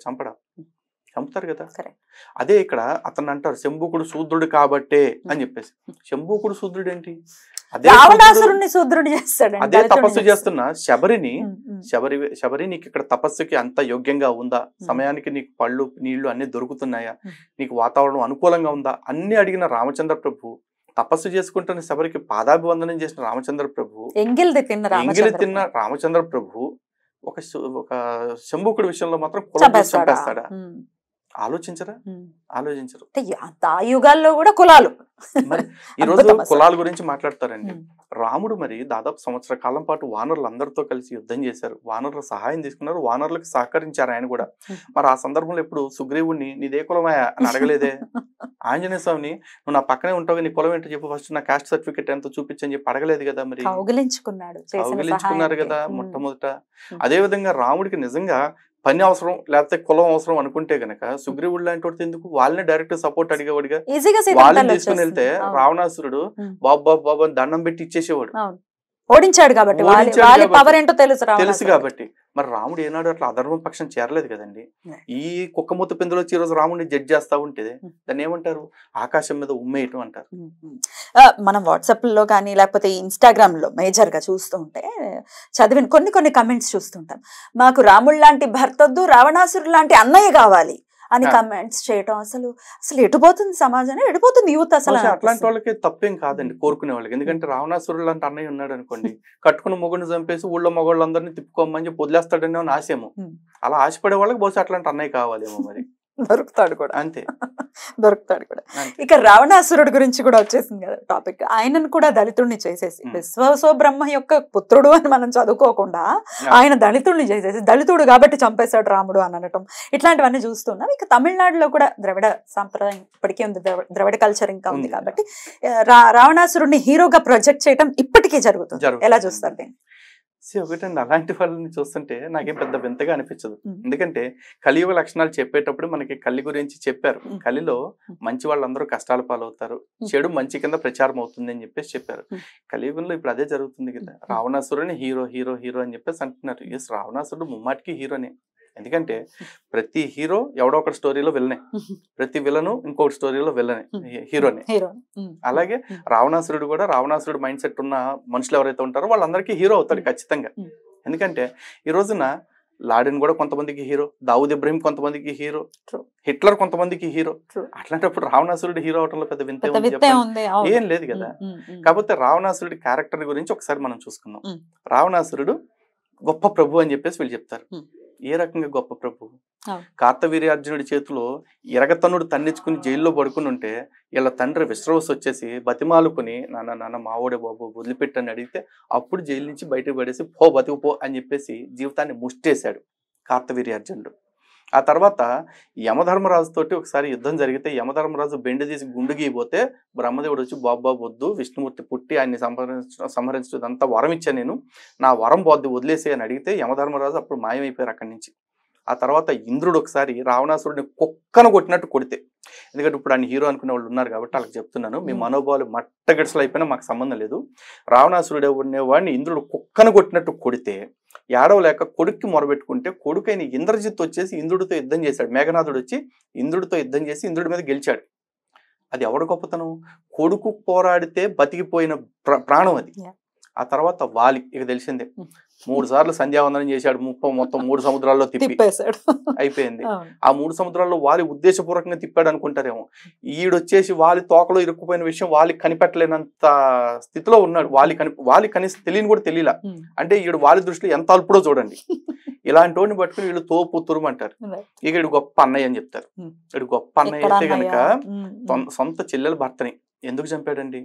చంపుతారు కదా. అదే ఇక్కడ అతను అంటారు శంభూకుడు శూద్రుడు కాబట్టే అని చెప్పేసి. శంభూకుడు శూద్రుడు ఏంటి? అదే తపస్సు చేస్తున్న శబరి నీకు ఇక్కడ తపస్సుకి అంత యోగ్యంగా ఉందా? సమయానికి నీకు పళ్ళు నీళ్లు అన్ని దొరుకుతున్నాయా? నీకు వాతావరణం అనుకూలంగా ఉందా? అన్ని అడిగిన రామచంద్ర ప్రభు, తపస్సు చేసుకుంటున్న శబరికి పాదాభివందనం చేసిన రామచంద్ర ప్రభు, ఎంగిలి తిన్న రామచంద్ర ప్రభు ఒక శంభూకుడి విషయంలో మాత్రం చంపేస్తాడా? ఆలోచించరా? ఆలోచించరు. ఆ యుగాల్లో కూడా కులాలు మరి ఈ రోజు కులాల గురించి మాట్లాడతారండి. రాముడు మరి దాదాపు సంవత్సర కాలం పాటు వానరులు అందరితో కలిసి యుద్ధం చేశారు. వానరుల సహాయం తీసుకున్నారు, వానరులకు సహకరించారు ఆయన కూడా. మరి ఆ సందర్భంలో ఇప్పుడు సుగ్రీవుడిని నీదే కులమాయా అని అడగలేదే. ఆంజనేయ స్వామిని నువ్వు నా పక్కనే ఉంటావు, నీ కులం ఏంటో చెప్పు, ఫస్ట్ నా కాస్ట్ సర్టిఫికేట్ ఎంతో చూపించని చెప్పి అడగలేదు కదా. మరి కౌగిలించుకున్నారు కదా మొట్టమొదట. అదే విధంగా రాముడికి నిజంగా పని అవసరం లేకపోతే కులం అవసరం అనుకుంటే గనక సుగ్రీవుడు లాంటి వాడితే ఎందుకు, వాళ్ళని డైరెక్ట్ సపోర్ట్ అడిగేవాడిగా. వాళ్ళని తీసుకుని వెళ్తే రావణాసురుడు బాబు బాబు బాబు అని దండం పెట్టి ఇచ్చేసేవాడు. ఓడించాడు కాబట్టి తెలుసు కాబట్టి. మరి రాముడు ఏనాడు అట్లా అధర్మ పక్షం చేరలేదు కదండి. ఈ కుక్కమూత పిందులో వచ్చి ఈ రోజు రాముడిని జడ్జ్ చేస్తా ఉంటే దాన్ని ఏమంటారు, ఆకాశం మీద ఉమ్మేయటం అంటారు. మనం వాట్సాప్ లో కానీ లేకపోతే ఇన్స్టాగ్రామ్ లో మేజర్ గా చూస్తూ ఉంటే చదివిన కొన్ని కమెంట్స్ చూస్తుంటాం. మాకు రాముడు లాంటి భర్త వద్దు, రావణాసురుడు లాంటి అన్నయ్య కావాలి అని కమెంట్స్ చేయటం. అసలు ఎటుపోతుంది సమాజాన్ని, ఎటుపోతుంది యూత్? అసలు అట్లాంటి వాళ్ళకి తప్పేం కాదండి కోరుకునే వాళ్ళకి. ఎందుకంటే రావణాసురుడు లాంటి అన్నయ్య ఉన్నాడు అనుకోండి, కట్టుకున్న మొగుడిని చంపేసి ఊళ్ళో మగవాళ్ళందరినీ తిప్పుకోమని చెప్పి వదిలేస్తాడని ఆశేమో. అలా ఆశపడే వాళ్ళకి బహుశా అట్లాంటి అన్నయ్య కావాలేమో. మరి దొరుకుతాడు కూడా, అంతే దొరుకుతాడు కూడా. ఇక రావణాసురుడు గురించి కూడా వచ్చేసింది కదా టాపిక్. ఆయనను కూడా దళితుడిని చేసేసి, విశ్వసో బ్రహ్మ యొక్క పుత్రుడు అని మనం చదువుకోకుండా ఆయన దళితుడిని చేసేసి, దళితుడు కాబట్టి చంపేశాడు రాముడు అని అనటం, ఇట్లాంటివన్నీ చూస్తున్నాం. ఇక తమిళనాడులో కూడా ద్రవిడ సాంప్రదాయం ఇప్పటికీ ఉంది, ద్రవిడ కల్చర్ ఇంకా ఉంది కాబట్టి రావణాసురుడిని హీరోగా ప్రొజెక్ట్ చేయడం ఇప్పటికీ జరుగుతుంది. ఎలా చూస్తారు దీన్ని? ఒకటండి, అలాంటి వాళ్ళని చూస్తుంటే నాకేం పెద్ద వింతగా అనిపించదు. ఎందుకంటే కలియుగ లక్షణాలు చెప్పేటప్పుడు మనకి కలి గురించి చెప్పారు. కలిలో మంచి వాళ్ళందరూ కష్టాల పాలవుతారు, చెడు మంచి కింద ప్రచారం అవుతుంది అని చెప్పేసి చెప్పారు. కలియుగంలో ఇప్పుడు అదే జరుగుతుంది కదా. రావణాసురుని హీరో హీరో హీరో అని చెప్పేసి అంటున్నారు. ఎస్, రావణాసురుడు ముమ్మాటికి హీరోనే. ఎందుకంటే ప్రతి హీరో ఎవడో ఒక స్టోరీలో విలనే, ప్రతి విలను ఇంకొక స్టోరీలో విలనే, హీరోనే. అలాగే రావణాసురుడు కూడా, రావణాసురుడు మైండ్ సెట్ ఉన్న మనుషులు ఎవరైతే ఉంటారో వాళ్ళందరికీ హీరో అవుతాడు ఖచ్చితంగా. ఎందుకంటే ఈ రోజున లాడెన్ కూడా కొంతమందికి హీరో, దావుద్ ఇబ్రహీం కొంతమందికి హీరో, హిట్లర్ కొంతమందికి హీరో. అట్లాంటప్పుడు రావణాసురుడు హీరో అవటంలో పెద్ద వింత ఏం లేదు కదా. కాకపోతే రావణాసురుడి క్యారెక్టర్ గురించి ఒకసారి మనం చూసుకుందాం. రావణాసురుడు గొప్ప ప్రభు అని చెప్పేసి వీళ్ళు చెప్తారు. ఏ రకంగా గొప్ప ప్రభు? కార్తవీర్యార్జునుడి చేతిలో ఎరగతనుడు తన్నించుకుని జైల్లో పడుకుని ఉంటే వీళ్ళ తండ్రి విశ్రవస్ వచ్చేసి బతిమాలుకుని నాన్న మావోడే బాబు వదిలిపెట్టని అడిగితే అప్పుడు జైలు నుంచి బయటకు పడేసి పో బతికిపో అని చెప్పేసి జీవితాన్ని ముష్టేశాడు కార్తవీర్యార్జునుడు. ఆ తర్వాత యమధర్మరాజుతోటి ఒకసారి యుద్ధం జరిగితే యమధర్మరాజు బెండి తీసి గుండు గీయబోతే బ్రహ్మదేవుడు వచ్చి బాబా వద్దు, విష్ణుమూర్తి పుట్టి ఆయన్ని సంహరించడం అంతా వరం ఇచ్చా, నేను నా వరం పోద్ది వదిలేసే అని అడిగితే యమధర్మరాజు అప్పుడు మాయమైపోయారు అక్కడి నుంచి. ఆ తర్వాత ఇంద్రుడు ఒకసారి రావణాసురుడిని కుక్కను కొట్టినట్టు కొడితే, ఎందుకంటే ఇప్పుడు ఆయన హీరో అనుకునే వాళ్ళు ఉన్నారు కాబట్టి వాళ్ళకి చెప్తున్నాను, మీ మనోభావాలు మట్టగడిసలు అయిపోయినా మాకు సంబంధం లేదు. రావణాసురుడు ఉండేవాడిని ఇంద్రుడు కుక్కను కొట్టినట్టు కొడితే ఏడవలేక కొడుక్కి మొరబెట్టుకుంటే కొడుకైన ఇంద్రజిత్ వచ్చేసి ఇంద్రుడితో యుద్ధం చేశాడు. మేఘనాథుడు వచ్చి ఇంద్రుడితో యుద్ధం చేసి ఇంద్రుడి మీద గెలిచాడు. అది ఎవడు గొప్పతనం? కొడుకు పోరాడితే బతికిపోయిన ప్రాణం అది. ఆ తర్వాత వాలి, ఇక తెలిసిందే, 3 సార్లు సంధ్యావందనం చేశాడు, మొత్తం 3 సముద్రాల్లో తిప్పేశాడు, అయిపోయింది. ఆ 3 సముద్రాల్లో వాలి ఉద్దేశపూర్వకంగా తిప్పాడు అనుకుంటారేమో. ఈడొచ్చేసి వాలి తోకలో ఇరుక్కుపోయిన విషయం వాలి కనిపెట్టలేనంత స్థితిలో ఉన్నాడు. వాలి కనీసం తెలియని కూడా తెలియలా. అంటే ఈడు వాలి దృష్టిలో ఎంత అల్పుడో చూడండి. ఇలాంటి వాడిని పట్టుకుని వీళ్ళు తోపు తురుమంటారు. ఇక ఇడు గొప్ప అన్నయ్య అని చెప్తారు. ఇడు గొప్ప అన్నయ్య అయితే గనక సొంత చెల్లెల భర్తని ఎందుకు చంపాడండి?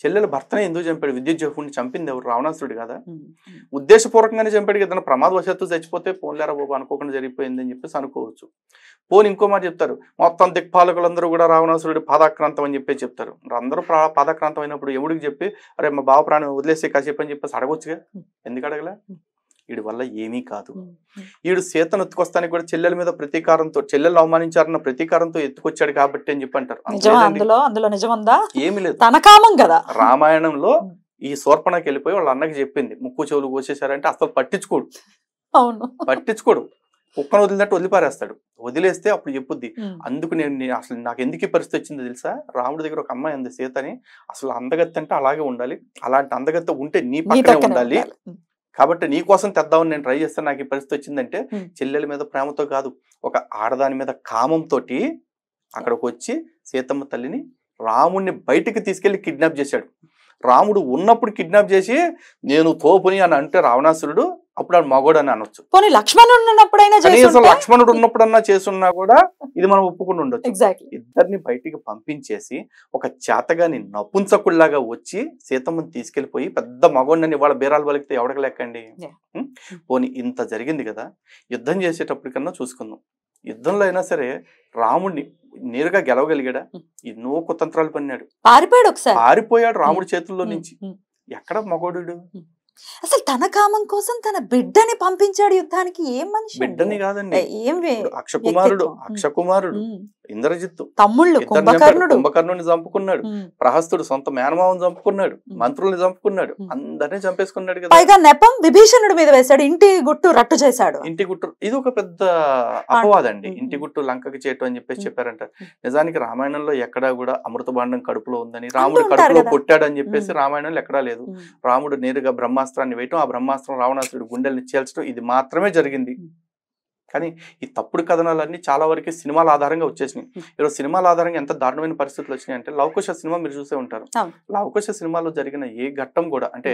చెల్లెల భర్తనే ఎందుకు చంపాడు? విద్యుజ్జహుడిని చంపింది ఎవరు? రావణాసురుడు కదా. ఉద్దేశపూర్వకంగానే చంపాడు కదా. ప్రమాదవశాత్తు చచ్చిపోతే పోన్లేరా బాబు అనుకోకుండా జరిగిపోయింది అని చెప్పేసి అనుకోవచ్చు. పోని ఇంకో మాట చెప్తారు, మొత్తం దిక్పాలకులందరూ కూడా రావణాసురుడి పాదాక్రాంతం అని చెప్పి చెప్తారు. అందరూ పాదాక్రాంతం అయినప్పుడు ఎవడికి చెప్పి అరే మా బావ ప్రాణం వదిలేసే కాసేపు అని చెప్పేసి అడగొచ్చుగా. ఎందుకు అడగలే? వీడి వల్ల ఏమీ కాదు. వీడు సీతను ఎత్తుకొస్తానికి కూడా చెల్లెల మీద ప్రతీకారంతో, చెల్లెలు అవమానించారన్న ప్రతీకారంతో ఎత్తుకొచ్చాడు కాబట్టి అని చెప్పి అంటారు. ఏమీ లేదు, తన కామం కదా. రామాయణంలో ఈ శూర్పణకి వెళ్ళిపోయి వాళ్ళ అన్నకి చెప్పింది ముక్కు చెవులు కోసేశారంటే అసలు పట్టించుకోడు. పట్టించుకోడు, కుక్కను వదిలినట్టు వదిలిపారేస్తాడు. వదిలేస్తే అప్పుడు చెప్పుద్ది. అందుకు నేను అసలు నాకు ఎందుకు ఈ పరిస్థితి వచ్చిందో తెలుసా? రాముడి దగ్గర ఒక అమ్మాయి ఉంది సీతని, అసలు అందగత్తి అంటే అలాగే ఉండాలి, అలాంటి అందగత్తి ఉంటే నీ పక్కనే ఉండాలి, కాబట్టి నీ కోసం తెద్దామని నేను ట్రై చేస్తాను, నాకు ఈ పరిస్థితి వచ్చిందంటే చెల్లెల మీద ప్రేమతో కాదు, ఒక ఆడదాని మీద కామంతో అక్కడికి వచ్చి సీతమ్మ తల్లిని రాముడిని బయటికి తీసుకెళ్లి కిడ్నాప్ చేశాడు. రాముడు ఉన్నప్పుడు కిడ్నాప్ చేసి నేను తోపుని అని అంటే రావణాసురుడు అప్పుడు ఆడు మగోడు అని అనొచ్చు. పోనీ లక్ష్మణుడు ఉన్నప్పుడైనా కనీసం లక్ష్మణుడు ఉన్నప్పుడన్నా చేసున్నా కూడా ఇది మనం ఒప్పుకుని ఉండొచ్చు. ఇద్దరిని బయటికి పంపించేసి ఒక చేతగాని నపుంసకుల్లాగా వచ్చి సీతమ్మని తీసుకెళ్లిపోయి పెద్ద మగోడిని ఇవాళ బీరాలు బలికితే ఎవడక లెక్కండి. పోనీ ఇంత జరిగింది కదా, యుద్ధం చేసేటప్పటికన్నా చూసుకుందాం. యుద్ధంలో అయినా సరే రాముడిని నేరుగా గెలవగలిగాడా? ఎన్నో కుతంత్రాలు పన్నాడు, పారిపోయాడు రాముడి చేతుల్లో నుంచి. ఎక్కడ మగోడు? అసలు తన కామం కోసం తన బిడ్డని పంపించాడు యుద్ధానికి. ఏం మనిషి? బిడ్డని కాదండి, అక్షకుమారుడు ఇంద్రజిత్తు తమ్ముళ్ళు కుంభకర్ణుని చంపుకున్నాడు, ప్రహస్తుడు సొంత మేనమావని చంపుకున్నాడు, మంత్రుల్ని చంపుకున్నాడు, అందరినీ చంపేసుకున్నాడు కదా. పైగా నెపం విభీషణుడి మీద వేశాడు, ఇంటి గుట్టు రట్టు చేశాడు. ఇంటి గుట్టు ఇది ఒక పెద్ద అపవాదండి. ఇంటి గుట్టు లంకకి చేయటం అని చెప్పేసి చెప్పారంట. నిజానికి రామాయణంలో ఎక్కడా కూడా అమృత భాండం కడుపులో ఉందని, రాముడు కడుపులో పుట్టాడు అని చెప్పేసి రామాయణంలో ఎక్కడా లేదు. రాముడు నేరుగా బ్రహ్మాస్త్రాన్ని వేయటం, ఆ బ్రహ్మాస్త్రం రావణాసురుడు గుండెల్ని చీల్చడం, ఇది మాత్రమే జరిగింది. కానీ ఈ తప్పుడు కథనాలన్నీ చాలా వరకు సినిమాల ఆధారంగా వచ్చేసినాయి. ఈరోజు సినిమాల ఆధారంగా ఎంత దారుణమైన పరిస్థితులు వచ్చినాయి అంటే, లవకుశ సినిమా మీరు చూసే ఉంటారు. లవకుశ సినిమాలో జరిగిన ఏ ఘట్టం కూడా అంటే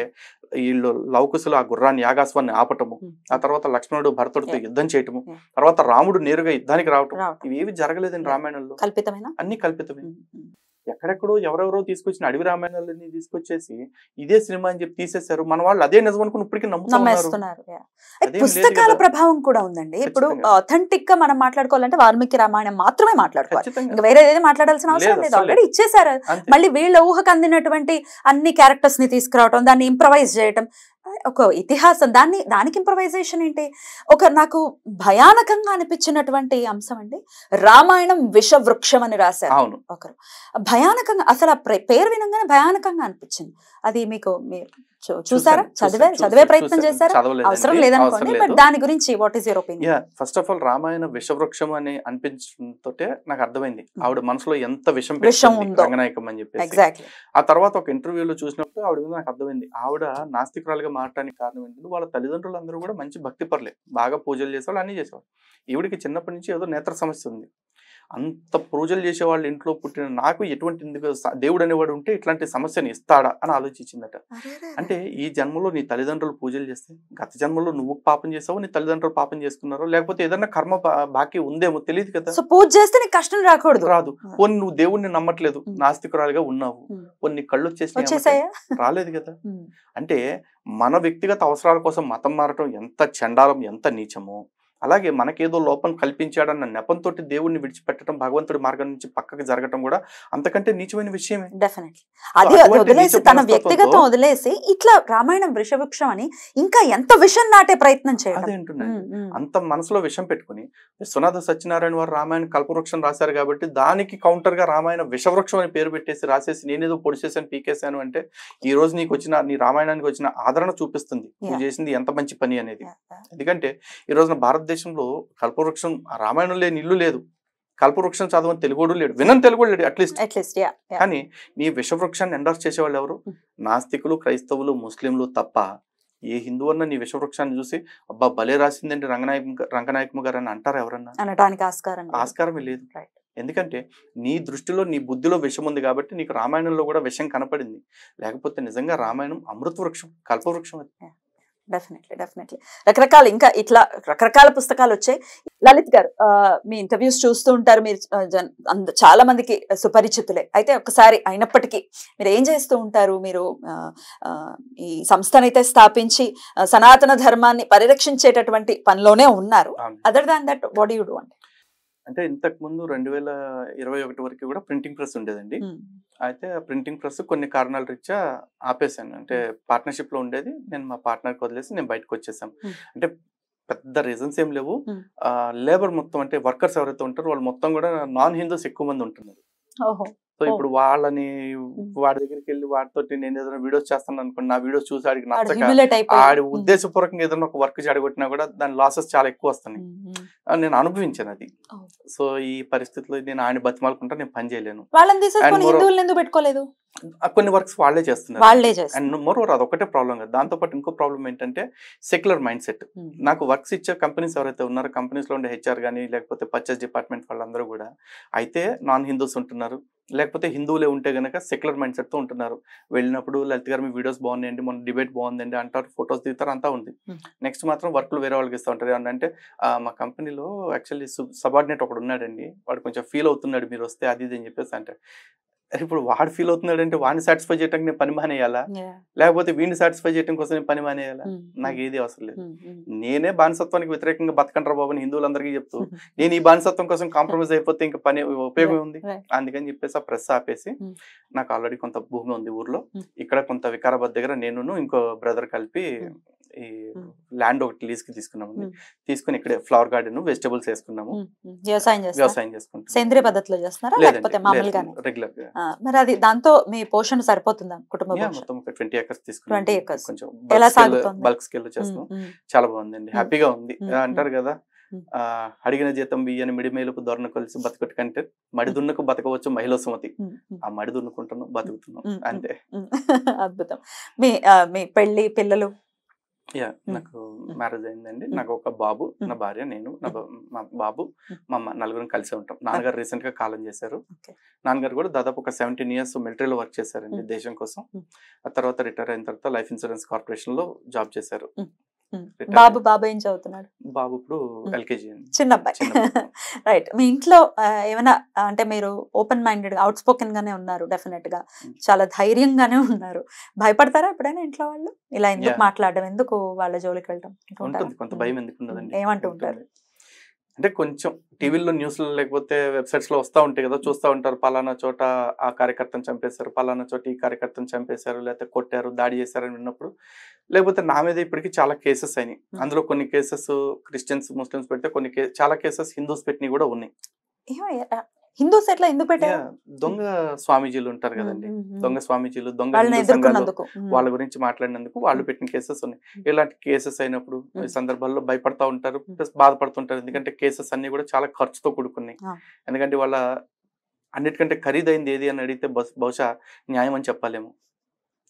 వీళ్ళు లవకుశులు ఆ గుర్రాన్ని యాగాస్వాన్ని ఆపటము, ఆ తర్వాత లక్ష్మణుడు భరతుడితో యుద్ధం చేయటము, తర్వాత రాముడు నేరుగా యుద్ధానికి రావటం, ఇవేవి జరగలేదండి రామాయణంలో. అన్ని కల్పితమే. ఎక్కడెక్కడో ఎవరెవరో తీసుకొచ్చిన అడవి రామాయణాలన్నీ తీసుకొచ్చేసి ఇదే సినిమా అని చెప్పి తీసేశారు. మన వాళ్ళు అదే నిజం అనుకుని ఇప్పటికీ నమ్ముతున్నారు. పుస్తకాల ప్రభావం కూడా ఉందండి. ఇప్పుడు అథెంటిక్ గా మనం మాట్లాడుకోవాలంటే వాల్మీకి రామాయణం మాత్రమే మాట్లాడుకోవాలి, ఇంకా వేరే ఏదైనా మాట్లాడాల్సిన అవసరం లేదు. ఆల్రెడీ ఇచ్చేసారు. మళ్ళీ వీళ్ళ ఊహకు అందినటువంటి అన్ని క్యారెక్టర్స్ ని తీసుకురావటం, దాన్ని ఇంప్రవైజ్ చేయటం, ఒక ఇతిహాసం, దానికి ఇంప్రవైజేషన్ ఏంటి? నాకు భయానకంగా అనిపించినటువంటి అంశం అండి, రామాయణం విషవృక్షం అని రాశారు ఒకరు. భయానకంగా, అసలు ఆ పేరు వినంగానే భయానకంగా అనిపించింది. అది మీకు చూసారా? చదివే ప్రయత్నం చేశారా? అవసరం లేదనుకోండి, బట్ దాని గురించి what is your opinion? First of all Ramayana విషవృక్షం అని అనిపించడంతో నాకు అర్థమైంది ఆవిడ మనసులో ఎంత విషం రంగనాయకం అని చెప్పేసి. ఆ తర్వాత ఒక ఇంటర్వ్యూలో చూసినప్పుడు ఆవిడ నాకు అర్థమైంది ఆవిడ నాస్తికురాలుగా మారడానికి కారణం ఏంటంటే వాళ్ళ తల్లిదండ్రులు అందరూ కూడా మంచి భక్తి పరులే, బాగా పూజలు చేసేవాళ్ళు, అన్ని చేసేవాళ్ళు. ఈవిడికి చిన్నప్పటి నుంచి ఏదో నేత్ర సమస్య ఉంది. అంత పూజలు చేసేవాళ్ళు ఇంట్లో పుట్టిన నాకు ఎటువంటి దేవుడు అనేవాడు ఉంటే ఇట్లాంటి సమస్యని ఇస్తాడా అని ఆలోచించిందట. అంటే ఈ జన్మలో నీ తల్లిదండ్రులు పూజలు చేస్తే గత జన్మలో నువ్వు పాపం చేసావు, నీ తల్లిదండ్రులు పాపం చేసుకున్నారో, లేకపోతే ఏదైనా కర్మ బాకీ ఉందేమో తెలియదు కదా. పూజ చేస్తే నీకు కష్టం రాదు. పోనీ నువ్వు దేవుడిని నమ్మట్లేదు, నాస్తికురాలుగా ఉన్నావు, పోనీ నీ కళ్ళు వచ్చేసి రాలేదు కదా. అంటే మన వ్యక్తిగత అవసరాల కోసం మతం మారటం ఎంత చండాలం, ఎంత నీచమో, అలాగే మనకేదో లోపం కల్పించాడన్న నెపంతో దేవుడిని విడిచిపెట్టడం, భగవంతుడి మార్గం నుంచి పక్కకి జరగటం కూడా అంతకంటే నీచమైన విషయమే. డెఫినెట్లీ. అది వదిలేసి, తన వ్యక్తిగతం వదిలేసి ఇట్లా రామాయణం విషవృక్షం అని ఇంకా ఎంత విషం నాటే ప్రయత్నం చేయడం. అదేంటున్నాను, అంత మనసులో విషం పెట్టుకుని విశ్వనాథ సత్యనారాయణ వారు రామాయణ కల్పవృక్షం రాశారు కాబట్టి దానికి కౌంటర్ గా రామాయణ విషవృక్షం అని పేరు పెట్టేసి రాసేసి నేనేదో పొడిచేసాను, పీకేశాను అంటే ఈ రోజు నీకు వచ్చిన, నీ రామాయణానికి వచ్చిన ఆదరణ చూపిస్తుంది నువ్వు చేసింది ఎంత మంచి పని అనేది. ఎందుకంటే ఈ రోజున భారతదేశంలో కల్పవృక్షం, రామాయణం లేని ఇల్లు లేదు, కల్పవృక్షం చదవని తెలుగుడు లేడు, వినని తెలుగుడు లేడు అట్లీస్ట్. కానీ నీ విషవృక్షాన్ని ఎండర్స్ చేసేవాళ్ళు ఎవరు? నాస్తికులు, క్రైస్తవులు, ముస్లింలు తప్ప ఏ హిందూ అన్న నీ విషవృక్షాన్ని చూసి అబ్బా భలే రాసిందండి రంగనాయకమ్మ గారు అని అంటారు ఎవరన్నా? అనడానికి ఆస్కారమే లేదు. ఎందుకంటే నీ దృష్టిలో, నీ బుద్ధిలో విషం ఉంది కాబట్టి నీకు రామాయణంలో కూడా విషం కనపడింది. లేకపోతే నిజంగా రామాయణం అమృత వృక్షం, కల్పవృక్షం. అది డెఫినెట్లీ రకరకాల, ఇంకా ఇట్లా రకరకాల పుస్తకాలు వచ్చాయి. లలిత్ గారు, మీ ఇంటర్వ్యూస్ చూస్తూ ఉంటారు, మీరు చాలా మందికి సుపరిచితులే. అయితే ఒకసారి అయినప్పటికీ మీరు ఏం చేస్తూ ఉంటారు? మీరు ఈ సంస్థనైతే స్థాపించి సనాతన ధర్మాన్ని పరిరక్షించేటటువంటి పనిలోనే ఉన్నారు. Other than that what do you do? అంటే ఇంతకు ముందు 2021 వరకు కూడా ప్రింటింగ్ ప్రెస్ ఉండేదండి. అయితే ప్రింటింగ్ ప్రెస్ కొన్ని కారణాల రీత్యా ఆపేశాను. అంటే పార్ట్నర్షిప్ లో ఉండేది, నేను మా పార్ట్నర్కి వదిలేసి నేను బయటకు వచ్చేసాం. అంటే పెద్ద రీజన్స్ ఏం లేవు. లేబర్ మొత్తం, అంటే వర్కర్స్ ఎవరైతే ఉంటారో వాళ్ళు మొత్తం కూడా నాన్ హిందూస్ ఎక్కువ మంది ఉంటున్నారు. సో ఇప్పుడు వాళ్ళని వాడి దగ్గరికి వెళ్ళి వాడితో నేను ఏదైనా వీడియోస్ చేస్తాను అనుకోండి, నా వీడియోస్ చూసి ఆడికి నచ్చక ఆడి ఉద్దేశపూర్వకంగా ఏదైనా ఒక వర్క్ చెడగొట్టినా కూడా దాని లాసెస్ చాలా ఎక్కువ వస్తున్నాయి. నేను అనుభవించాను అది. సో ఈ పరిస్థితిలో నేను ఆయన బతిమాలకుంటా నేను పని చేయలేను. వాళ్ళని తీసేసుకొని హిందువులను ఎందుకు పెట్టుకోలేదు? కొన్ని వర్క్స్ వాళ్ళే చేస్తున్నారు. అండ్ మోర్ ఓవర్ అదొకటే ప్రాబ్లం కదా. దాంతో పాటు ఇంకో ప్రాబ్లం ఏంటంటే సెక్యులర్ మైండ్ సెట్. నాకు వర్క్స్ ఇచ్చే కంపెనీస్ ఎవరైతే ఉన్నారో, కంపెనీస్ లో ఉండే హెచ్ఆర్ కానీ లేకపోతే పర్చేస్ డిపార్ట్మెంట్ వాళ్ళందరూ కూడా అయితే నాన్ హిందూస్ ఉంటున్నారు, లేకపోతే హిందువులే ఉంటే గనక సెక్యులర్ మైండ్ సెట్ తో ఉంటున్నారు. వెళ్ళినప్పుడు లలిత్ గారు మీ వీడియోస్ బాగున్నాయండి, మన డిబేట్ బాగుందండి అంటారు, ఫొటోస్ దిగుతారు, అంతా ఉంది. నెక్స్ట్ మాత్రం వర్క్లు వేరే వాళ్ళకి ఇస్తూ ఉంటారు. అంటే మా కంపెనీలో యాక్చువల్లీ సబార్డినేట్ ఒకడు ఉన్నాడండి, వాడు కొంచెం ఫీల్ అవుతున్నాడు మీరు వస్తే అది ఇది అని చెప్పేసి అంటే, ఇప్పుడు వాడు ఫీల్ అవుతున్నాడు అంటే వాడిని సాటిస్ఫై చేయడానికి నేను పని మానేయాలా, లేకపోతే వీడిని సాటిస్ఫై చేయడం కోసం నేను పని మానేయాలా? నాకు ఏది అవసరం లేదు. నేనే బానిసత్వానికి వ్యతిరేకంగా బతకంటారా బాబు హిందువులందరికీ చెప్తూ, నేను ఈ బానిసత్వం కోసం కాంప్రమైజ్ అయిపోతే ఇంకా పని ఉపయోగం ఉంది. అందుకని చెప్పేసి ఆ ప్రెస్ ఆపేసి, నాకు ఆల్రెడీ కొంత భూమి ఉంది ఊర్లో, ఇక్కడ కొంత వికారాబాద్ దగ్గర నేను ఇంకో బ్రదర్ కలిపి ఈ ల్యాండ్ ఒకటి లీజ్ కి తీసుకున్నాము. తీసుకుని ఇక్కడే ఫ్లవర్ గార్డెన్, వెజిటబుల్స్ వేసుకున్నాము, వ్యవసాయం చేసుకుంటాం. సేంద్రియ పద్ధతిలో చేస్తున్నారా లేకపోతే మామూలుగానే? రెగ్యులర్ గా. మరి అది దాంతో మీ పోషణ సరిపోతుందా కుటుంబం? మొత్తం 20 acres తీసుకున్నాం. 20 acres కొంచెం ఎలా సాగుతోంది? బల్క్ స్కేల్ లో చేస్తున్నాం. చాలా బాగుందండి, హ్యాపీగా ఉంది. అంటారు కదా, అడిగిన జీతం బియ్యని మిడిమేలుపు దొరన కొలిసి బతకటి కంటే మడిదున్నకు బతకవచ్చు మహిళ సుమతి. ఆ మడి దున్నుకుంటున్నాం, బతుకుతున్నాం, అంతే. అద్భుతం. మీ పెళ్లి, పిల్లలు? నాకు మ్యారేజ్ అయిందండి. నాకు ఒక బాబు, నా భార్య, నేను, మా బాబు, మా అమ్మ, నలుగురం కలిసి ఉంటాం. నాన్నగారు రీసెంట్ గా కాలం చేశారు. నాన్నగారు కూడా దాదాపు ఒక 17 years మిలిటరీలో వర్క్ చేశారండి దేశం కోసం. ఆ తర్వాత రిటైర్ అయిన తర్వాత లైఫ్ ఇన్సూరెన్స్ కార్పొరేషన్ లో జాబ్ చేశారు. బాబు ఏం చదువుతున్నాడు? బాబు ఇప్పుడు ఎల్కేజీ అండి, చిన్న అబ్బాయి. రైట్. మీ ఇంట్లో ఏమైనా అంటే మీరు ఓపెన్ మైండెడ్, అవుట్ స్పోకెన్ గానే ఉన్నారు, డెఫినెట్ గా చాలా ధైర్యంగానే ఉన్నారు. భయపడతారా ఎప్పుడైనా ఇంట్లో వాళ్ళు ఇలా ఎందుకు మాట్లాడడం, ఎందుకు వాళ్ళ జోలికి వెళ్ళడం? కొంత భయం ఎందుకు ఉండదండి. ఏమంటూ ఉంటారు అంటే కొంచెం టీవీలో న్యూస్లో లేకపోతే వెబ్సైట్స్ లో వస్తూ ఉంటాయి కదా, చూస్తూ ఉంటారు, పలానా చోట ఆ కార్యకర్తను చంపేశారు, పలానా చోట ఈ కార్యకర్తను చంపేశారు, లేకపోతే కొట్టారు, దాడి చేశారని విన్నప్పుడు, లేకపోతే నా మీద ఇప్పటికీ చాలా కేసెస్ అయినాయి. అందులో కొన్ని కేసెస్ క్రిస్టియన్స్, ముస్లిమ్స్ పెడితే కొన్ని చాలా కేసెస్ హిందూస్ పెట్టినవి కూడా ఉన్నాయి. హిందూస్ ఎట్లా ఎందుకు పెట్టారు? దొంగ స్వామీజీలు ఉంటారు కదండి, దొంగ స్వామీజీలు, దొంగ సంఘాలు, వాళ్ళ గురించి మాట్లాడినందుకు వాళ్ళు పెట్టిన కేసెస్ ఉన్నాయి. ఇలాంటి కేసెస్ అయినప్పుడు ఈ సందర్భాల్లో భయపడతా ఉంటారు, ప్లస్ బాధపడుతుంటారు. ఎందుకంటే కేసెస్ అన్ని కూడా చాలా ఖర్చుతో కూడుకున్నాయి. ఎందుకంటే వాళ్ళ అన్నిటికంటే ఖరీదైంది ఏది అని అడిగితే బహుశా న్యాయం అని చెప్పాలేమో.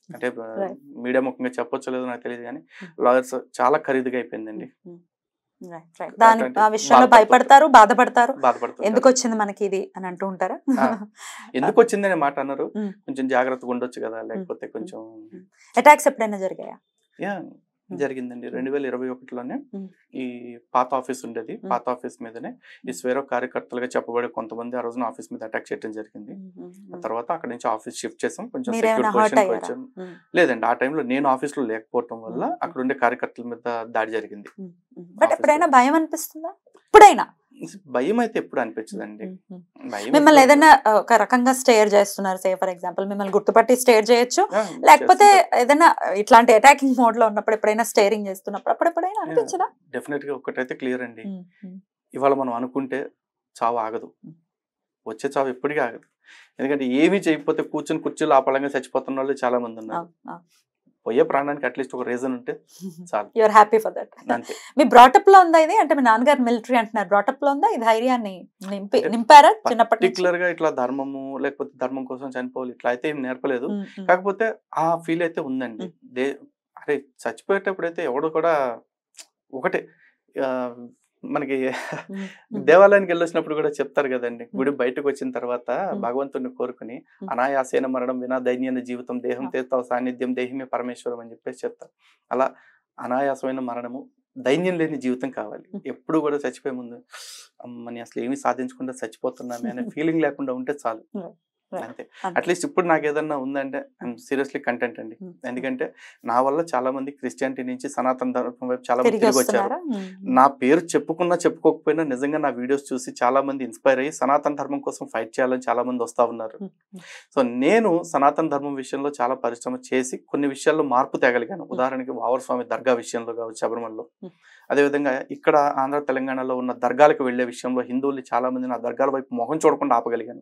అంటే మీడియా ముఖంగా చెప్పొచ్చో లేదో నాకు తెలియదు, కానీ లాయర్స్ చాలా ఖరీదుగా అయిపోయిందండి. ఆ విషయంలో భయపడతారు, బాధపడతారు. ఎందుకు వచ్చింది మనకి ఇది అని అంటూ ఉంటారా? ఎందుకు వచ్చింది అనే మాట అన్నారు. కొంచెం జాగ్రత్తగా ఉండొచ్చు కదా, లేకపోతే కొంచెం. అటాక్స్ ఎప్పుడైనా జరిగాయా? జరిగిందండి. 2021లోనే ఈ పాత ఆఫీస్ ఉండేది, పాత ఆఫీస్ మీదనే ఈ స్వేరో కార్యకర్తలుగా చెప్పబడే కొంతమంది ఆ రోజున ఆఫీస్ మీద అటాక్ చేయడం జరిగింది. ఆ తర్వాత అక్కడ నుంచి ఆఫీస్ షిఫ్ట్ చేసాం, కొంచెం సెక్యూర్ పొజిషన్ వచ్చాం. లేదండి, ఆ టైంలో నేను ఆఫీస్ లో లేకపోవటం వల్ల అక్కడ ఉండే కార్యకర్తల మీద దాడి జరిగింది. బట్ ఎప్పుడైనా భయం అనిపిస్తుందా? ఎప్పుడైనా భయం అయితే ఎప్పుడు అనిపించదండి. మిమ్మల్ని ఏదైనా ఒక రకంగా స్టేర్ చేస్తున్నారు, సే ఫర్ ఎగ్జాంపుల్ మిమ్మల్ని గుర్తుపట్టి స్టేర్ చేయొచ్చు, లేకపోతే ఏదైనా ఇట్లాంటి అటాకింగ్ మోడ్ లో ఉన్నప్పుడు ఎప్పుడైనా స్టేరింగ్ చేస్తున్నప్పుడు అప్పుడెప్పుడైనా అనిపించదా? డెఫినెట్ గా ఒకటైతే క్లియర్ అండి, ఇవాళ మనం అనుకుంటే చావు ఆగదు, వచ్చే చావు ఎప్పటికీ ఆగదు. ఎందుకంటే ఏమీ చేయకపోతే కూర్చొని కుర్చీలో ఆ పళంగా చచ్చిపోతున్న వాళ్ళు చాలా మంది ఉన్నారు. పోయే ప్రాణానికి అట్లీస్ట్ ఒక రీజన్ ఉంటే చాలు. You are happy for that. మీ బ్రాటప్ లో ఉందా ఇది? అంటే మీ నాన్నగారు మిలిటరీ అంటున్నారు, బ్రాటప్ లో ఉందా ఈ ధైర్యాన్ని నింపారా చిన్నప్పటి నుంచి? పర్టికులర్ గా ఇట్లా ధర్మము లేకపోతే ధర్మం కోసం చనిపోవాలి ఇట్లా అయితే ఏం నేర్పలేదు, కాకపోతే ఆ ఫీల్ అయితే ఉందండి. అరే చచ్చిపోయేటప్పుడు అయితే ఎవడు కూడా ఒకటే, మనకి దేవాలయానికి వెళ్ళొచ్చినప్పుడు కూడా చెప్తారు కదండి, గుడి బయటకు వచ్చిన తర్వాత భగవంతుడిని కోరుకుని అనాయాసేన మరణం వినా దైన్యన జీవితం దేహం తీర్థం సాన్నిధ్యం దేహిమే పరమేశ్వరం అని చెప్పేసి చెప్తారు. అలా అనాయాసమైన మరణము, దైన్యం లేని జీవితం కావాలి. ఎప్పుడు కూడా చచ్చిపోయే ముందు అమ్మని అసలు ఏమీ సాధించకుండా చచ్చిపోతున్నామే అనే ఫీలింగ్ లేకుండా ఉంటే చాలు, అంతే. అట్లీస్ట్ ఇప్పుడు నాకు ఏదన్నా ఉందంటే ఐఎమ్ సీరియస్లీ కంటెంట్ అండి. ఎందుకంటే నా వల్ల చాలా మంది క్రిస్టియానిటీ నుంచి సనాతన ధర్మం వైపు చాలా మంది తిరిగి వచ్చారు. నా పేరు చెప్పుకున్నా చెప్పుకోకపోయినా నిజంగా నా వీడియోస్ చూసి చాలా మంది ఇన్స్పైర్ అయ్యి సనాతన ధర్మం కోసం ఫైట్ చేయాలని చాలా మంది వస్తా ఉన్నారు. సో నేను సనాతన ధర్మం విషయంలో చాలా పరిశ్రమ చేసి కొన్ని విషయాల్లో మార్పు తేగలిగాను. ఉదాహరణకి వావర్ స్వామి దర్గా విషయంలో కావచ్చు, శబరిమలలో. అదేవిధంగా ఇక్కడ ఆంధ్ర తెలంగాణలో ఉన్న దర్గాలకు వెళ్లే విషయంలో హిందువులు చాలా మంది నా దర్గాల వైపు మొహం చూడకుండా ఆపగలిగాను.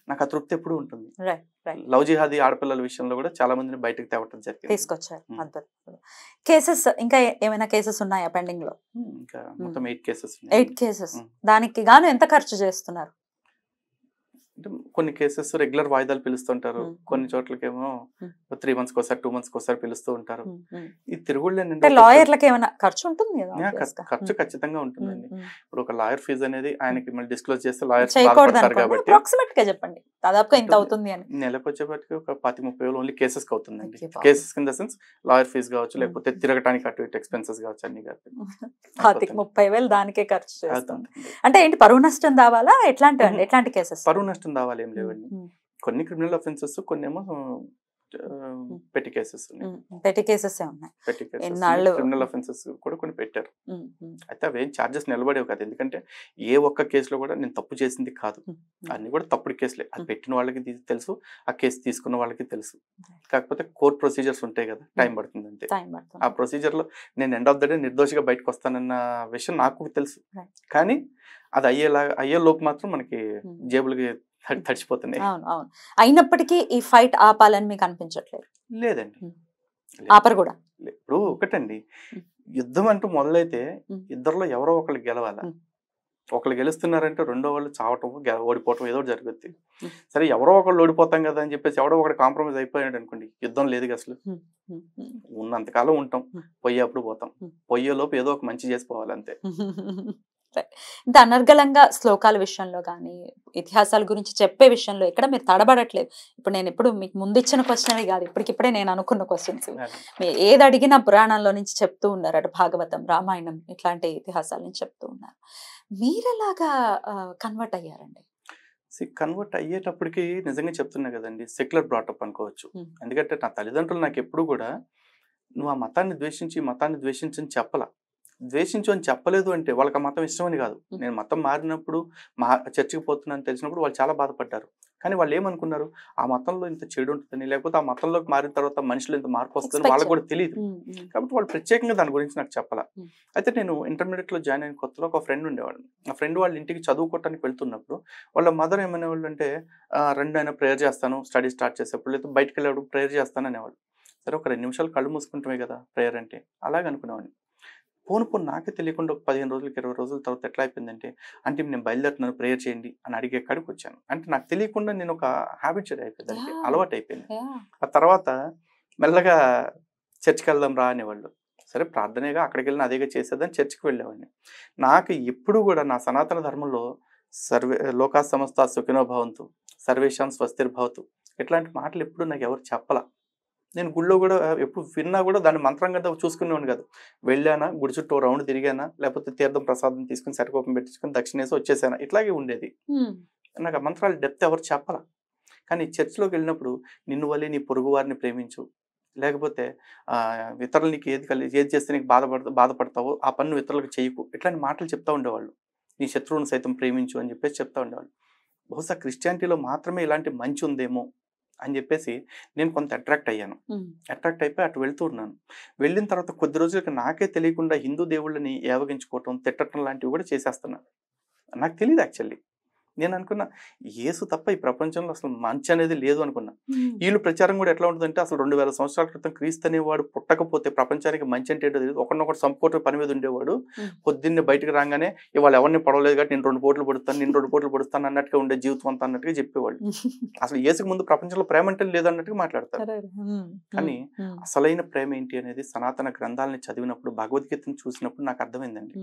నాకు ఆ తృప్తి ఎప్పుడు ఉంటుంది. లవ్ జిహాదీ ఆడపిల్లల విషయంలో కూడా చాలా మందిని బయటకు తేవటం జరిగింది, తీసుకొచ్చారు. కేసెస్ ఇంకా ఏమైనా కేసెస్ ఉన్నాయా పెండింగ్ లో? ఇంకా మొత్తం 8 కేసెస్. 8 కేసెస్. దానికి గాను ఎంత ఖర్చు చేస్తున్నారు? అంటే కొన్ని కేసెస్ రెగ్యులర్ వాయిదాలు పిలుస్తుంటారు, కొన్ని చోట్లకేమో 3 months ఒకసారి 2 months ఒకసారి పిలుస్తూ ఉంటారు. ఈ తిరుగుళ్ళేనండి లాయర్లకు ఏమైనా ఖర్చు ఉంటుంది ఖర్చు ఖచ్చితంగా ఉంటుందండి. ఇప్పుడు ఒక లాయర్ ఫీజు అనేది ఆయనకి మళ్ళీ డిస్క్లోజ్ చేస్తే లాయర్స్ చేయకూడదు బాధపడతారు కాబట్టి అప్రాక్సిమేట్ గా చెప్పండి దాదాపుగా ఇంత అవుతుంది అని. నెలకు వచ్చేపటికి ఒక 20-30 ఓన్లీ కేసెస్ అవుతుందండి. Cases in the sense lawyer fee కావచ్చు, లేకపోతే తిరగటానికి అటు ఇటు ఎక్స్పెన్సెస్ కావచ్చు, అన్ని కలిపి 30,000 దానికే ఖర్చు చేస్తుంది. అంటే ఏంటి పరువు నష్టం దావాలా ఎట్లాంటి కేసెస్? పరువు నష్టం దావాలి ఏం లేవండి. కొన్ని క్రిమినల్ అఫెన్సెస్, కొన్ని ఏమో పెట్టి కేసెస్ ఉన్నాయి. క్రిమినల్ అఫెన్సెస్ కూడా కొన్ని పెట్టారు. అయితే అవేం చార్జెస్ నిలబడేవి కాదు, ఎందుకంటే ఏ ఒక్క కేసులో కూడా నేను తప్పు చేసింది కాదు, అన్ని కూడా తప్పుడు కేసులే. అది పెట్టిన వాళ్ళకి తెలుసు, ఆ కేసు తీసుకున్న వాళ్ళకి తెలుసు. కాకపోతే కోర్ట్ ప్రొసీజర్స్ ఉంటాయి కదా, టైం పడుతుంది అంతే. ఆ ప్రొసీజర్ లో నేను ఎండ్ ఆఫ్ ద డే నిర్దోషిగా బయటకు వస్తానన్న విషయం నాకు తెలుసు. కానీ అది అయ్యే లోపు మాత్రం మనకి జేబులకి తడిచిపోతున్నాయి. అయినప్పటికీ ఈ ఫైట్ ఆపాలని మీకు అనిపించట్లేదు? లేదండి, ఆపరు కూడా. ఇప్పుడు ఒకటండి, యుద్ధం అంటూ మొదలైతే ఇద్దరులో ఎవరో ఒకళ్ళు గెలవాలా. ఒకళ్ళు గెలుస్తున్నారంటే రెండో వాళ్ళు చావటం, ఓడిపోవటం ఏదో జరుగుద్ది. సరే ఎవరో ఒకళ్ళు ఓడిపోతాం కదా అని చెప్పేసి ఎవడో ఒకటి కాంప్రమైజ్ అయిపోయాడు అనుకోండి, యుద్ధం లేదు అసలు. ఉన్నంతకాలం ఉంటాం, పోయేప్పుడు పోతాం, పోయేలోపు ఏదో ఒక మంచి చేసిపోవాలి అంతే. ఇంత అనర్గళంగా శ్లోకాల విషయంలో కానీ ఇతిహాసాల గురించి చెప్పే విషయంలో ఎక్కడ మీరు తడబడట్లేదు. ఇప్పుడు నేను ఎప్పుడు మీకు ముందు ఇచ్చిన క్వశ్చన్ కాదు, ఇప్పటికిప్పుడే నేను అనుకున్న క్వశ్చన్స్. మీరు ఏది అడిగినా పురాణంలో నుంచి చెప్తూ ఉన్నారు, అటు భాగవతం, రామాయణం ఇట్లాంటి ఇతిహాసాల నుంచి చెప్తూ ఉన్నారు. మీరు ఎలాగా కన్వర్ట్ అయ్యారండి? కన్వర్ట్ అయ్యేటప్పటికి నిజంగా చెప్తున్నా కదండి, సెక్యులర్ బ్రాటప్ అనుకోవచ్చు. ఎందుకంటే నా తల్లిదండ్రులు నాకు ఎప్పుడు కూడా నువ్వు ఆ మతాన్ని ద్వేషించని చెప్పలా. ద్వేషించు అని చెప్పలేదు అంటే వాళ్ళకి ఆ మతం ఇష్టమని కాదు. నేను మతం మారినప్పుడు చర్చికి పోతున్నాను తెలిసినప్పుడు వాళ్ళు చాలా బాధపడ్డారు. కానీ వాళ్ళు ఏమనుకున్నారు, ఆ మతంలో ఇంత చెడు ఉంటుందని, లేకపోతే ఆ మతంలోకి మారిన తర్వాత మనుషులు ఇంత మార్పు వస్తుందని వాళ్ళకి కూడా తెలియదు. కాబట్టి వాళ్ళు ప్రత్యేకంగా దాని గురించి నాకు చెప్పాల. అయితే నేను ఇంటర్మీడియట్ లో జాయిన్ అయిన కొత్తలో ఒక ఫ్రెండ్ ఉండేవాడు. ఆ ఫ్రెండ్ వాళ్ళ ఇంటికి చదువుకోవటానికి వెళ్తున్నప్పుడు వాళ్ళ మదర్ ఏమనేవాళ్ళు అంటే, రెండు అయినా ప్రేయర్ చేస్తాను స్టడీ స్టార్ట్ చేసేప్పుడు, లేదా బయటకు వెళ్ళేప్పుడు ప్రేయర్ చేస్తాను అనేవాడు. సరే ఒక 2 నిమిషాలు కళ్ళు మూసుకుంటామే కదా ప్రేయర్ అంటే, అలాగే అనుకునేవాడిని. పోను నాకే తెలియకుండా ఒక 15 రోజులకి 20 రోజుల తర్వాత ఎట్లా అయిపోయిందంటే, అంటే నేను బయలుదేరుతున్నాను ప్రేయర్ చేయండి అని అడిగే కాడికి వచ్చాను. అంటే నాకు తెలియకుండా నేను ఒక హ్యాబిచువల్ అయిపోయింది, అలవాటు అయిపోయింది. ఆ తర్వాత మెల్లగా చర్చికి వెళ్దాం రా అనేవాళ్ళు. సరే ప్రార్థనేగా, అక్కడికి వెళ్ళిన అదేగా చేసేదని చర్చికి వెళ్ళేవాడిని. నాకు ఎప్పుడు కూడా నా సనాతన ధర్మంలో లోకా సమస్త సుఖినో భవంతు, సర్వేషాం స్వస్తిర్భవతు ఇట్లాంటి మాటలు ఎప్పుడు నాకు ఎవరు చెప్పలా. నేను గుళ్ళో కూడా ఎప్పుడు విన్నా కూడా దాన్ని మంత్రంగా చూసుకునేవాడిని కాదు. వెళ్ళానా, గుడి చుట్టూ రౌండ్ తిరిగానా, లేకపోతే తీర్థం ప్రసాదం తీసుకుని సరికోపం పెట్టించుకుని దక్షిణేసి వచ్చేసానా, ఇట్లాగే ఉండేది. నాకు ఆ మంత్రాల డెప్త్ ఎవరు చెప్పాల. కానీ చర్చిలోకి వెళ్ళినప్పుడు నిన్ను వల్లే నీ పొరుగు వారిని ప్రేమించు, లేకపోతే ఇతరులు నీకు ఏది చేస్తే నీకు బాధపడతావో ఆ పన్ను ఇతరులకు చేయకు, ఇట్లాంటి మాటలు చెప్తా ఉండేవాళ్ళు. నీ శత్రువుని సైతం ప్రేమించు అని చెప్పేసి చెప్తా ఉండేవాళ్ళు. బహుశా క్రిస్టియానిటీలో మాత్రమే ఇలాంటి మంచి ఉందేమో అని చెప్పేసి నేను కొంత అట్రాక్ట్ అయ్యాను. అట్రాక్ట్ అయిపోయి అటు వెళ్తూ ఉన్నాను. వెళ్ళిన తర్వాత కొద్ది రోజులకి నాకే తెలియకుండా హిందూ దేవుళ్ళని ఏవగించుకోవటం, తిట్టడం లాంటివి కూడా చేసేస్తున్నాను. నాకు తెలియదు యాక్చువల్లీ. నేను అనుకున్నా యేసు తప్ప ఈ ప్రపంచంలో అసలు మంచి అనేది లేదు అనుకున్నా. వీళ్ళు ప్రచారం కూడా ఎట్లా ఉంటుందంటే, అసలు 2000 సంవత్సరాల క్రితం క్రీస్తు అనేవాడు పుట్టకపోతే ప్రపంచానికి మంచి అంటే ఏంటో తెలియదు, ఒకరినొకటి సంపుకోవటం పని మీద ఉండేవాడు. పొద్దున్నే బయటకు రాగానే ఇవాళ ఎవరిని పడవలేదు కాబట్టి నేను 2 పోట్లు పడుస్తాను అన్నట్టుగా ఉండే జీవితం అంతా అన్నట్టుగా చెప్పేవాళ్ళు. అసలు యేసుకు ముందు ప్రపంచంలో ప్రేమ అంటే లేదన్నట్టుగా మాట్లాడతారు. కానీ అసలైన ప్రేమ ఏంటి అనేది సనాతన గ్రంథాలని చదివినప్పుడు, భగవద్గీతను చూసినప్పుడు నాకు అర్థమైందండి.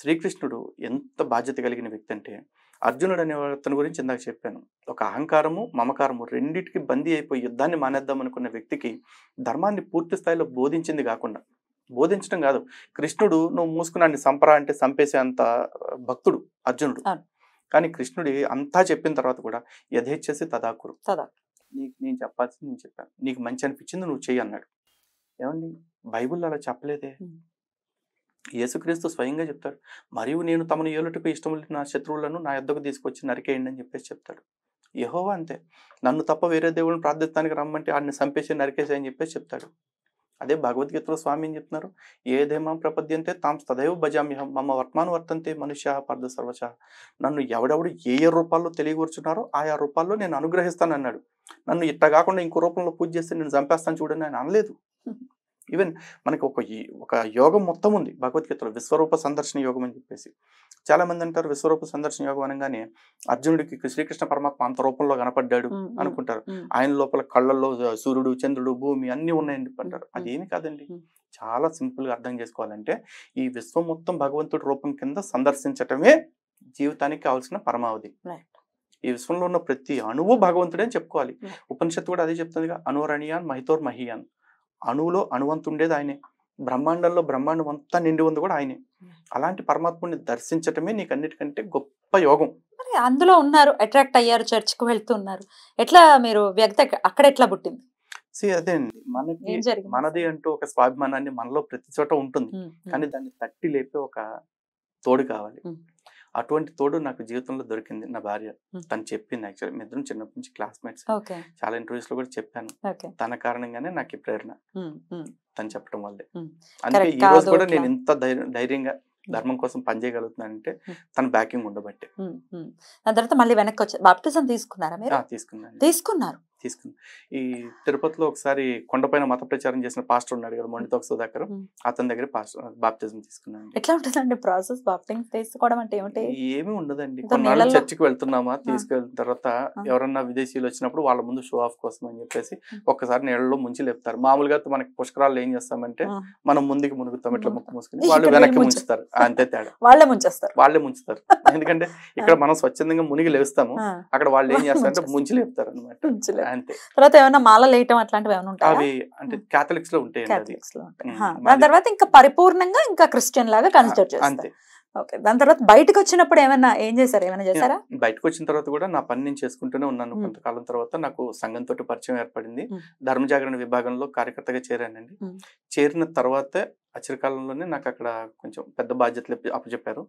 శ్రీకృష్ణుడు ఎంత బాధ్యత కలిగిన వ్యక్తి అంటే, అర్జునుడు అనే అతని గురించి ఇందాక చెప్పాను. ఒక అహంకారము, మమకారము రెండింటికి బందీ అయిపోయి యుద్ధాన్ని మానేద్దాం అనుకున్న వ్యక్తికి ధర్మాన్ని పూర్తి స్థాయిలో బోధించడం కాదు, కృష్ణుడు నువ్వు మూసుకున్నాన్ని సంపరా అంటే చంపేసే అంత భక్తుడు అర్జునుడు. కానీ కృష్ణుడి అంతా చెప్పిన తర్వాత కూడా యథేచ్ఛసి తదాకురు, నీకు నేను చెప్పాల్సింది నేను చెప్పాను, నీకు మంచి అనిపించింది నువ్వు చెయ్యి అన్నాడు. ఏమండి బైబిల్లో అలా చెప్పలేదే. యేసుక్రీస్తు స్వయంగా చెప్తాడు, మరియు నేను తమను ఏలుటకు ఇష్టం నా శత్రువులను నా యొద్దకు తీసుకొచ్చి నరికేయండి అని చెప్పేసి చెప్తాడు. యెహోవా అంతే, నన్ను తప్ప వేరే దేవుడిని ప్రార్థిస్తానికి రమ్మంటే ఆడిని చంపేసి నరికేసి అని చెప్పేసి చెప్తాడు. అదే భగవద్గీతలో స్వామి ఏం చెప్తున్నారు, ఏదేమం ప్రపద్యంతే తాం తదైవ భజామ్యహం మమ వర్తమాన వర్తంతే మనుష్య పార్థ సర్వశ. నన్ను ఎవడెవడు ఏ రూపాల్లో తెలియకూర్చున్నారో ఆయా రూపాల్లో నేను అనుగ్రహిస్తాను అన్నాడు. నన్ను ఇట్ట కాకుండా ఇంకో రూపంలో పూజ చేస్తే నేను చంపేస్తాను చూడని ఆయన అనలేదు. ఈవెన్ మనకి ఒక యోగం మొత్తం ఉంది భగవద్గీతలో, విశ్వరూప సందర్శన యోగం అని చెప్పేసి. చాలా మంది అంటారు విశ్వరూప సందర్శన యోగం అనగానే అర్జునుడికి శ్రీకృష్ణ పరమాత్మ అంత రూపంలో కనపడ్డాడు అనుకుంటారు. ఆయన లోపల కళ్ళల్లో సూర్యుడు, చంద్రుడు, భూమి అన్ని ఉన్నాయని అంటారు. అదేమి కాదండి. చాలా సింపుల్ గా అర్థం చేసుకోవాలంటే ఈ విశ్వం మొత్తం భగవంతుడి రూపం కింద సందర్శించటమే జీవితానికి కావాల్సిన పరమావధి. ఈ విశ్వంలో ఉన్న ప్రతి అణువు భగవంతుడే అని చెప్పుకోవాలి. ఉపనిషత్తు కూడా అదే చెప్తుందిగా, అనువరణీయాన్ మహితోర్ మహియాన్. అణువులో అణువంత ఉండేది ఆయనే, బ్రహ్మాండంలో బ్రహ్మాండం అంతా నిండి ఉంది కూడా ఆయనే. అలాంటి పరమాత్ముడిని దర్శించటమే నీకు అన్నిటికంటే గొప్ప యోగం. అందులో ఉన్నారు, అట్రాక్ట్ అయ్యారు, చర్చ్కి వెళ్తున్నారు. ఎట్లా మీరు వ్యక్తి అక్కడ ఎట్లా పుట్టింది? అదే అండి, మనది అంటూ ఒక స్వాభిమానాన్ని మనలో ప్రతి చోట ఉంటుంది, కానీ దాన్ని తట్టి లేపే ఒక తోడు కావాలి. అటువంటి తోడు నాకు జీవితంలో దొరికింది నా భార్య. తను చెప్పింది. యాక్చువల్లీ మీ ఇద్దరం చిన్నప్పటి నుంచి క్లాస్మేట్స్, చాలా ఇంటర్వ్యూస్ లో కూడా చెప్పాను. తన కారణంగానే నాకు ఈ ప్రేరణ తను చెప్పడం వల్లే. అందుకే ఈ రోజు కూడా నేను ఇంత ధైర్యంగా ధర్మం కోసం పనిచేయగలుగుతున్నానంటే తన బ్యాకింగ్ ఉండబట్టే. దాని తర్వాత మళ్ళీ వెనక్కి వచ్చి బాప్టిజం తీసుకున్నారా మీరు? తీసుకున్నారు. ఈ తిరుపతిలో ఒకసారి కొండపైన మత ప్రచారం చేసిన పాస్టర్ ఉన్నాడు కదా, మొండితోక సుధాకర్, అతని దగ్గర బాప్టిజం తీసుకున్నాను. ఎట్లా ఉంటుందండి ప్రాసెస్ బాప్టిజం తీసుకోవడం అంటే? ఏమి ఉండదండి, కొన్నాళ్ళు చర్చికి వెళ్తున్నామా, తీసుకెళ్ళిన తర్వాత ఎవరన్నా విదేశీయులు వచ్చినప్పుడు వాళ్ళ ముందు షో ఆఫ్ కోసం అని చెప్పేసి ఒక్కసారి నీళ్ళలో ముంచి లేపుతారు. మామూలుగా మనకి పుష్కరాలు ఏం చేస్తామంటే మనం ముందుకు మునుగుతాం, ఇట్లా ముక్కు మూసుకుని, వాళ్ళు వెనక్కి ముంచుతారు. అంతే తేడా, వాళ్ళే ముంచుతారు. ఎందుకంటే ఇక్కడ మనం స్వచ్ఛందంగా మునిగి లేస్తాము, అక్కడ వాళ్ళు ఏం చేస్తారంటే ముంచి లేపుతారు అనమాట. తర్వాత ఏమైనా మాల లేయటం అట్లాంటివి ఏమైనా ఉంటాయి? అవి అంటే కాథలిక్స్ లో ఉంటాయి. దాని తర్వాత ఇంకా పరిపూర్ణంగా ఇంకా క్రిస్టియన్ లాగా కన్సిడర్ చేస్తారు. ఓకే. దాని తర్వాత బయటకు వచ్చినప్పుడు ఏం చేశారు? ఏమైనా చేశారా? బయటకు వచ్చిన తర్వాత కూడా నా పని నేను చేసుకుంటూనే ఉన్నాను. కొంతకాలం తర్వాత నాకు సంఘంతో పరిచయం ఏర్పడింది. ధర్మ జాగరణ విభాగంలో కార్యకర్తగా చేరానండి. చేరిన తర్వాత అచిరకాలంలోనే నాకు అక్కడ కొంచెం పెద్ద బాధ్యతలు అప్పచెప్పారు.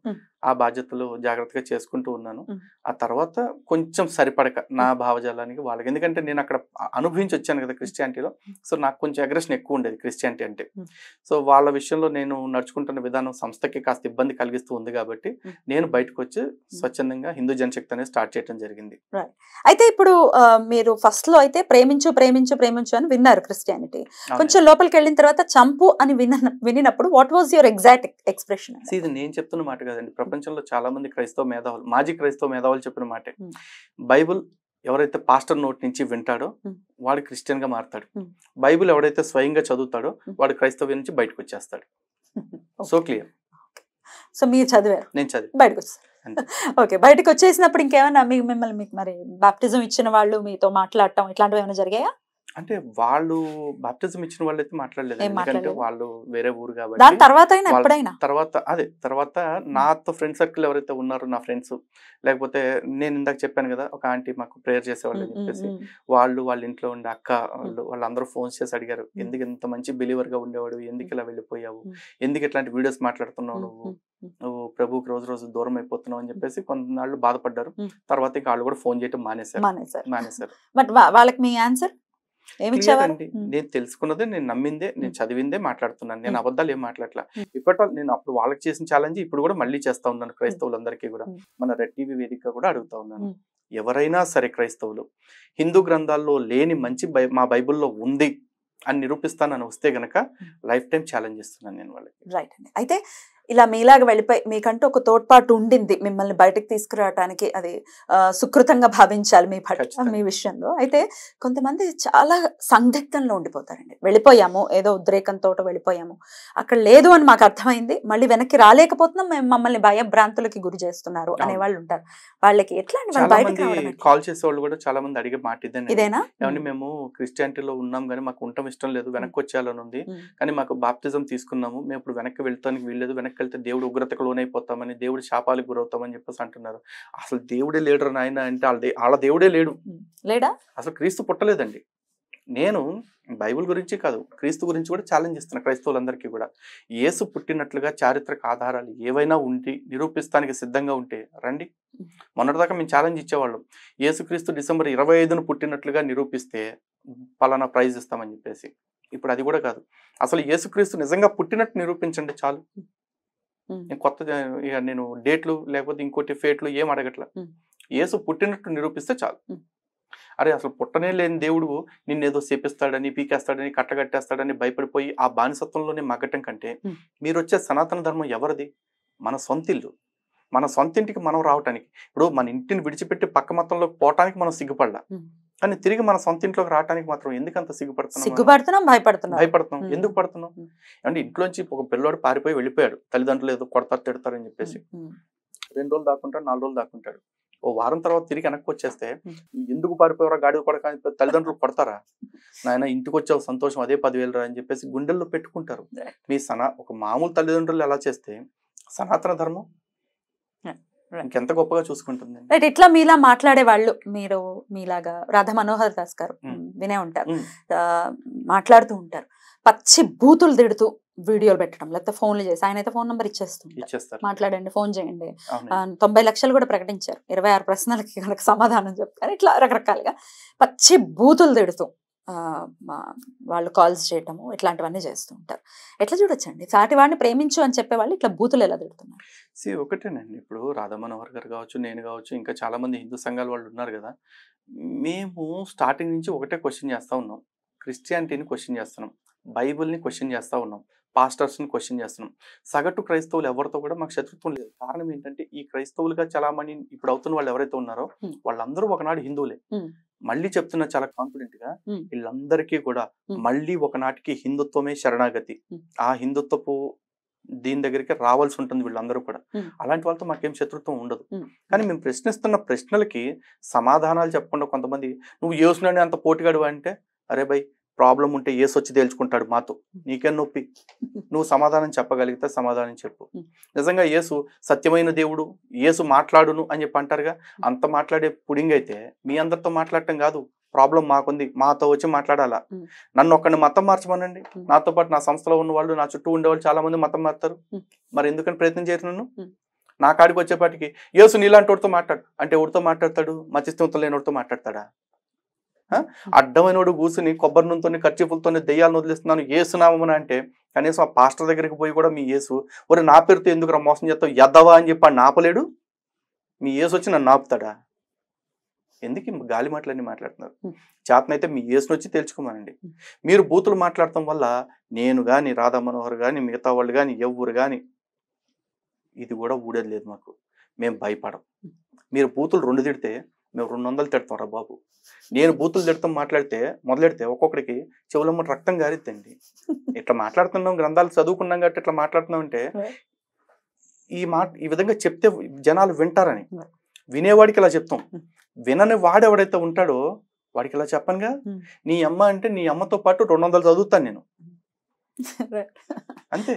ఆ బాధ్యతలు జాగ్రత్తగా చేసుకుంటూ ఉన్నాను. ఆ తర్వాత కొంచెం సరిపడక నా భావజాలానికి వాళ్ళకి, ఎందుకంటే నేను అక్కడ అనుభవించి వచ్చాను కదా క్రిస్టియానిటీలో, సో నాకు కొంచెం అగ్రెషన్ ఎక్కువ ఉండేది క్రిస్టియానిటీ అంటే. సో వాళ్ళ విషయంలో నేను నడుచుకుంటున్న విధానం సంస్థకి కాస్త ఇబ్బంది కలిగిస్తూ ఉంది కాబట్టి నేను బయటకు వచ్చి స్వచ్ఛందంగా హిందూ జనశక్తి అనేది స్టార్ట్ చేయడం జరిగింది. అయితే ఇప్పుడు మీరు ఫస్ట్ లో అయితే ప్రేమించు ప్రేమించు ప్రేమించు అని విన్నారు క్రిస్టియానిటీ, కొంచెం లోపలికి వెళ్ళిన తర్వాత చంపు అని వినినప్పుడు what was your exact expression? ఇది నేను చెప్తున్న మాట కాదండి, ప్రపంచంలో చాలా మంది క్రైస్తవ మేధావులు, మాజీ క్రైస్తవ మేధావులు చెప్పిన మాటే. బైబుల్ ఎవరైతే పాస్టర్ నోట్ నుంచి వింటాడో వాడు క్రిస్టియన్ గా మారుతాడు. బైబుల్ ఎవడైతే స్వయంగా చదువుతాడో వాడు క్రైస్తవ్యం నుంచి బయటకు వచ్చేస్తాడు. So clear. సో మీరు చదివారు? నేను చదివి బయటకు వచ్చారు. ఓకే. బయటకు వచ్చేసినప్పుడు ఇంకేమైనా మిమ్మల్ని మీకు మరి బాప్టిజం ఇచ్చిన వాళ్ళు మీతో మాట్లాడటం ఇట్లాంటివి ఏమైనా జరిగాయా? అంటే వాళ్ళు బాప్టిజం ఇచ్చిన వాళ్ళు అయితే మాట్లాడలేదు, ఎందుకంటే వాళ్ళు వేరే ఊరు కాబట్టి. తర్వాత నాతో ఫ్రెండ్ సర్కిల్ ఎవరైతే ఉన్నారో నా ఫ్రెండ్స్, లేకపోతే నేను ఇందాక చెప్పాను కదా ఒక ఆంటీ మాకు ప్రేయర్ చేసేవాళ్ళు అని చెప్పేసి, వాళ్ళ ఇంట్లో ఉండే అక్క వాళ్ళందరూ ఫోన్స్ చేసి అడిగారు, ఎందుకు ఇంత మంచి బిలీవర్ గా ఉండేవాడు, ఎందుకు ఇలా వెళ్ళిపోయావు, ఎందుకు ఇట్లాంటి వీడియోస్ మాట్లాడుతున్నావు, నువ్వు ప్రభుకి రోజు రోజు దూరం అయిపోతున్నావు అని చెప్పేసి కొన్నాళ్ళు బాధపడ్డారు. తర్వాత ఇంకా వాళ్ళు కూడా ఫోన్ చేయడం మానేశారు. బట్ వాళ్ళకి మీ ఆన్సర్ నేను తెలుసుకున్నదే, నేను నమ్మిందే, నేను చదివిందే మాట్లాడుతున్నాను. నేను అబద్ధాలు ఏం మాట్లాడలే. ఇప్పటి నేను అప్పుడు వాళ్ళకి చేసిన ఛాలెంజ్ ఇప్పుడు కూడా మళ్ళీ చేస్తా ఉన్నాను క్రైస్తవులందరికీ కూడా. మన రెడ్ టీవీ వేదిక కూడా అడుగుతా ఉన్నాను, ఎవరైనా సరే క్రైస్తవులు హిందూ గ్రంథాల్లో లేని మంచి మా బైబుల్లో ఉంది అని నిరూపిస్తానని వస్తే గనక లైఫ్ టైం ఛాలెంజ్ ఇస్తున్నాను నేను వాళ్ళకి. రైట్ అండి. అయితే ఇలా మీలాగా వెళ్ళిపోయి మీకంటూ ఒక తోడ్పాటు ఉండింది మిమ్మల్ని బయటకు తీసుకురావడానికి, అది సుకృతంగా భావించాలి మీ విషయంలో. అయితే కొంతమంది చాలా సందిగ్ధంలో ఉండిపోతారండి, వెళ్ళిపోయాము ఏదో ఉద్రేకంతో వెళ్ళిపోయాము, అక్కడ లేదు అని మాకు అర్థమైంది, మళ్ళీ వెనక్కి రాలేకపోతున్నాం, మేము మమ్మల్ని భయభ్రాంతులకి గురి చేస్తున్నారు అనే వాళ్ళు ఉంటారు. వాళ్ళకి ఎట్లా కాల్ చేసే వాళ్ళు కూడా చాలా మంది అడిగే మాట ఇదేనా, ఏమంటే మేము క్రిస్టియానిటీలో ఉన్నాం కానీ మాకు ఉండటం ఇష్టం లేదు, వెనక్కి వచ్చేయాలని ఉంది, కానీ మాకు బాప్టిజం తీసుకున్నాము, మేము ఇప్పుడు వెనక్కి వెళ్తానికి వీల్లేదు, వెనక్కి వెళ్తే దేవుడు ఉగ్రతకు లోనైపోతామని, దేవుడు శాపాలకు గురవుతామని చెప్పేసి అంటున్నారు. అసలు దేవుడే లేడు నాయన అంటే వాళ్ళ దేవుడే లేడా, అసలు క్రీస్తు పుట్టలేదండి. నేను బైబిల్ గురించి కాదు, క్రీస్తు గురించి కూడా ఛాలెంజ్ ఇస్తున్నా క్రైస్తవులందరికీ కూడా. యేసు పుట్టినట్లుగా చారిత్రక ఆధారాలు ఏవైనా ఉండి నిరూపిస్తానికి సిద్ధంగా ఉంటే రండి. మొన్నటిదాకా మేము ఛాలెంజ్ ఇచ్చేవాళ్ళం, యేసుక్రీస్తు డిసెంబర్ 25న పుట్టినట్లుగా నిరూపిస్తే పలానా ప్రైజ్ ఇస్తామని చెప్పేసి. ఇప్పుడు అది కూడా కాదు, అసలు యేసుక్రీస్తు నిజంగా పుట్టినట్టు నిరూపించండి చాలు. నేను డేట్లు లేకపోతే ఇంకోటి ఫేట్లు ఏం అడగట్లా, యేసు పుట్టినట్టు నిరూపిస్తే చాలు. అరే అసలు పుట్టనే లేని దేవుడు నిన్నేదో చేపిస్తాడని, పీకేస్తాడని, కట్టగట్టేస్తాడని భయపడిపోయి ఆ బానిసత్వంలోనే మగ్గటం కంటే మీరు వచ్చే సనాతన ధర్మం ఎవరిది? మన సొంత ఇల్లు. మన సొంత ఇంటికి మనం రావటానికి, ఇప్పుడు మన ఇంటిని విడిచిపెట్టి పక్క మతంలోకి పోవటానికి మనం సిగ్గుపడలా, కానీ తిరిగి మన సొంత ఇంట్లోకి రావడానికి మాత్రం ఎందుకంత సిగ్గుపడుతున్నాం, భయపడుతున్నాం. ఎందుకు పడుతున్నాం అంటే ఇంట్లోంచి ఒక పిల్లోడు పారిపోయి వెళ్ళిపోయాడు, తల్లిదండ్రులు ఏదో కొడతారు తిడతారని చెప్పేసి 2 రోజులు దాక్కుంటాడు, 4 రోజులు దాక్కుంటాడు. ఓ వారం తర్వాత తిరిగి వెనక్కి వచ్చేస్తే ఎందుకు పారిపోయారా గాడి కొడక తల్లిదండ్రులు కొడతారా? నాయన ఇంటికి వచ్చావు సంతోషం, అదే 10,000 అని చెప్పేసి గుండెల్లో పెట్టుకుంటారు. మీ ఒక మామూలు తల్లిదండ్రులు ఎలా చేస్తే సనాతన ధర్మం ఇంకెంత గొప్పగా చూసుకుంటుంది. రైట్. ఇట్లా మీలా మాట్లాడే వాళ్ళు, మీరు మీలాగా రాధా మనోహర్ దాస్ గారు వినే ఉంటారు, మాట్లాడుతూ ఉంటారు, పచ్చి బూతులు తిడుతూ వీడియోలు పెట్టడం, లేకపోతే ఫోన్లు చేసి, ఆయన అయితే ఫోన్ నెంబర్ ఇచ్చేస్తారు, మాట్లాడండి, ఫోన్ చేయండి, 90 లక్షలు కూడా ప్రకటించారు, 26 ప్రశ్నలకి కనుక సమాధానం చెప్తారు, ఇట్లా రకరకాలుగా పచ్చి బూతులు తిడుతూ వాళ్ళు కాల్స్ చేయటము ఇట్లాంటివన్నీ చేస్తూ ఉంటారు. ఎట్లా చూడొచ్చండి? సాటి వాడిని ప్రేమించు అని చెప్పే వాళ్ళు ఇట్లా బూతులు ఎలా తిడుతున్నారు? ఒకటేనండి, ఇప్పుడు రాధా మనోహర్ గారు కావచ్చు, నేను కావచ్చు, ఇంకా చాలా మంది హిందూ సంఘాల వాళ్ళు ఉన్నారు కదా, మేము స్టార్టింగ్ నుంచి ఒకటే క్వశ్చన్ చేస్తూ ఉన్నాం, క్రిస్టియానిటీని క్వశ్చన్ చేస్తున్నాం, బైబిల్ని క్వశ్చన్ చేస్తూ ఉన్నాం, పాస్టర్స్ని క్వశ్చన్ చేస్తున్నాం. సగటు క్రైస్తవులు ఎవరితో కూడా మాకు శత్రుత్వం లేదు. కారణం ఏంటంటే ఈ క్రైస్తవులుగా చాలా మంది ఇప్పుడు అవుతున్న వాళ్ళు ఎవరైతే ఉన్నారో వాళ్ళందరూ ఒకనాడు హిందువులే. మళ్ళీ చెప్తున్నా చాలా కాన్ఫిడెంట్ గా, వీళ్ళందరికీ కూడా మళ్ళీ ఒకనాటికి హిందుత్వమే శరణాగతి, ఆ హిందుత్వపు దీని దగ్గరికి రావాల్సి ఉంటుంది వీళ్ళందరూ కూడా. అలాంటి వాళ్ళతో మాకేం శత్రుత్వం ఉండదు. కానీ మేము ప్రశ్నిస్తున్న ప్రశ్నలకి సమాధానాలు చెప్పకుండా కొంతమంది, నువ్వు యేసుని అంత పోటీగాడు అంటే, అరే బై ప్రాబ్లం ఉంటే యేసు వచ్చి తేల్చుకుంటాడు మాతో, నీకేం నొప్పి, నువ్వు సమాధానం చెప్పగలిగితే సమాధానం చెప్పు. నిజంగా యేసు సత్యమైన దేవుడు, యేసు మాట్లాడును అని చెప్పి అంటారుగా, అంత మాట్లాడే పుడింగ్ అయితే మీ అందరితో మాట్లాడటం కాదు, ప్రాబ్లం మాకుంది, మాతో వచ్చి మాట్లాడాలా. నన్ను ఒక్కడిని మతం మార్చమనండి, నాతో పాటు నా సంస్థలో ఉన్న వాళ్ళు, నా చుట్టూ ఉండేవాళ్ళు చాలా మంది మతం మారుతారు, మరి ఎందుకని ప్రయత్నం చేయరు? నన్ను నా కాడికి వచ్చేపాటికి యేసు నీలాంటి వాడితో మాట్లాడు అంటే ఎవరితో మాట్లాడతాడు? మత్స్యత్వం లేని వాడితో మాట్లాడతాడా? అడ్డమైన వాడు కూర్చుని కొబ్బరి నూనెతోని ఖర్చీపులతోని దెయ్యాలను వదిలిస్తున్నాను యేసునామమున అంటే, కనీసం ఆ పాస్టర్ దగ్గరికి పోయి కూడా మీ యేసు ఒరే నా పేరుతో ఎందుకు మోసం చేస్తావు ఎద్దవా అని చెప్పి నాపలేడు. మీ యేసు వచ్చి నన్ను ఆపుతాడా? ఎందుకు గాలి మాటలన్నీ మాట్లాడుతున్నారు? చేతనైతే మీ యేసుని వచ్చి తెలుసుకోమనండి. మీరు బూతులు మాట్లాడటం వల్ల నేను కానీ, రాధా మనోహర్ కానీ, మిగతా వాళ్ళు కానీ, ఎవ్వరు కానీ ఇది కూడా ఊడేది లేదు మాకు. మేము భయపడం. మీరు బూతులు 2 తిడితే మేము 200 తిడతాం రా బాబు. నేను బూతులు తిడతాం మాట్లాడితే మొదలెడితే ఒక్కొక్కడికి చెవులమ్మ రక్తం గారిద్దండి. ఇట్లా మాట్లాడుతున్నాం, గ్రంథాలు చదువుకున్నాం కాబట్టి ఇట్లా మాట్లాడుతున్నాం అంటే ఈ విధంగా చెప్తే జనాలు వింటారని, వినేవాడికి ఇలా చెప్తాం. వినని వాడెవడైతే ఉంటాడో వాడికి ఇలా చెప్పనుగా, నీ అమ్మ అంటే నీ అమ్మతో పాటు 200 చదువుతాను నేను, అంతే,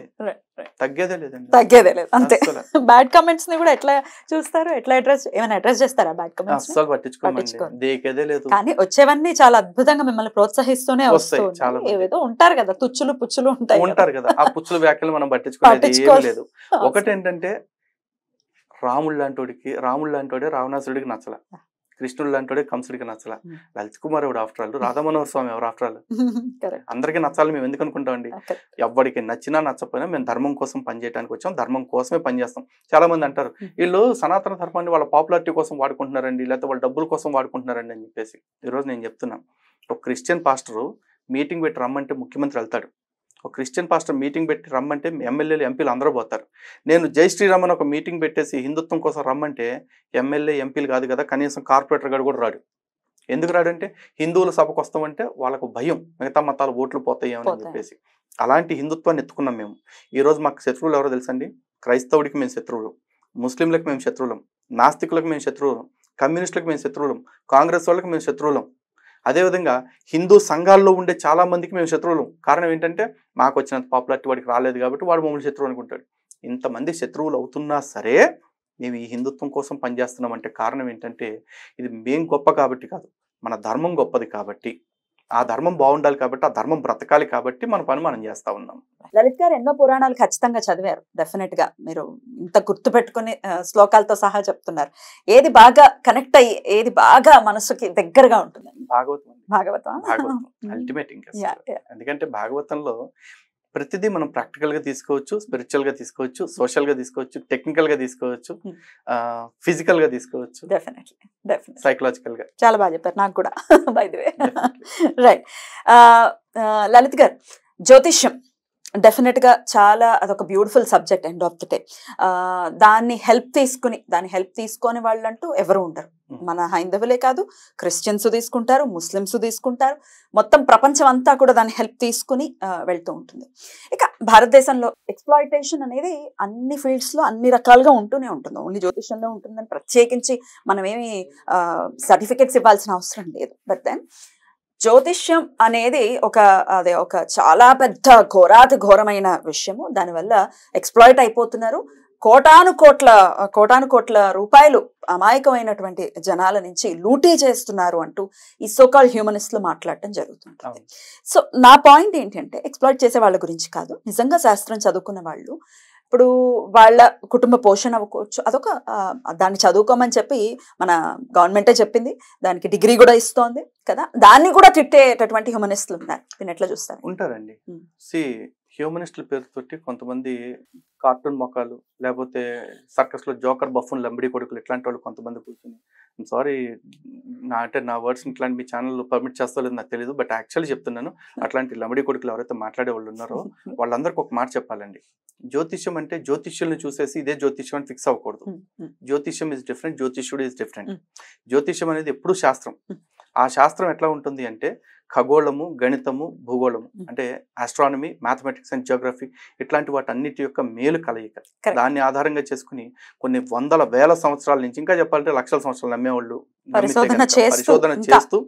తగ్గేదే లేదండి, తగ్గేదే లేదు అంతే. బ్యాడ్ కామెంట్స్ ని కూడా ఎట్లా చూస్తారు? ఎట్లా అడ్రస్ చేస్తారా? బ్యాడ్ కామెంట్స్ అస్సలు పట్టించుకోదేకే లేదు. కానీ వచ్చేవన్నీ చాలా అద్భుతంగా మిమ్మల్ని ప్రోత్సహిస్తూనే వస్తాయి. చాలా ఏదో ఉంటారు కదా, తుచ్చులు పుచ్చులు ఉంటారు కదా, ఆ పుచ్చుల వ్యాఖ్యలు మనం పట్టించుకోలేదు ఏమీ లేదు. ఒకటేంటంటే రాముడు లాంటోడే రావణాసుడికి నచ్చల, కృష్ణుడు లాంటోడే కంసుడికి నచ్చల, లలిత్ కుమార్ ఎవడు ఆఫ్టర్ ఆల్, రాధా మనోహర్ స్వామి ఎవరు ఆఫ్టర్ ఆల్, అందరికీ నచ్చాలి మేము ఎందుకు అనుకుంటామండి? ఎవరికి నచ్చినా నచ్చకపోయినా మేము ధర్మం కోసం పనిచేయడానికి వచ్చాం, ధర్మం కోసమే పనిచేస్తాం. చాలా మంది అంటారు వీళ్ళు సనాతన ధర్మాన్ని వాళ్ళ పాపులారిటీ కోసం వాడుకుంటున్నారండి, లేకపోతే వాళ్ళ డబ్బుల కోసం వాడుకుంటున్నారండి అని చెప్పేసి. ఈరోజు నేను చెప్తున్నా, ఒక క్రిస్టియన్ పాస్టరు మీటింగ్ పెట్టి రమ్మంటే ముఖ్యమంత్రి వెళ్తాడు, ఒక క్రిస్టియన్ పాస్టర్ మీటింగ్ పెట్టి రమ్మంటే ఎమ్మెల్యేలు ఎంపీలు అందరూ పోతారు. నేను జై శ్రీరామ్ అని ఒక మీటింగ్ పెట్టేసి హిందుత్వం కోసం రమ్మంటే ఎమ్మెల్యే ఎంపీలు కాదు కదా, కనీసం కార్పొరేటర్ గారు కూడా రాడు. ఎందుకు రాడంటే హిందువుల సభకు వస్తామంటే వాళ్ళకు భయం, మిగతా మతాలు ఓట్లు పోతాయేమని చెప్పేసి. అలాంటి హిందుత్వాన్ని ఎత్తుకున్నాం మేము. ఈరోజు మాకు శత్రువులు ఎవరో తెలుసండి? క్రైస్తవుడికి మేము శత్రువులు, ముస్లింలకు మేము శత్రువులం, నాస్తికులకు మేము శత్రువులం, కమ్యూనిస్టులకు మేము శత్రువులం, కాంగ్రెస్ వాళ్ళకి మేము శత్రువులం, అదేవిధంగా హిందూ సంఘాల్లో ఉండే చాలా మందికి మేము శత్రువులు. కారణం ఏంటంటే మాకు వచ్చినంత పాపులారిటీ వాడికి రాలేదు కాబట్టి వాడు మమ్మల్ని శత్రువు అనుకుంటాడు. ఇంతమంది శత్రువులు అవుతున్నా సరే మేము ఈ హిందుత్వం కోసం పనిచేస్తున్నాం అంటే కారణం ఏంటంటే ఇది మేం గొప్ప కాబట్టి కాదు, మన ధర్మం గొప్పది కాబట్టి, ఆ ధర్మం బాగుండాలి కాబట్టి, ఆ ధర్మం బ్రతకాలి కాబట్టి మన పని మనం చేస్తా ఉన్నాం. లలిత్ గారు ఎన్నో పురాణాలు ఖచ్చితంగా చదివారు, డెఫినెట్ గా మీరు ఇంత గుర్తు పెట్టుకుని శ్లోకాలతో సహా చెప్తున్నారు. ఏది బాగా కనెక్ట్ అయ్యి, ఏది బాగా మనసుకి దగ్గరగా ఉంటుంది? భాగవతం అల్టిమేట్. ఇంకా ఎందుకంటే భాగవతంలో ప్రతిదీ మనం ప్రాక్టికల్ గా తీసుకోవచ్చు, స్పిరిచువల్ గా తీసుకోవచ్చు, సోషల్ గా తీసుకోవచ్చు, టెక్నికల్ గా తీసుకోవచ్చు, ఫిజికల్ గా తీసుకోవచ్చు, సైకలాజికల్ గా. చాలా బాగా చెప్పారు, నాకు కూడా by the way. Right. Lalit గారు, జ్యోతిష్యం డెఫినెట్ గా చాలా అదొక beautiful subject end of the day. దాన్ని హెల్ప్ తీసుకొని వాళ్ళంటూ ఎవరు ఉండరు. మన హైందవులే కాదు, క్రిస్టియన్స్ తీసుకుంటారు, ముస్లిమ్స్ తీసుకుంటారు, మొత్తం ప్రపంచం అంతా కూడా దాన్ని హెల్ప్ తీసుకుని వెళ్తూ ఉంటుంది. ఇక భారతదేశంలో ఎక్స్ప్లాయిటేషన్ అనేది అన్ని ఫీల్డ్స్ లో అన్ని రకాలుగా ఉంటూనే ఉంటుంది. ఓన్లీ జ్యోతిష్యంలో ఉంటుందని ప్రత్యేకించి మనం ఏమి సర్టిఫికెట్స్ ఇవ్వాల్సిన అవసరం లేదు. బట్ దెన్ జ్యోతిష్యం అనేది ఒక చాలా పెద్ద ఘోరమైన విషయము. దానివల్ల ఎక్స్ప్లాయిట్ అయిపోతున్నారు. కోటాను కోట్ల రూపాయలు అమాయకమైనటువంటి జనాల నుంచి లూటీ చేస్తున్నారు అంటూ ఈ సోకాల్ హ్యూమనిస్టులు మాట్లాడటం జరుగుతుంటుంది. సో నా పాయింట్ ఏంటంటే, ఎక్స్ప్లాయిట్ చేసే వాళ్ళ గురించి కాదు, నిజంగా శాస్త్రం చదువుకున్న వాళ్ళు. ఇప్పుడు వాళ్ళ కుటుంబ పోషణ అవ్వచ్చు, దాన్ని చదువుకోమని చెప్పి మన గవర్నమెంటే చెప్పింది, దానికి డిగ్రీ కూడా ఇస్తోంది కదా, దాన్ని కూడా తిట్టేటటువంటి హ్యూమనిస్టులు ఉన్నారు. దీన్ని ఎట్లా చూస్తారు? ఉంటారండి. హ్యూమనిస్టుల పేరుతోటి కొంతమంది కార్టూన్ మొక్కలు, లేకపోతే సర్కస్ లో జోకర్, బఫూన్, లంబడి కొడుకులు ఇట్లాంటి వాళ్ళు కొంతమంది కూర్చొని, సారీ నా వర్డ్స్ ఇట్లాంటి మీ ఛానల్ పర్మిట్ చేస్తో లేదు నాకు తెలియదు, బట్ యాక్చువల్లీ చెప్తున్నాను, అట్లాంటి లంబడి కొడుకులు ఎవరైతే మాట్లాడే వాళ్ళు ఉన్నారో వాళ్ళందరికీ ఒక మాట చెప్పాలండి. జ్యోతిష్యం అంటే జ్యోతిష్యుల్ని చూసేసి ఇదే జ్యోతిష్యం అని ఫిక్స్ అవ్వకూడదు. జ్యోతిష్యం ఇస్ డిఫరెంట్, జ్యోతిష్యుడు ఇస్ డిఫరెంట్. జ్యోతిష్యం అనేది ఎప్పుడు శాస్త్రం. ఆ శాస్త్రం ఎట్లా ఉంటుంది అంటే ఖగోళము, గణితము, భూగోళము, అంటే ఆస్ట్రానమీ, మ్యాథమెటిక్స్ అండ్ జియోగ్రఫీ, ఇట్లాంటి వాటి అన్నిటి యొక్క మేలు కలయిక. దాన్ని ఆధారంగా చేసుకుని కొన్ని వందల వేల సంవత్సరాల నుంచి, ఇంకా చెప్పాలంటే లక్షల సంవత్సరాలు నమ్మేవాళ్ళు పరిశోధన చేస్తూ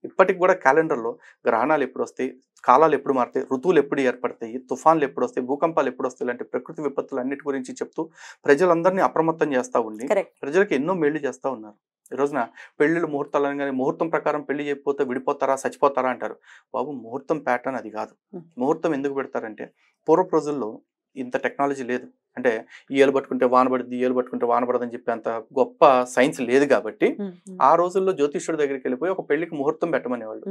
ఇప్పటికి కూడా క్యాలెండర్లో గ్రహణాలు ఎప్పుడు వస్తాయి, కాలాలు ఎప్పుడు మారుతాయి, ఋతువులు ఎప్పుడు ఏర్పడతాయి, తుఫాన్లు ఎప్పుడు వస్తాయి, భూకంపాలు ఎప్పుడు వస్తాయి, ఇలాంటి ప్రకృతి విపత్తులు అన్నిటి గురించి చెప్తూ ప్రజలందరినీ అప్రమత్తం చేస్తూ ఉండి ప్రజలకు ఎన్నో మేళ్లు చేస్తూ ఉన్నారు. ఈ రోజున పెళ్లిళ్ళు ముహూర్తాలు అనగానే ముహూర్తం ప్రకారం పెళ్లి చేయకపోతే విడిపోతారా, చచ్చిపోతారా అంటారు. బాబు, ముహూర్తం ప్యాటర్న్ అది కాదు. ముహూర్తం ఎందుకు పెడతారంటే, పూర్వ రోజుల్లో ఇంత టెక్నాలజీ లేదు. అంటే ఈ ఏలు పట్టుకుంటే వాన పడుద్ది, ఏలు పట్టుకుంటే వాన పడదని చెప్పి అంత గొప్ప సైన్స్ లేదు కాబట్టి ఆ రోజుల్లో జ్యోతిష్యుడి దగ్గరికి వెళ్ళిపోయి ఒక పెళ్లికి ముహూర్తం పెట్టమనేవాళ్ళు.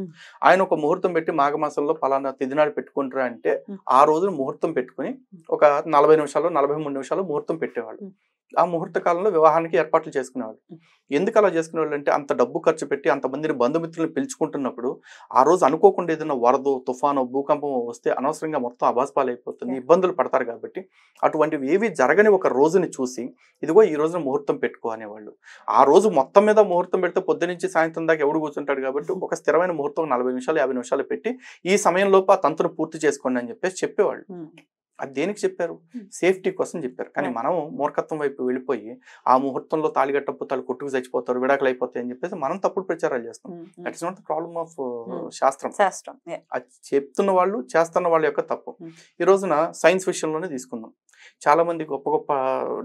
ఆయన ఒక ముహూర్తం పెట్టి మాఘమాసంలో పలానా తిదినాడు పెట్టుకుంటారా అంటే ఆ రోజున ముహూర్తం పెట్టుకుని ఒక 40 నిమిషాలు 43 నిమిషాలు ముహూర్తం పెట్టేవాళ్ళు. ఆ ముహూర్త కాలంలో వివాహానికి ఏర్పాట్లు చేసుకునేవాళ్ళు. ఎందుకు అలా చేసుకునేవాళ్ళు అంటే, అంత డబ్బు ఖర్చు పెట్టి అంతమందిని బంధుమిత్రులను పిలుచుకుంటున్నప్పుడు ఆ రోజు అనుకోకుండా ఏదైనా వరదో, తుఫానో, భూకంపం వస్తే అనవసరంగా మొత్తం అబాస్పాలైపోతుంది, ఇబ్బందులు పడతారు. కాబట్టి అటువంటివి ఏవి జరగని ఒక రోజుని చూసి, ఇదిగో ఈ రోజున ముహూర్తం పెట్టుకో అనేవాళ్ళు. ఆ రోజు మొత్తం మీద ముహూర్తం పెడితే పొద్దు నుంచి సాయంత్రం దాకా ఎవడు కూర్చుంటాడు కాబట్టి ఒక స్థిరమైన ముహూర్తం 40 నిమిషాలు 50 నిమిషాలు పెట్టి ఈ సమయంలోపు ఆ తంతును పూర్తి చేసుకోండి అని చెప్పేవాళ్ళు. అది దేనికి చెప్పారు? సేఫ్టీ కోసం చెప్పారు. కానీ మనం మూర్ఖత్వం వైపు వెళ్ళిపోయి ఆ ముహూర్తంలో తాళి కట్టకపోతే కొట్టుకు చచ్చిపోతారు, విడాకులు అయిపోతాయి అని చెప్పేసి మనం తప్పుడు ప్రచారాలు చేస్తాం. That is not the problem of శాస్త్రం. అది చెప్తున్న వాళ్ళు, చేస్తున్న వాళ్ళ యొక్క తప్పు. ఈ రోజున సైన్స్ విషయంలోనే తీసుకుందాం. చాలా మంది గొప్ప గొప్ప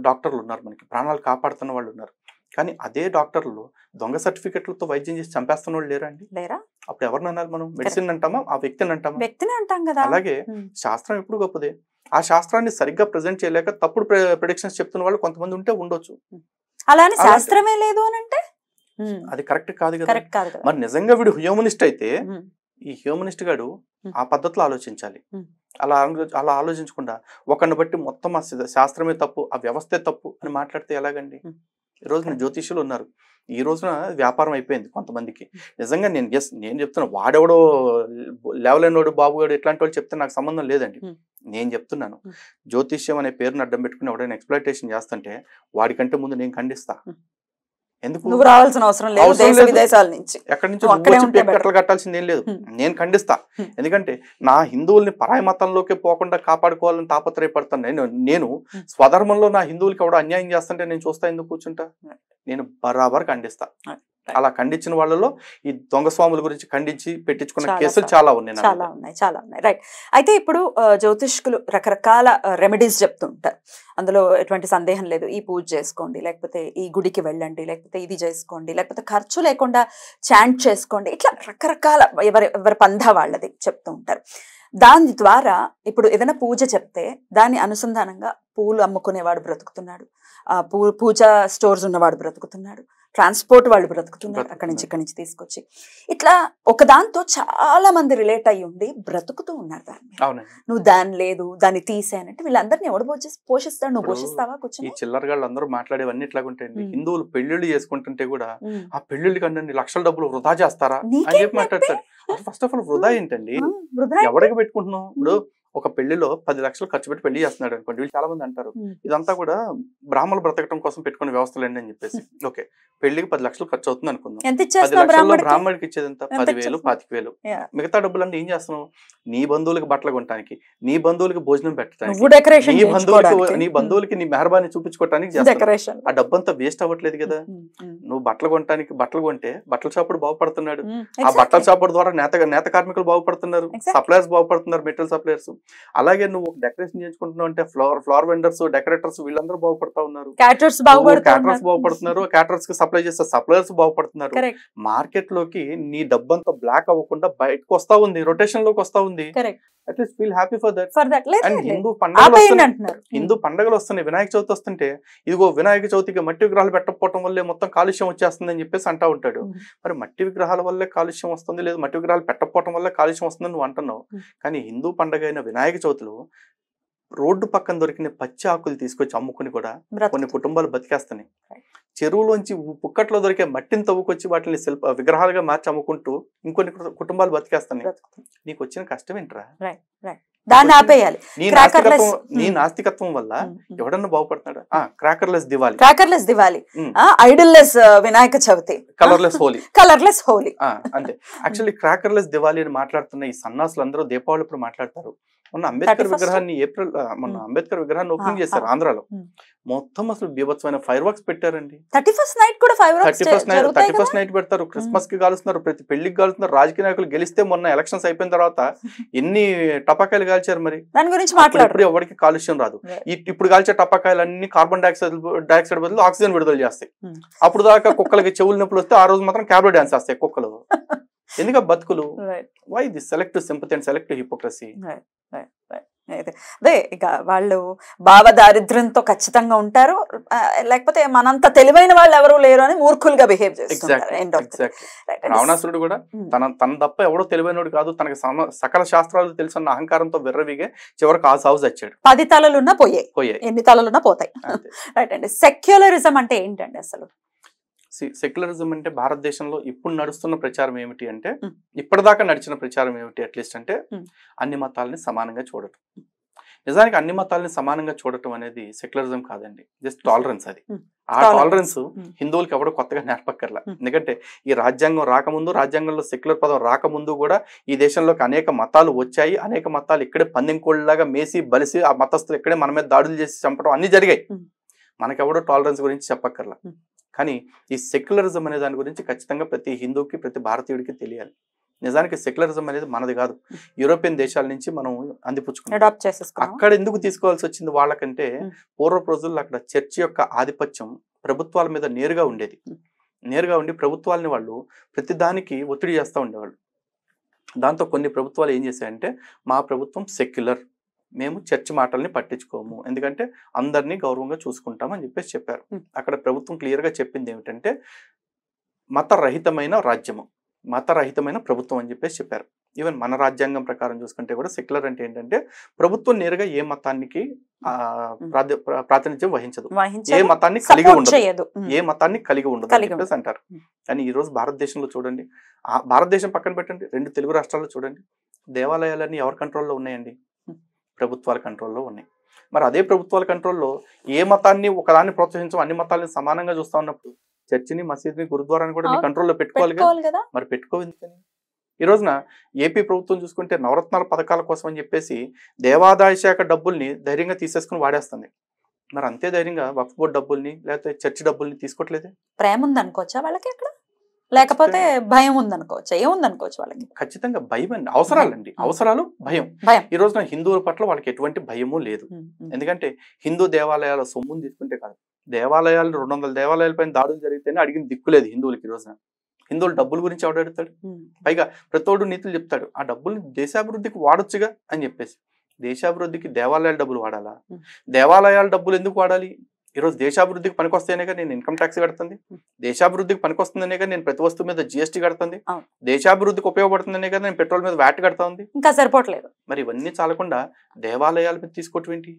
డాక్టర్లు ఉన్నారు, మనకి ప్రాణాలు కాపాడుతున్న వాళ్ళు ఉన్నారు. కానీ అదే డాక్టర్లు దొంగ సర్టిఫికెట్లతో వైద్యం చేసి చంపేస్తున్న వాళ్ళు లేరా అండి? అప్పుడు ఎవరిని అనాలి మనం? మెడిసిన్ అంటామా, ఆ వ్యక్తిని అంటామా? అలాగే శాస్త్రం ఎప్పుడు గొప్పదే. ఆ శాస్త్రాన్ని సరిగ్గా ప్రెజెంట్ చేయలేక తప్పుడు ప్రెడిక్షన్స్ చెప్తున్న వాళ్ళు కొంతమంది ఉంటే ఉండొచ్చు. అలానే శాస్త్రమే లేదు అని అంటే అది కరెక్ట్ కాదు కదా. మరి నిజంగా వీడు హ్యూమనిస్ట్ అయితే ఈ హ్యూమనిస్ట్ గాడు ఆ పద్ధతిలో ఆలోచించాలి. అలా ఆలోచించకుండా ఒకరిని బట్టి మొత్తం ఆ శాస్త్రమే తప్పు, ఆ వ్యవస్థే తప్పు అని మాట్లాడితే ఎలాగండి? ఈ రోజున జ్యోతిష్యులు ఉన్నారు, ఈ రోజున వ్యాపారం అయిపోయింది కొంతమందికి. నిజంగా నేను చెప్తున్నా, వాడెవడో లేవలేనోడు, బాబుగాడు ఇట్లాంటి వాళ్ళు చెప్తే నాకు సంబంధం లేదండి. నేను చెప్తున్నాను, జ్యోతిష్యం అనే పేరుని అడ్డం పెట్టుకుని ఎవడైనా ఎక్స్‌ప్లాయిటేషన్ చేస్తుంటే వాడికంటే ముందు నేను ఖండిస్తా. ఎందుకు నువ్వు రావాల్సిన అవసరం లేదు, దేశ విదేశాల నుంచి ఎక్కడి నుంచి కట్టలు కట్టాల్సింది ఏం లేదు. నేను ఖండిస్తా. ఎందుకంటే నా హిందువుల్ని పరాయి మతంలోకి పోకుండా కాపాడుకోవాలని తాపత్రయపడతాను. నేను స్వధర్మంలో నా హిందువులకి ఎవడో అన్యాయం చేస్తుంటే నేను చూస్తా, ఎందుకు కూర్చుంటా? నేను బరాబర్ ఖండిస్తా. అలా ఖండించిన వాళ్ళలో ఈ దొంగ స్వాముల గురించి ఖండించి పెట్టించుకున్న కేసులు చాలా ఉన్నాయి. రైట్. అయితే ఇప్పుడు జ్యోతిష్కులు రకరకాల రెమెడీస్ చెప్తుంటారు, అందులో ఎటువంటి సందేహం లేదు. ఈ పూజ చేసుకోండి, లేకపోతే ఈ గుడికి వెళ్ళండి, లేకపోతే ఇది చేసుకోండి, లేకపోతే ఖర్చు లేకుండా చాంట్ చేసుకోండి, ఇట్లా రకరకాల ఎవరి పంధా వాళ్ళది చెప్తూ ఉంటారు. దాని ద్వారా ఇప్పుడు ఏదైనా పూజ చెప్తే దాని అనుసంధానంగా పూలు అమ్ముకునేవాడు బ్రతుకుతున్నాడు, పూజ స్టోర్స్ ఉన్నవాడు బ్రతుకుతున్నాడు, ట్రాన్స్పోర్ట్ వాళ్ళు బ్రతుకుతున్నారు అక్కడి నుంచి తీసుకొచ్చి. ఇట్లా ఒక దాంతో చాలా మంది రిలేట్ అయ్యి ఉండి బ్రతుకుతూ ఉన్నారు దాన్ని. నువ్వు దాని లేదు దాన్ని తీసేయనంటే వీళ్ళందరినీ ఎవడు పోషిస్తాడు? నువ్వు పోషిస్తావా? కూర్చొని ఈ చిల్లరగాళ్ళు అందరూ మాట్లాడేవన్నీ ఇట్లాగుంటాయండి. హిందువులు పెళ్లిళ్ళు చేసుకుంటుంటే కూడా ఆ పెళ్లిళ్ళు కన్నా లక్షల డబ్బులు వృధా చేస్తారా అని చెప్పి మాట్లాడతారు. ఫస్ట్ ఆఫ్ ఆల్ వృధా ఏంటండి? ఎవరికి పెట్టుకుంటున్నావు? ఇప్పుడు ఒక పెళ్లిలో 10 లక్షలు ఖర్చు పెట్టి పెళ్లి చేస్తున్నాడు అనుకోండి, వీళ్ళు చాలా మంది అంటారు ఇదంతా కూడా బ్రాహ్మణులు బ్రతకడం కోసం పెట్టుకునే వ్యవస్థలండి అని చెప్పేసి. ఓకే, పెళ్లికి 10 లక్షలు ఖర్చు అవుతుంది అనుకుందాం. 10 లక్షల్లో బ్రాహ్మణుడికి ఇచ్చేది ఎంత? 10,000, 25,000. మిగతా డబ్బులన్నీ ఏం చేస్తున్నావు? నీ బంధువులకి బట్టలు కొనడానికి, నీ బంధువులకి భోజనం పెట్టడానికి, నీ బంధువులకి నీ మెహర్బాని చూపించుకోవడానికి చేస్తావు. ఆ డబ్బంతా వేస్ట్ అవ్వట్లేదు కదా. నువ్వు బట్టలు కొనడానికి బట్టలు కొంటే బట్టల షాపుడు బాగుపడుతున్నాడు, ఆ బట్టల షాపుడు ద్వారా నేత కార్మికులు బాగుపడుతున్నారు, సప్లయర్స్ బాగుపడుతున్నారు, మెటీరియల్ సప్లయర్స్. అలాగే నువ్వు డెకరేషన్ చేసుకుంటున్నావు అంటే ఫ్లవర్ వెండర్స్, డెకరేటర్స్ వీళ్ళందరూ బాగుపడతా ఉన్నారు, క్యాటరర్స్ బాగుపడుతున్నారు, క్యాటరర్స్ కి సప్లై చేసే సప్లయర్స్ బాగుపడుతున్నారు. మార్కెట్ లోకి నీ డబ్బంతా బ్లాక్ అవ్వకుండా బయటకు వస్తా ఉంది, రొటేషన్ లోకి వస్తా ఉంది. At least feel happy for that. And Hindu పండుగలు వస్తున్నాయి, వినాయక చవితి వస్తుంటే ఇదిగో వినాయక చవితికి మట్టి విగ్రహాలు పెట్టకపోవడం వల్లే మొత్తం కాలుష్యం వచ్చేస్తుంది అని చెప్పేసి అంటా ఉంటాడు. మరి మట్టి విగ్రహాల వల్లే కాలుష్యం వస్తుంది, లేదు మట్టి విగ్రహాలు పెట్టకపోవడం వల్ల కాలుష్యం వస్తుందని నువ్వు అంటున్నావు. కానీ హిందూ పండుగ అయిన వినాయక చవితిలో రోడ్డు పక్కన దొరికిన పచ్చి ఆకులు తీసుకొచ్చి అమ్ముకుని కూడా కొన్ని కుటుంబాలు బతికేస్తున్నాయి. చెరువులోంచి పుక్కట్లో దొరికే మట్టిని తవ్వుకొచ్చి వాటిని విగ్రహాలుగా మార్చి అమ్ముకుంటూ ఇంకొన్ని కుటుంబాలు బతికేస్తున్నాయి. నీకు వచ్చిన కష్టం ఏంట్రా? దాన్ని ఆపేయాలి. నీ నాస్తికత్వం వల్ల ఎవడన్నా బాగుపడుతున్నాడు? క్రాకర్లెస్ దివాలి, ఐడల్లెస్ వినాయక చవితి, కలర్లెస్ హోలీ అంతే. యాక్చువల్లీ క్రాకర్లెస్ దివాలి అని మాట్లాడుతున్న ఈ సన్నాసులు అందరూ దీపావళి ఇప్పుడు మాట్లాడతారు. మొన్న అంబేద్కర్ విగ్రహాన్ని అంబేద్కర్ విగ్రహాన్ని ఓపెనింగ్ చేశారు ఆంధ్రాలో. మొత్తం అసలు బీభత్సమైన ఫైర్ వర్క్స్ పెట్టారండి. 31st నైట్ పెడతారు, క్రిస్మస్ కి కాలుస్తున్నారు, ప్రతి పెళ్లికి కాలుస్తున్నారు. రాజకీయ నాయకులు గెలిస్తే మొన్న ఎలక్షన్స్ అయిపోయిన తర్వాత ఎన్ని టపాకాయలు కాల్చారు. మరి దాని గురించి మాట్లాడు. ఎవరికి కాలుష్యం రాదు. ఇప్పుడు కాల్చే టపాకాయలు అన్ని కార్బన్ డైఆక్సైడ్ బదులు ఆక్సిజన్ విడుదల చేస్తాయి. అప్పుడు దాకా కుక్కలకి చెవులు నొప్పులు వస్తే ఆ రోజు మాత్రం క్యాబ్లో డాన్స్ చేస్తాయి కుక్కలు. ఎందుక బతుకులు? Why this selective sympathy and selective hypocrisy? అదే ఇక వాళ్ళు భావ దారిద్ర్యంతో ఖచ్చితంగా ఉంటారు, లేకపోతే మనంత తెలివైన వాళ్ళు ఎవరు లేరు అని మూర్ఖులుగా బిహేవ్ చేస్తారు. రావణాసురుడు కూడా తన తప్ప ఎవడో తెలివైనడు కాదు, తనకి సకల శాస్త్రాలు తెలుసన్న అహంకారంతో వెర్రవిగే చివరికి ఆ సాగు చచ్చాడు. 10 తలలున్నా పోయాయి, ఎన్ని తలలున్నా పోతాయి. రైట్ అండి. సెక్యులరిజం అంటే ఏంటండి అసలు? సెక్యులరిజం అంటే భారతదేశంలో ఇప్పుడు నడుస్తున్న ప్రచారం ఏమిటి అంటే, ఇప్పటిదాకా నడిచిన ప్రచారం ఏమిటి అట్లీస్ట్ అంటే, అన్ని మతాలని సమానంగా చూడటం. నిజానికి అన్ని మతాలని సమానంగా చూడటం అనేది సెక్యులరిజం కాదండి, జస్ట్ టాలరెన్స్. అది ఆ టాలరెన్స్ హిందువులకి ఎవడో కొత్తగా నేర్పక్కర్లా. ఎందుకంటే ఈ రాజ్యాంగం రాకముందు, రాజ్యాంగంలో సెక్యులర్ పదం రాకముందు కూడా ఈ దేశంలోకి అనేక మతాలు వచ్చాయి. అనేక మతాలు ఇక్కడే పందెంకోళ్ళలాగా మేసి బలిసి ఆ మతస్థులు ఇక్కడే మన మీద దాడులు చేసి చంపడం అన్ని జరిగాయి. మనకెవడో టాలరెన్స్ గురించి చెప్పక్కర్లా. కానీ ఈ సెక్యులరిజం అనే దాని గురించి ఖచ్చితంగా ప్రతి హిందూకి, ప్రతి భారతీయుడికి తెలియాలి. నిజానికి సెక్యులరిజం అనేది మనది కాదు, యూరోపియన్ దేశాల నుంచి మనం అందిపుచ్చుకున్నాం. అక్కడ ఎందుకు తీసుకోవాల్సి వచ్చింది? వాళ్ళకంటే పూర్వపు రోజుల్లో అక్కడ చర్చి యొక్క ఆధిపత్యం ప్రభుత్వాల మీద నేరుగా ఉండేది. నేరుగా ఉండి ప్రభుత్వాలని వాళ్ళు ప్రతి దానికి ఒత్తిడి చేస్తూ ఉండేవాళ్ళు. దాంతో కొన్ని ప్రభుత్వాలు ఏం చేశాయంటే, మా ప్రభుత్వం సెక్యులర్, మేము చర్చ్ మాటల్ని పట్టించుకోము, ఎందుకంటే అందరినీ గౌరవంగా చూసుకుంటామని చెప్పేసి చెప్పారు. అక్కడ ప్రభుత్వం క్లియర్గా చెప్పింది ఏమిటంటే, మతరహితమైన రాజ్యము, మతరహితమైన ప్రభుత్వం అని చెప్పేసి చెప్పారు. ఈవెన్ మన రాజ్యాంగం ప్రకారం చూసుకుంటే కూడా సెక్యులర్ అంటే ఏంటంటే, ప్రభుత్వం నేరుగా ఏ మతానికి ప్రాతినిధ్యం వహించదు, ఏ మతాన్ని కలిగి ఉండదు, ఏ మతాన్ని కలిగి ఉండదు అని చెప్పేసి అంటారు. కానీ ఈ రోజు భారతదేశంలో చూడండి, భారతదేశం పక్కన పెట్టండి, 2 తెలుగు రాష్ట్రాల్లో చూడండి, దేవాలయాలన్నీ ఎవరి కంట్రోల్లో ఉన్నాయండి? ప్రభుత్వాల కంట్రోల్లో ఉన్నాయి. మరి అదే ప్రభుత్వాల కంట్రోల్లో ఏ మతాన్ని ఒకదాన్ని ప్రోత్సహించం, అన్ని మతాలని సమానంగా చూస్తా ఉన్నప్పుడు చర్చిని, మసీదుని, గురుద్వారాన్ని కూడా నీ కంట్రోల్లో పెట్టుకోవాలి కదా. మరి పెట్టుకోవద్దని ఈ రోజున ఏపీ ప్రభుత్వం చూసుకుంటే నవరత్నాల పథకాల కోసం అని చెప్పేసి దేవాదాయ శాఖ డబ్బుల్ని ధైర్యంగా తీసేసుకుని వాడేస్తుంది. మరి అంతే ధైర్యంగా వక్ఫ్ బోర్డు డబ్బుల్ని లేకపోతే చర్చి డబ్బుల్ని తీసుకోవట్లేదే. ప్రేమ ఉందనుకోవచ్చా వాళ్ళకి అక్కడ, లేకపోతే భయం ఉందనుకోవచ్చు, ఏముందనుకోవచ్చు వాళ్ళకి? ఖచ్చితంగా భయం అండి, అవసరాలండి, అవసరాలు, భయం. ఈ రోజున హిందువుల పట్ల వాళ్ళకి ఎటువంటి భయము లేదు. ఎందుకంటే హిందూ దేవాలయాల సొమ్ముని తీసుకుంటే కాదు, దేవాలయాలు 200 దేవాలయాల పైన దాడులు జరిగితేనే అడిగిన దిక్కులేదు హిందువులకి. ఈ రోజున హిందువులు డబ్బుల గురించి ఎవడు అడుగుతాడు? పైగా ప్రతోడు నీతులు చెప్తాడు, ఆ డబ్బుల్ని దేశాభివృద్ధికి వాడొచ్చుగా అని చెప్పేసి. దేశాభివృద్ధికి దేవాలయాల డబ్బులు వాడాలా? దేవాలయాల డబ్బులు ఎందుకు వాడాలి? ఈరోజు దేశాభివృద్ధికి పనికొస్తేనేగా నేను ఇన్కమ్ ట్యాక్స్ కడుతుంది, దేశాభివృద్ధికి పనికొస్తుందనేగా నేను ప్రతి వస్తువు మీద జిఎస్టీ కడుతుంది, దేశాభివృద్ధికి ఉపయోగపడుతుందనే కదా నేను పెట్రోల్ మీద వ్యాట్ కడతా ఉంది. ఇంకా సరిపోవట్లేదు. మరి ఇవన్నీ చాలకుండా దేవాలయాల మీద తీసుకోవటం ఏంటి?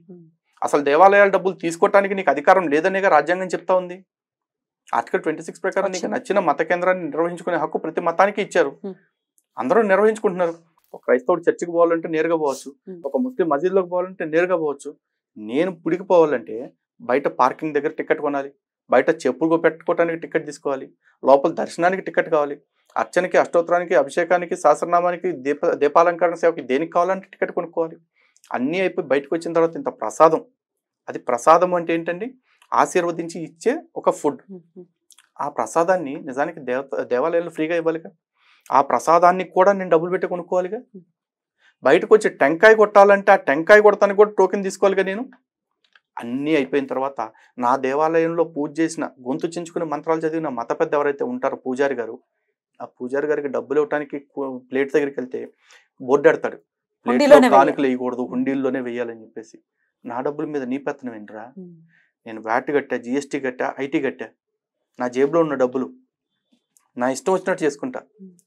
అసలు దేవాలయాల డబ్బులు తీసుకోవటానికి నీకు అధికారం లేదనేగా రాజ్యాంగం చెప్తా ఉంది. ఆర్టికల్ 26 ప్రకారం నీకు నచ్చిన మత కేంద్రాన్ని నిర్వహించుకునే హక్కు ప్రతి మతానికి ఇచ్చారు. అందరూ నిర్వహించుకుంటున్నారు. ఒక క్రైస్తవుడు చర్చికి పోవాలంటే నేరుగా పోవచ్చు, ఒక ముస్లిం మసీదులోకి పోవాలంటే నేరుగా పోవచ్చు. నేను గుడికి పోవాలంటే బయట పార్కింగ్ దగ్గర టికెట్ కొనాలి, బయట చెప్పులు పెట్టుకోవడానికి టికెట్ తీసుకోవాలి, లోపల దర్శనానికి టికెట్ కావాలి, అర్చనకి, అష్టోత్తరానికి, అభిషేకానికి, సహస్రనామానికి, దీపాలంకరణ సేవకి దేనికి కావాలంటే టికెట్ కొనుక్కోవాలి. అన్నీ అయిపోయి బయటకు వచ్చిన తర్వాత ఇంత ప్రసాదం. అది ప్రసాదం అంటే ఏంటండి? ఆశీర్వదించి ఇచ్చే ఒక ఫుడ్. ఆ ప్రసాదాన్ని నిజానికి దేవాలయాల్లో ఫ్రీగా ఇవ్వాలిగా. ఆ ప్రసాదాన్ని కూడా నేను డబ్బులు పెట్టి కొనుక్కోవాలిగా. బయటకు వచ్చి టెంకాయ కొట్టాలంటే ఆ టెంకాయ కొడతానికి కూడా టోకెన్ తీసుకోవాలిగా నేను. అన్నీ అయిపోయిన తర్వాత నా దేవాలయంలో పూజ చేసిన, గొంతు చించుకుని మంత్రాలు చదివిన మత పెద్ద ఎవరైతే ఉంటారో పూజారి గారు, ఆ పూజారి గారికి డబ్బులు ఇవ్వడానికి ప్లేట్ దగ్గరికి వెళ్తే బోర్డు పెడతాడు, ప్లేట్లో కానుకలు వేయకూడదు, హుండీల్లోనే వేయాలని చెప్పేసి. నా డబ్బుల మీద నీ పెత్తనం ఏంట్రా? నేను వ్యాట్ కట్టా, జిఎస్టీ కట్టా, ఐటీ కట్టా, నా జేబులో ఉన్న డబ్బులు నా ఇష్టం వచ్చినట్టు చేసుకుంటా.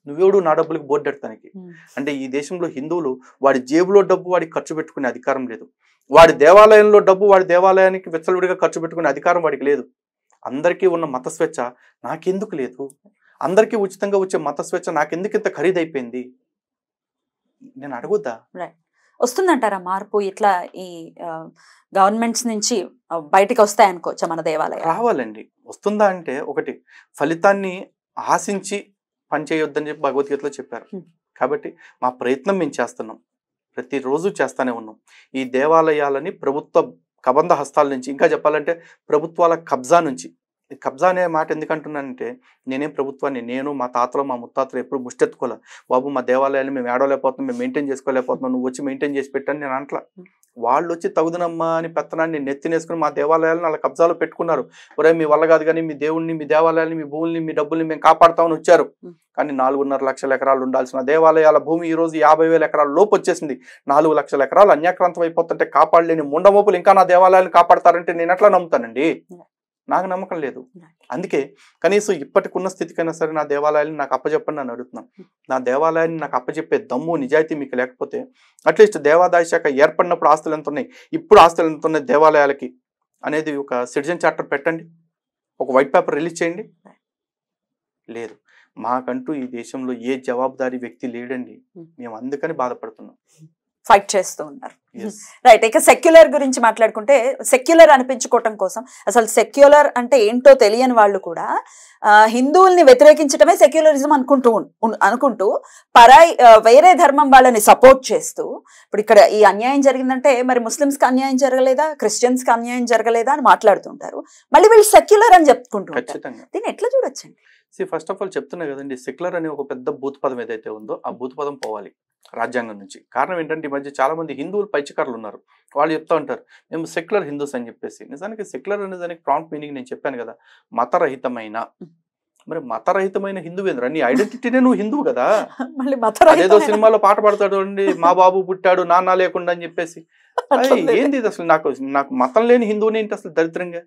నువ్వేడు నా డబ్బులకు బోర్డు పెడతానికి? అంటే ఈ దేశంలో హిందువులు వాడి జేబులో డబ్బు వాడికి ఖర్చు పెట్టుకునే అధికారం లేదు, వాడి దేవాలయంలో డబ్బు వాడి దేవాలయానికి విచ్చలవిడిగా ఖర్చు పెట్టుకునే అధికారం వాడికి లేదు. అందరికీ ఉన్న మత స్వేచ్ఛ నాకెందుకు లేదు? అందరికీ ఉచితంగా వచ్చే మత స్వేచ్ఛ నాకెందుకు ఇంత ఖరీదైపోయింది? నేను అడగొద్దా? వస్తుందంటారా మార్పు? ఇట్లా ఈ గవర్నమెంట్స్ నుంచి బయటికి వస్తాయనుకోవచ్చా మన దేవాలయం? రావాలండి. వస్తుందా అంటే ఒకటి, ఫలితాన్ని ఆశించి పనిచేయొద్దని చెప్పి భగవద్గీతలో చెప్పారు. కాబట్టి మా ప్రయత్నం మేము చేస్తున్నాం, ప్రతిరోజు చేస్తానే ఉన్నాం. ఈ దేవాలయాలని ప్రభుత్వ కబంధ హస్తాల నుంచి, ఇంకా చెప్పాలంటే ప్రభుత్వాల కబ్జా నుంచి. కబ్జా అనే మాట ఎందుకంటున్నానంటే, నేనేం ప్రభుత్వాన్ని, నేను మా తాతలు మా ముత్తాతలు ఎప్పుడు ముష్టెత్తుకోలే. బాబు మా దేవాలయాన్ని మేము ఏడవలేకపోతున్నాం, మేము మెయింటైన్ చేసుకోలేకపోతున్నాం, నువ్వు వచ్చి మెయింటైన్ చేసి పెట్టని నేను అంట్లా. వాళ్ళు వచ్చి తగుదనమ్మా అని పెత్తనాన్ని నెత్తినేసుకుని మా దేవాలయాలను వాళ్ళ కబ్జాలో పెట్టుకున్నారు. ఒరే మీ వల్ల కాదు కానీ మీ దేవుణ్ణి, మీ దేవాలయాన్ని, మీ భూముల్ని, మీ డబ్బుల్ని మేము కాపాడుతామని వచ్చారు. కానీ 4.5 లక్షల ఎకరాలు ఉండాల్సిన దేవాలయాల భూమి ఈరోజు 50,000 ఎకరాల లోపు వచ్చేసింది. 4 లక్షల ఎకరాలు అన్యాక్రాంతం అయిపోతుంటే కాపాడలేని ముండమోపులు ఇంకా నా దేవాలయాన్ని కాపాడతారంటే నేను ఎట్లా నమ్ముతానండి? నాకు నమ్మకం లేదు. అందుకే కనీసం ఇప్పటికున్న స్థితికైనా సరే నా దేవాలయాన్ని నాకు అప్పచెప్పండి అని అడుగుతున్నాం. నా దేవాలయాన్ని నాకు అప్పచెప్పే దమ్ము, నిజాయితీ మీకు లేకపోతే అట్లీస్ట్ దేవాదాయ శాఖ ఏర్పడినప్పుడు ఆస్తులు ఎంత ఉన్నాయి, ఇప్పుడు ఆస్తులు ఎంత ఉన్నాయి దేవాలయాలకి అనేది ఒక సిటిజన్ చార్టర్ పెట్టండి, ఒక వైట్ పేపర్ రిలీజ్ చేయండి. లేదు, మాకంటూ ఈ దేశంలో ఏ జవాబుదారీ వ్యక్తి లేడండి. మేము అందుకని బాధపడుతున్నాం, ఫైట్ చేస్తూ ఉన్నారు. రైట్. ఇక సెక్యులర్ గురించి మాట్లాడుకుంటే, సెక్యులర్ అనిపించుకోవటం కోసం, అసలు సెక్యులర్ అంటే ఏంటో తెలియని వాళ్ళు కూడా హిందువుల్ని వ్యతిరేకించడమే సెక్యులరిజం అనుకుంటూ పరాయి వేరే ధర్మం వాళ్ళని సపోర్ట్ చేస్తూ, ఇప్పుడు ఇక్కడ ఈ అన్యాయం జరిగిందంటే మరి ముస్లిమ్స్కి అన్యాయం జరగలేదా, క్రిస్టియన్స్కి అన్యాయం జరగలేదా అని మాట్లాడుతుంటారు. మళ్ళీ వీళ్ళు సెక్యులర్ అని చెప్పుకుంటుంటారు. దీన్ని ఎట్లా చూడొచ్చండి? ఫస్ట్ ఆఫ్ ఆల్ చెప్తున్నా కదండి, సెక్యులర్ అనే ఒక పెద్ద భూత పదం ఏదైతే ఉందో ఆ భూత పదం పోవాలి రాజ్యాంగం నుంచి. కారణం ఏంటంటే ఈ మధ్య చాలా మంది హిందువులు పైచికారులు ఉన్నారు. వాళ్ళు చెప్తా ఉంటారు మేము సెక్యులర్ హిందూస్ అని చెప్పేసి. నిజానికి సెక్యులర్ అనే దానికి ప్రాంప్ట్ మీనింగ్ నేను చెప్పాను కదా, మతరహితమైన. మరి మతరహితమైన హిందువేంద్ర, నీ ఐడెంటిటీనే నువ్వు హిందువు కదా. అదేదో సినిమాలో పాట పాడతాడు అండి, మా బాబు పుట్టాడు నాన్న లేకుండా అని చెప్పేసి. ఏంది ఇది అసలు? నాకు మతం లేని హిందువుని ఏంటి అసలు దరిద్రంగా?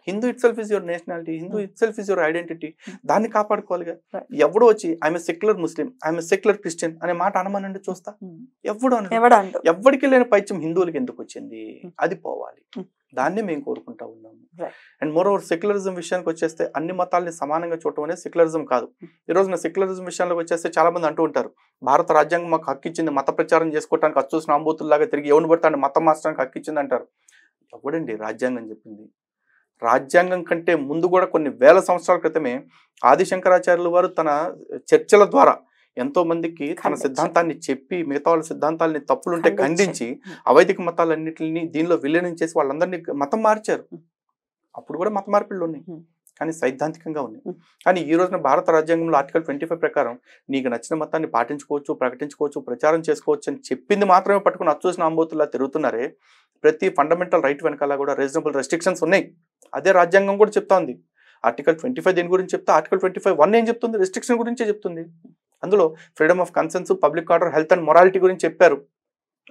Hindu it self is your nationality, Hindu it self is your identity. దాన్ని కాపాడుకోవాలిగా. ఎవడో వచ్చి I'm secular Muslim, I'm secular Christian అనే మాట అనమనండి చూస్తా. ఎవరికి లేని పైత్యం హిందువులకి ఎందుకు వచ్చింది? అది పోవాలి. దాన్ని మేము కోరుకుంటా ఉన్నాము. అండ్ మోర్ ఓవర్ సెక్యులరిజం విషయానికి వచ్చేస్తే అన్ని మతాలని సమానంగా చూడటం అనేది సెక్యులరిజం కాదు. ఈ రోజున సెక్యులరిజం విషయంలోకి వచ్చేస్తే చాలా మంది అంటూ ఉంటారు, భారత రాజ్యాంగం మాకు హక్కు ఇచ్చింది మత ప్రచారం చేసుకోవడానికి, అచ్చూసిన ఆంబూతుల్లాగా తిరిగి ఎవరిని పడతాను మతం మార్చడానికి హక్కు ఇచ్చింది అంటారు. ఎవడండి రాజ్యాంగం చెప్పింది? రాజ్యాంగం కంటే ముందు కూడా కొన్ని వేల సంవత్సరాల క్రితమే ఆదిశంకరాచార్యుల వారు తన చర్చల ద్వారా ఎంతో మందికి తన సిద్ధాంతాన్ని చెప్పి, మిగతా వాళ్ళ సిద్ధాంతాలని తప్పులుంటే ఖండించి, అవైదిక మతాలన్నింటినీ దీనిలో విలీనం చేసి వాళ్ళందరినీ మతం మార్చారు. అప్పుడు కూడా మత మార్పిళ్ళు ఉన్నాయి, కానీ సైద్ధాంతికంగా ఉన్నాయి. కానీ ఈ రోజున భారత రాజ్యాంగంలో ఆర్టికల్ 25 ప్రకారం నీకు నచ్చిన మతాన్ని పాటించుకోవచ్చు, ప్రకటించుకోవచ్చు, ప్రచారం చేసుకోవచ్చు అని చెప్పింది మాత్రమే పట్టుకుని అచ్చూసిన ఆంబోతుల్లా తిరుగుతున్నారే. ప్రతి ఫండమెంటల్ రైట్ వెనకాల కూడా రీజనబుల్ రెస్ట్రిక్షన్స్ ఉన్నాయి. అదే రాజ్యాంగం కూడా చెప్తా ఉంది. ఆర్టికల్ 25 దేని గురించి చెప్తా, ఆర్టికల్ 25(1) ఏం చెప్తుంది? రెస్ట్రిక్షన్ గురించే చెప్తుంది. అందులో freedom of conscience, public order, health and morality గురించి చెప్పారు.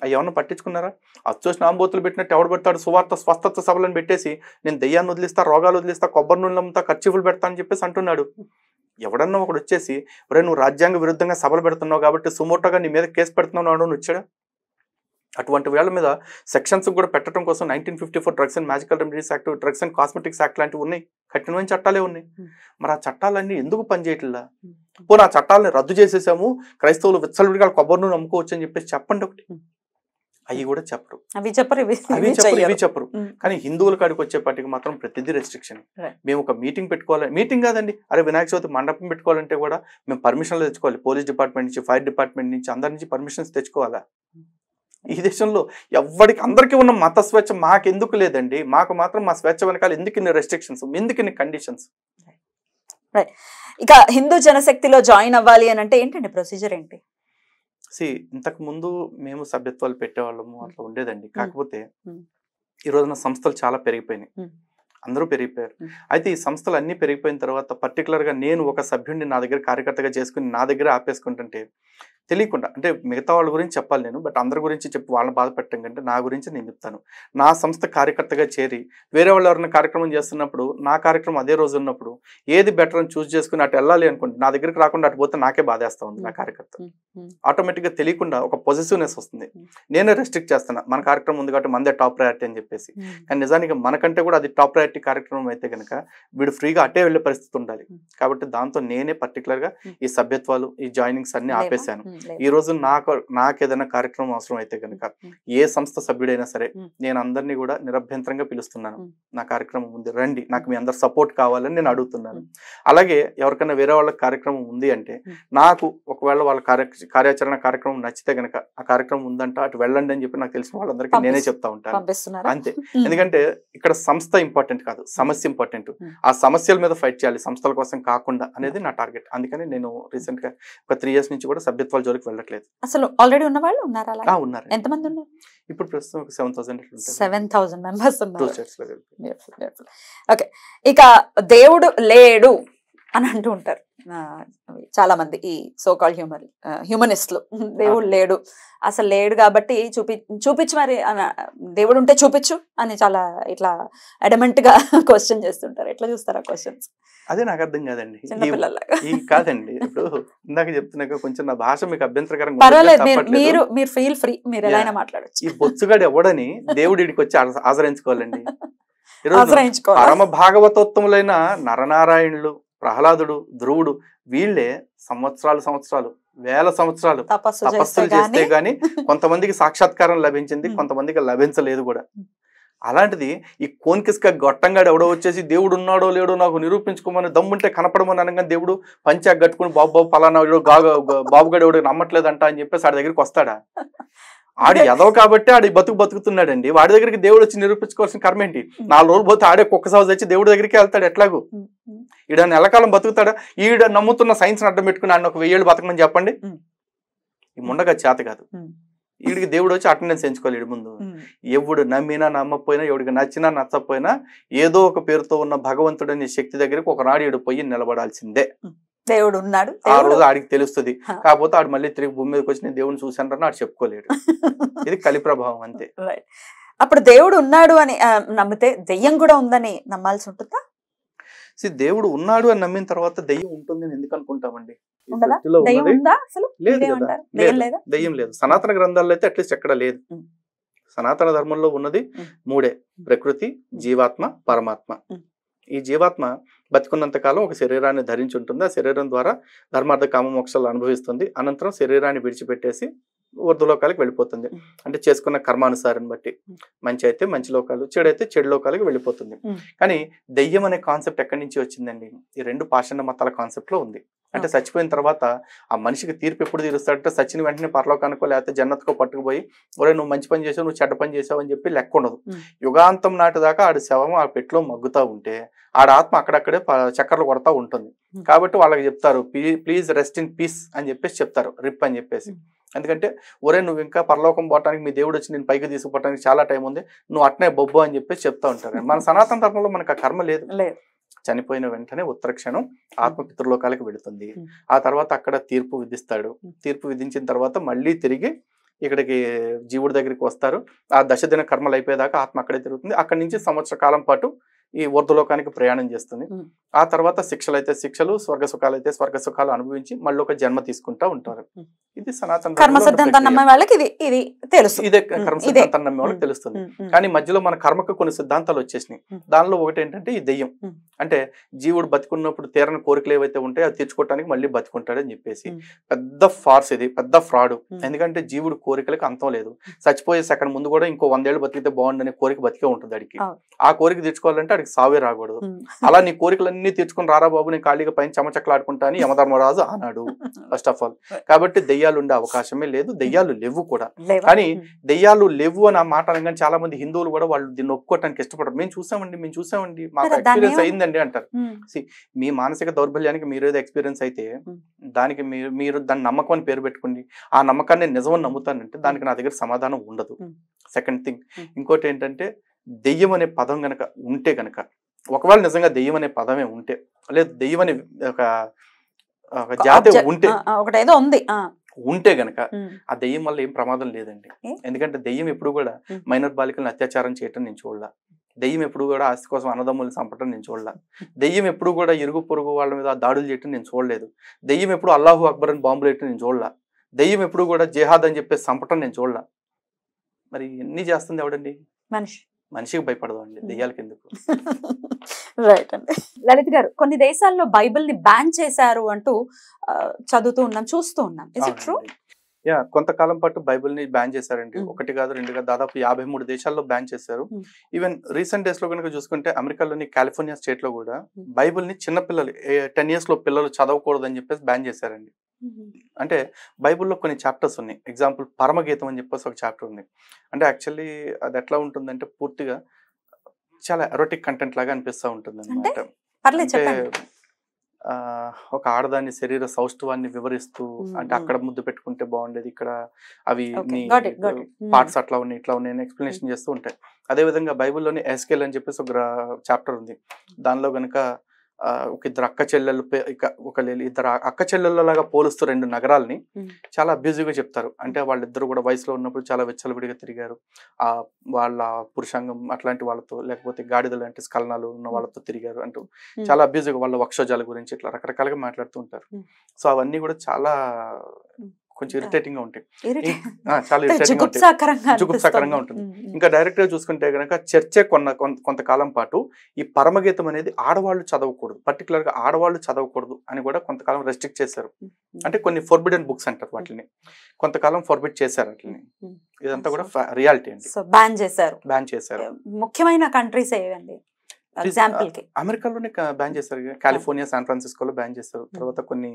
అవి ఏమన్నా పట్టించుకున్నారా? అచ్చోసిన ఆంబోతులు పెట్టినట్టు ఎవడు పెడతాడు? సువార్త స్వస్థత సభలను పెట్టేసి నేను దెయ్యాన్ని వదిలిస్తా, రోగాలు వదిలిస్తా, కొబ్బరి నూనెలు అమ్ముతా, ఖర్చీఫులు పెడతా అని చెప్పేసి అంటున్నాడు. ఎవడన్నా ఒకడు వచ్చేసి ఒరే నువ్వు రాజ్యాంగ విరుద్ధంగా సభలు పెడుతున్నావు కాబట్టి సుమోటోగా నీ మీద కేసు పెడుతున్నావు అని వచ్చాడు. అటువంటి వేళ మీద సెక్షన్స్ కూడా పెట్టడం కోసం 1954 drugs and magical remedies act, drugs and cosmetics act లాంటివి ఉన్నాయి, కఠినమైన చట్టాలే ఉన్నాయి. మరి ఆ చట్టాలన్నీ ఎందుకు పనిచేయట్లా? పోనీ ఆ చట్టాలని రద్దు చేసేసాము, క్రైస్తవులు విచ్చలవిడిగా కొబ్బరి నూనె అమ్ముకోవచ్చు అని చెప్పేసి చెప్పండి ఒకటి. అవి కూడా చెప్పరు, ఇవి చెప్పరు. కానీ హిందువుల కాడికి వచ్చేపాటికి మాత్రం ప్రతిదీ రెస్ట్రిక్షన్. మేము ఒక మీటింగ్ పెట్టుకోవాలి, మీటింగ్ కాదండి, అరే వినాయక చవితి మండపం పెట్టుకోవాలంటే కూడా మేము పర్మిషన్లు తెచ్చుకోవాలి, పోలీస్ డిపార్ట్మెంట్ నుంచి, ఫైర్ డిపార్ట్మెంట్ నుంచి, అందరి నుంచి పర్మిషన్స్ తెచ్చుకోవాలా? ఈ దేశంలో ఎవరికి అందరికీ ఉన్న మత స్వేచ్ఛ మాకెందుకు లేదండి? మాకు మాత్రం మా స్వేచ్ఛ వెనకాల ఎందుకు ఇన్ని రెస్ట్రిక్షన్స్, ఎందుకు ఇన్ని కండిషన్స్? ఇక హిందూ జనశక్తిలో జాయిన్ అవ్వాలి అని అంటే ఏంటండి ప్రొసీజర్ ఏంటి? ఇంతకు ముందు మేము సభ్యత్వాలు పెట్టేవాళ్ళము, అట్లా ఉండేదండి. కాకపోతే ఈ రోజున సంస్థలు చాలా పెరిగిపోయినాయి, అందరూ పెరిగిపోయారు. అయితే ఈ సంస్థలు అన్ని పెరిగిపోయిన తర్వాత పర్టికులర్ గా నేను ఒక సభ్యుడిని నా దగ్గర కార్యకర్తగా చేసుకుని నా దగ్గర ఆపేసుకుంటుంటే తెలియకుండా, అంటే మిగతా వాళ్ళ గురించి చెప్పాలి నేను, బట్ అందరి గురించి చెప్పి వాళ్ళని బాధ పెట్టడం కంటే నా గురించి నేను చెప్తాను. నా సంస్థ కార్యకర్తగా చేరి వేరే వాళ్ళు ఎవరైనా కార్యక్రమం చేస్తున్నప్పుడు నా కార్యక్రమం అదే రోజు ఉన్నప్పుడు ఏది బెటర్ అని చూస్ చేసుకుని అటు వెళ్ళాలి అనుకోండి, నా దగ్గరికి రాకుండా అటు పోతే నాకే బాధేస్తా ఉంది. నా కార్యకర్త ఆటోమేటిక్గా తెలియకుండా ఒక పాజిటివ్నెస్ వస్తుంది, నేనే రెస్ట్రిక్ట్ చేస్తాను. మన కార్యక్రమం ఉంది కాబట్టి మనదే టాప్ ప్రయారిటీ అని చెప్పేసి. కానీ నిజానికి మనకంటే కూడా అది టాప్ ప్రయారిటీ కార్యక్రమం అయితే కనుక వీడు ఫ్రీగా అటే వెళ్ళే పరిస్థితి ఉండాలి. కాబట్టి దాంతో నేనే పర్టికులర్ గా ఈ సభ్యత్వాలు, ఈ జాయినింగ్స్ అన్ని ఆపేశాను. ఈ రోజు నాకు ఏదైనా కార్యక్రమం అవసరం అయితే కనుక ఏ సంస్థ సభ్యుడైనా సరే నేను అందరినీ కూడా నిరభ్యంతరంగా పిలుస్తున్నాను. నా కార్యక్రమం ఉంది రండి, నాకు మీ అందరు సపోర్ట్ కావాలని నేను అడుగుతున్నాను. అలాగే ఎవరికైనా వేరే వాళ్ళ కార్యక్రమం ఉంది అంటే నాకు ఒకవేళ వాళ్ళ కార్యాచరణ కార్యక్రమం నచ్చితే కనుక ఆ కార్యక్రమం ఉందంట అటు వెళ్ళండి అని చెప్పి నాకు తెలిసిన వాళ్ళందరికీ నేనే చెప్తా ఉంటాను అంతే. ఎందుకంటే ఇక్కడ సంస్థ ఇంపార్టెంట్ కాదు, సమస్య ఇంపార్టెంట్. ఆ సమస్యల మీద ఫైట్ చేయాలి, సంస్థల కోసం కాకుండా అనేది నా టార్గెట్. అందుకని నేను రీసెంట్ గా ఒక 3 years నుంచి కూడా సభ్యత్వాల జోలికి వెళ్ళట్లేదు. అసలు ఆల్రెడీ ఉన్న వాళ్ళు ఉన్నారా? ఉన్నారు. ఎంతమంది ఉన్నారు ఇప్పుడు? ప్రస్తుతం 7,000 మెంబర్స్ ఉన్నారు. ఓకే, ఇక దేవుడు లేడు అని అంటూ ఉంటారు చాలా మంది ఈ సోకాల్ హ్యూమనిస్టులు. దేవుడు లేడు, అసలు లేడు కాబట్టి చూపించు మరి, దేవుడు ఉంటే చూపించు అని చాలా ఇట్లా అడమెంట్ గా క్వశ్చన్ చేస్తుంటారు. ఎట్లా చూస్తారు ఆ క్వశ్చన్స్? అదే నాకు అర్థం కాదండి. కాదండి, ఇప్పుడు ఇందాక చెప్తున్నాక కొంచెం నా భాష మీకు అభ్యంతరకరంగా మీరు ఫీల్ ఫ్రీ, మీరు ఎలా అయినా మాట్లాడచ్చు. ఈ బొచ్చుగాడు ఎవడని దేవుడు ఇడికి వచ్చి ఆచరించుకోవాలండి. పరమ భాగవతోత్తములైన నరనారాయణులు, ప్రహ్లాదుడు, ధ్రువుడు వీళ్ళే సంవత్సరాలు వేల సంవత్సరాలు తపస్సులు చేస్తే గాని కొంతమందికి సాక్షాత్కారం లభించింది, కొంతమందికి లభించలేదు కూడా. అలాంటిది ఈ కోన్కిస్క గొట్టంగాడు ఎవడో వచ్చేసి దేవుడు ఉన్నాడో లేడో నాకు నిరూపించుకోమని దమ్ముంటే కనపడమని అనగా దేవుడు పంచా కట్టుకుని బాబు పలానా బాబుగాడు ఎవడు నమ్మట్లేదంట అని చెప్పేసి ఆడి దగ్గరికి వస్తాడా? ఆడు ఎదవ కాబట్టి ఆడి బతుకుతున్నాడండి. వాడి దగ్గరికి దేవుడు వచ్చి నిరూపించుకోవాల్సిన కర్మ ఏంటి? 4 రోజులు పోతే ఆడే కుక్క సాగు తెచ్చి దేవుడి దగ్గరికి వెళ్తాడు. ఎట్లాగూ ఈడ నెలకాలం బతుకుతాడా? ఈడ నమ్ముతున్న సైన్స్ అడ్డం పెట్టుకుని ఆయన ఒక 1000 ఏళ్ళు బతకమని చెప్పండి. ఈ ముండగా చేత కాదు. వీడికి దేవుడు వచ్చి అటెండెన్స్ ఎంచుకోవాలి. వీడి ముందు ఎవడు నమ్మినా నమ్మకపోయినా, ఎవడికి నచ్చినా నచ్చకపోయినా ఏదో ఒక పేరుతో ఉన్న భగవంతుడనే శక్తి దగ్గరికి ఒకనాడు ఈడు పోయి నిలబడాల్సిందే. దేవుడు ఉన్నాడు, ఆ రోజు ఆడికి తెలుస్తుంది. కాకపోతే ఆడు మళ్ళీ తిరిగి భూమి మీదకి వచ్చి నేను దేవుడిని చూశాను ఆడు చెప్పుకోలేడు. ఇది కలి ప్రభావం అంతే. అప్పుడు దేవుడు ఉన్నాడు అని నమ్మితే దెయ్యం కూడా ఉందని నమ్మాల్సి ఉంటుందా? దేవుడు ఉన్నాడు అని నమ్మిన తర్వాత దెయ్యం ఉంటుంది అని ఎందుకు అనుకుంటామండి? దెయ్యం లేదు. సనాతన గ్రంథాల్లో అయితే అట్లీస్ట్ ఎక్కడ లేదు. సనాతన ధర్మంలో ఉన్నది 3: ప్రకృతి, జీవాత్మ, పరమాత్మ. ఈ జీవాత్మ బతికున్నంత కాలం ఒక శరీరాన్ని ధరించి ఉంటుంది. ఆ శరీరం ద్వారా ధర్మార్థ కామ మోక్షాలు అనుభవిస్తుంది. అనంతరం శరీరాన్ని విడిచిపెట్టేసి ఊర్ధ్వలోకాలకు వెళ్ళిపోతుంది. అంటే చేసుకున్న కర్మానుసారం బట్టి మంచి అయితే మంచి లోకాలు, చెడు అయితే చెడు లోకాలకు వెళ్ళిపోతుంది. కానీ దెయ్యం అనే కాన్సెప్ట్ ఎక్కడి నుంచి వచ్చిందండి? ఈ 2 పాషండ మతాల కాన్సెప్ట్ లో ఉంది. అంటే చచ్చిపోయిన తర్వాత ఆ మనిషికి తీర్పు ఎప్పుడు తీరుస్తాడంటే చచ్చిన వెంటనే పరలోకానికో లేకపోతే జన్నత్కో పట్టుకుపోయి ఒరే నువ్వు మంచి పని చేసావు, నువ్వు చెడ్డ పని చేసావు అని చెప్పి లెక్క ఉండదు. యుగాంతం నాటి దాకా ఆడి శవం ఆ పెట్టులో మగ్గుతా ఉంటే ఆడ ఆత్మ అక్కడక్కడే చక్కర్లు కొడతా ఉంటుంది. కాబట్టి వాళ్ళకి చెప్తారు ప్లీజ్ రెస్ట్ ఇన్ పీస్ అని చెప్పేసి చెప్తారు, రిప్ అని చెప్పేసి. ఎందుకంటే ఒరే నువ్వు ఇంకా పరలోకం పోవటానికి మీ దేవుడు వచ్చి నేను పైకి తీసుకుపోవటానికి చాలా టైం ఉంది, నువ్వు అట్నే బొబ్బు అని చెప్పేసి చెప్తా ఉంటారు. మన సనాతన ధర్మంలో మనకు ఆ కర్మ లేదు. చనిపోయిన వెంటనే ఉత్తరక్షణం ఆత్మ పితృలోకాలకు వెళుతుంది. ఆ తర్వాత అక్కడ తీర్పు విధిస్తాడు. తీర్పు విధించిన తర్వాత మళ్ళీ తిరిగి ఇక్కడికి జీవుడి దగ్గరికి వస్తారు. ఆ దశదిన కర్మలు అయిపోయేదాకా ఆత్మ అక్కడే తిరుగుతుంది. అక్కడి నుంచి సంవత్సర కాలం పాటు ఈ ఊర్ధ్వలోకానికి ప్రయాణం చేస్తుంది. ఆ తర్వాత శిక్షలు అయితే శిక్షలు, స్వర్గ సుఖాలు అయితే స్వర్గ సుఖాలు అనుభవించి మళ్ళీ ఒక జన్మ తీసుకుంటా ఉంటారు. ఇది సనాతన కర్మ సిద్ధాంతం నమ్మే వాళ్ళకి ఇది తెలుసు, ఇదే కర్మ సిద్ధాంతం నమ్మే వాళ్ళకి తెలుస్తుంది. కానీ మధ్యలో మన కర్మకు కొన్ని సిద్ధాంతాలు వచ్చేసినాయి. దానిలో ఒకటి ఏంటంటే ఈ దెయ్యం, అంటే జీవుడు బతికున్నప్పుడు తీరని కోరికలు ఏవైతే ఉంటాయో అది తీర్చుకోవడానికి మళ్ళీ బతికుంటాడని చెప్పేసి పెద్ద ఫార్స్, ఇది పెద్ద ఫ్రాడ్. ఎందుకంటే జీవుడు కోరికలకు అంతం లేదు. చచ్చిపోయే సెకండ్ ముందు కూడా ఇంకో 100 ఏళ్ళు బతికితే బాగుండనే కోరిక బతికే ఉంటుంది అడిగి. ఆ కోరిక తీర్చుకోవాలంటే అడికి సావే రాకూడదు. అలా నీ కోరికలన్నీ తీర్చుకుని రారా బాబు, నేను ఖాళీగా పైన చెమచక్కలాడుకుంటా అని యమధర్మరాజు అన్నాడు ఫస్ట్ ఆఫ్ ఆల్. కాబట్టి దెయ్యాలు ఉండే అవకాశమే లేదు, దెయ్యాలు లేవు కూడా. కానీ దెయ్యాలు లేవు అని ఆ మాట అనగానే చాలా మంది హిందువులు కూడా వాళ్ళు దీన్ని ఒప్పుకోవటానికి ఇష్టపడరు. మేము చూసామండి మాకు ఎక్స్పీరియన్స్ అయిందండి అంటారు. మీ మానసిక దౌర్బల్యానికి మీరు ఏదో ఎక్స్పీరియన్స్ అయితే దానికి మీరు దాని నమ్మకం అని పేరు పెట్టుకోండి. ఆ నమ్మకాన్ని నిజమని నమ్ముతానంటే దానికి నా దగ్గర సమాధానం ఉండదు. సెకండ్ థింగ్, ఇంకోటి ఏంటంటే దెయ్యం అనే పదం గనక ఉంటే గనక, ఒకవేళ నిజంగా దెయ్యం అనే పదమే ఉంటే, లేదు దెయ్యం అనే ఒక జాతి ఉంటే గనక ఆ దెయ్యం వల్ల ఏం ప్రమాదం లేదండి. ఎందుకంటే దెయ్యం ఎప్పుడు కూడా మైనర్ బాలికలను అత్యాచారం చేయటం నేను చూడలా. దెయ్యం ఎప్పుడు కూడా ఆస్తి కోసం అన్నదమ్ములు చంపటం నేను చూడలా. దెయ్యం ఎప్పుడు కూడా ఇరుగు పొరుగు వాళ్ళ మీద దాడులు చేయటం నేను చూడలేదు. దెయ్యం ఎప్పుడు అల్లాహు అక్బర్ అని బాంబులు వేయటం నేను చూడలా. దెయ్యం ఎప్పుడు కూడా జిహాద్ అని చెప్పేసి చంపటం నేను చూడలా. మరి ఎన్ని చేస్తుంది ఎవడండి? మనిషికి భయపడదు అండి, దెయ్యాలకి ఎందుకు? రైట్ అండి. లలిత్ గారు, కొన్ని దేశాల్లో బైబిల్ ని బ్యాన్ చేశారు అంటూ చదువుతూ ఉన్నాం, చూస్తూ ఉన్నాం. Is it true? కొంతకాలం పాటు బైబిల్ ని బ్యాన్ చేశారండి. 1 కాదు 2 కాదు, దాదాపు 53 దేశాల్లో బ్యాన్ చేశారు. ఈవెన్ రీసెంట్ డేస్ లో కనుక చూసుకుంటే అమెరికాలోని కాలిఫోర్నియా స్టేట్ లో కూడా బైబిల్ ని చిన్నపిల్లలు 10 years లో పిల్లలు చదవకూడదు అని చెప్పేసి బ్యాన్ చేశారండి. అంటే బైబిల్లో కొన్ని చాప్టర్స్ ఉన్నాయి. ఎగ్జాంపుల్ పరమగీతం అని చెప్పేసి ఒక చాప్టర్ ఉంది. అంటే యాక్చువల్లీ అది ఎట్లా ఉంటుందంటే పూర్తిగా చాలా ఎరోటిక్ కంటెంట్ లాగా అనిపిస్తూ ఉంటుంది అనమాట. అంటే ఒక ఆడదాని శరీర సౌష్ఠవాన్ని వివరిస్తూ, అంటే అక్కడ ముద్దు పెట్టుకుంటే బాగుండేది, ఇక్కడ అవి పార్ట్స్ అట్లా ఉన్నాయి ఇట్లా ఉన్నాయి ఎక్స్ప్లెనేషన్ చేస్తూ ఉంటాయి. అదే విధంగా బైబిల్లోని ఎస్కేల్ అని చెప్పేసి ఒక చాప్టర్ ఉంది. దానిలో గనక ఒక ఇద్దరు అక్క చెల్లెళ్ళు, ఇద్దరు అక్క చెల్లెళ్ళలాగా పోలుస్తూ 2 నగరాలని చాలా అబ్యూజివ్ గా చెప్తారు. అంటే వాళ్ళిద్దరు కూడా వయసులో ఉన్నప్పుడు చాలా విచ్చలవిడిగా తిరిగారు. వాళ్ళ పురుషాంగం అట్లాంటి వాళ్ళతో, లేకపోతే గాడిదలు అంటే స్కలనాలు ఉన్న వాళ్ళతో తిరిగారు అంటూ చాలా అబ్యూజివ్ గా వాళ్ళ వక్షోజాల గురించి ఇట్లా రకరకాలుగా మాట్లాడుతూ ఉంటారు. సో అవన్నీ కూడా చాలా కొంచెం ఇరిటేటింగ్ గా ఉంటాయి, చాలా ఇరిటేటింగ్ జుగుప్సాకరంగా ఉంటుంది. ఇంకా డైరెక్ట్ గా చూసుకుంటే కనుక చర్చే కొంతకాలం పాటు ఈ పరమగీతం అనేది ఆడవాళ్ళు చదవకూడదు, పర్టికులర్ గా ఆడవాళ్ళు చదవకూడదు అని కూడా కొంతకాలం రెస్ట్రిక్ట్ చేశారు. అంటే కొన్ని ఫోర్బిడెన్ బుక్స్ అంటారు వాటిని, కొంతకాలం ఫోర్బిడ్ చేశారు వాటిని. ఇదంతా కూడా రియాలిటీ అండి. బ్యాన్ చేశారు. ముఖ్యమైన కంట్రీస్ ఏవండి? అమెరికాలోనే బ్యాన్ చేశారు, కాలిఫోర్నియా, శాన్ ఫ్రాన్సిస్కోలో బ్యాన్ చేశారు. తర్వాత కొన్ని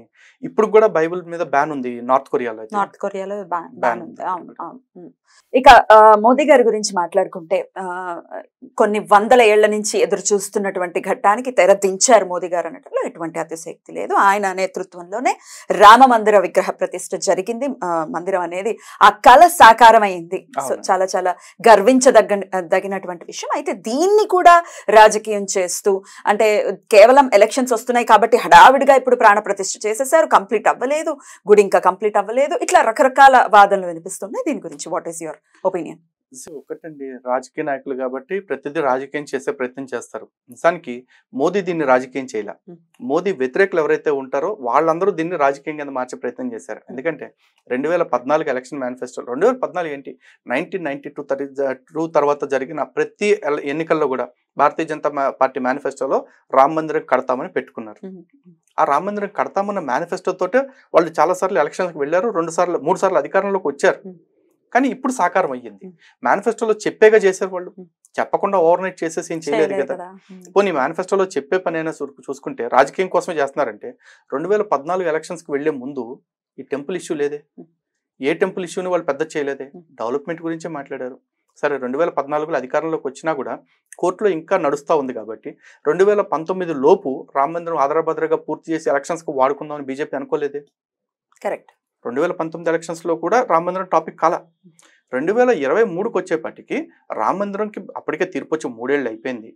ఇప్పుడు కూడా బైబిల్ మీద బ్యాన్ ఉంది నార్త్ కొరియాలో బ్యాన్ ఉంది. ఇక మోదీ గారి గురించి మాట్లాడుకుంటే కొన్ని 100 ఏళ్ల నుంచి ఎదురు చూస్తున్నటువంటి ఘట్టానికి తెర దించారు మోదీ గారు అనటంలో ఎటువంటి అతిశక్తి లేదు. ఆయన నేతృత్వంలోనే రామ మందిర విగ్రహ ప్రతిష్ఠ జరిగింది. మందిరం అనేది ఆ కళ సాకారమైంది. సో చాలా చాలా గర్వించదగినటువంటి విషయం. అయితే దీన్ని కూడా రాజకీయం చేస్తూ, అంటే కేవలం ఎలక్షన్స్ వస్తున్నాయి కాబట్టి హడావిడిగా ఇప్పుడు ప్రాణ ప్రతిష్ఠ చేసేసారు, కంప్లీట్ అవ్వలేదు, గుడి ఇంకా కంప్లీట్ అవ్వలేదు, ఇట్లా రకరకాల వాదనలు వినిపిస్తున్నాయి. దీని గురించి వాట్ ఈస్ యువర్ ఒపీనియన్? ఒకటండి, రాజకీయ నాయకులు కాబట్టి ప్రతిదీ రాజకీయం చేసే ప్రయత్నం చేస్తారు. నిజానికి మోదీ దీన్ని రాజకీయం చేయాల. మోదీ వ్యతిరేకులు ఎవరైతే ఉంటారో వాళ్ళందరూ దీన్ని రాజకీయం కింద మార్చే ప్రయత్నం చేశారు. ఎందుకంటే 2014 ఎలక్షన్ మేనిఫెస్టో, 2014 ఏంటి 1992 తర్వాత జరిగిన ప్రతి ఎన్నికల్లో కూడా భారతీయ జనతా పార్టీ మేనిఫెస్టోలో రామ మందిరం కడతామని పెట్టుకున్నారు. ఆ రామ మందిరం కడతామన్న మేనిఫెస్టో తోటే వాళ్ళు చాలా సార్లు ఎలక్షన్కి వెళ్ళారు, 3 సార్లు అధికారంలోకి వచ్చారు. కానీ ఇప్పుడు సాకారం అయ్యింది. మేనిఫెస్టోలో చెప్పేగా చేశారు, వాళ్ళు చెప్పకుండా ఓవర్ నైట్ చేసేసి ఏం చేయలేదు కదా. పోనీ మేనిఫెస్టోలో చెప్పే పని అయినా చూసుకుంటే రాజకీయం కోసమే చేస్తున్నారంటే 2014 ఎలక్షన్స్కి వెళ్లే ముందు ఈ టెంపుల్ ఇష్యూ లేదే, ఏ టెంపుల్ ఇష్యూని వాళ్ళు పెద్ద చేయలేదే, డెవలప్మెంట్ గురించే మాట్లాడారు. సరే 2014లో అధికారంలోకి వచ్చినా కూడా కోర్టులో ఇంకా నడుస్తూ ఉంది కాబట్టి 2019 లోపు రామ మందిరం ఆదరభద్రగా పూర్తి చేసి ఎలక్షన్స్కి వాడుకుందామని బీజేపీ అనుకోలేదే. కరెక్ట్. 2019 ఎలక్షన్స్ లో కూడా రామ మందిరం టాపిక్ కాల. 2023కి వచ్చేపటికి రామ మందిరంకి అప్పటికే తీర్పు వచ్చి 3 ఏళ్ళు అయిపోయింది.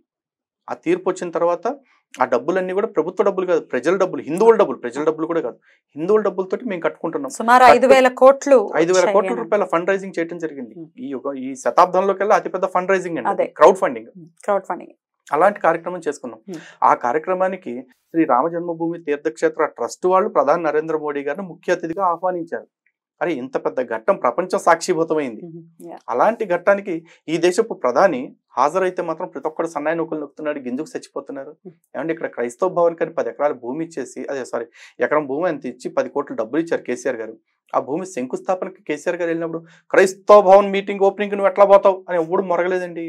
ఆ తీర్పు వచ్చిన తర్వాత ఆ డబ్బులన్నీ కూడా ప్రభుత్వ డబ్బులు కాదు, ప్రజల డబ్బులు, హిందువుల డబ్బులు, ప్రజల డబ్బులు కూడా కాదు, హిందువుల డబ్బులతో మేము కట్టుకుంటున్నాం. సుమారు 5,000 కోట్లు 5,000 కోట్ల రూపాయల ఫండ్ రైజింగ్ చేయడం జరిగింది. ఈ శతాబ్దంలోకెల్లా అతిపెద్ద ఫండ్ రైజింగ్ అండి, క్రౌడ్ ఫండింగ్. అలాంటి కార్యక్రమం చేసుకున్నాం. ఆ కార్యక్రమానికి శ్రీ రామ జన్మభూమి తీర్థక్షేత్ర ట్రస్ట్ వాళ్ళు ప్రధాని నరేంద్ర మోడీ గారిని ముఖ్య అతిథిగా ఆహ్వానించారు. అరే ఇంత పెద్ద ఘట్టం ప్రపంచం సాక్షిభూతమైంది. అలాంటి ఘట్టానికి ఈ దేశపు ప్రధాని హాజరైతే మాత్రం ప్రతి ఒక్కరు సన్నాయి నొక్కులు నొక్కుతున్నాడు, గింజుకు చచ్చిపోతున్నారు. ఏమంటే ఇక్కడ క్రైస్తవ భవన్ కానీ 10 ఎకరాల భూమి ఇచ్చేసి, ఎకరం భూమి అంత ఇచ్చి 10 కోట్ల డబ్బులు ఇచ్చారు కేసీఆర్ గారు. ఆ భూమి శంకుస్థాపనకి కేసీఆర్ గారు వెళ్ళినప్పుడు క్రైస్తవ భవన్ మీటింగ్ ఓపెనింగ్ నువ్వు ఎట్లా పోతావు అని ఎప్పుడు మొరగలేదండి.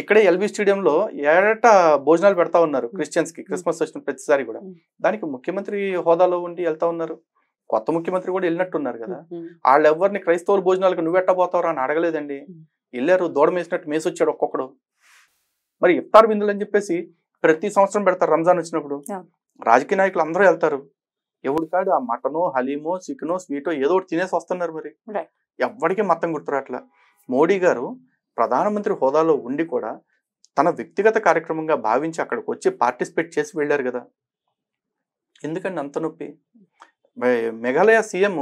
ఇక్కడే ఎల్బీ స్టేడియంలో ఏటా భోజనాలు పెడతా ఉన్నారు క్రిస్టియన్స్ కి, క్రిస్మస్ వచ్చిన ప్రతిసారి కూడా. దానికి ముఖ్యమంత్రి హోదాలో ఉండి వెళ్తా ఉన్నారు. కొత్త ముఖ్యమంత్రి కూడా వెళ్ళినట్టున్నారు కదా. వాళ్ళు ఎవరిని క్రైస్తవుల భోజనాలకు నువ్వెట్టా పోతావు అని అడగలేదండి. వెళ్ళారు, దూడ మేసినట్టు మేసొచ్చాడు ఒక్కొక్కడు. మరి ఇఫ్తార్ విందులు అని చెప్పేసి ప్రతి సంవత్సరం పెడతారు రంజాన్ వచ్చినప్పుడు. రాజకీయ నాయకులు అందరూ వెళ్తారు. ఎవడు కాడు ఆ మటనో, హలీమో, చికెనో, స్వీటో ఏదో ఒకటి తినేసి వస్తున్నారు. మరి ఎవ్వడికి మతం గుర్తురాట్లా. మోడీ గారు ప్రధానమంత్రి హోదాలో ఉండి కూడా తన వ్యక్తిగత కార్యక్రమంగా భావించి అక్కడికి వచ్చి పార్టిసిపేట్ చేసి వెళ్ళారు కదా. ఎందుకండి అంత నొప్పి? Meghalaya CM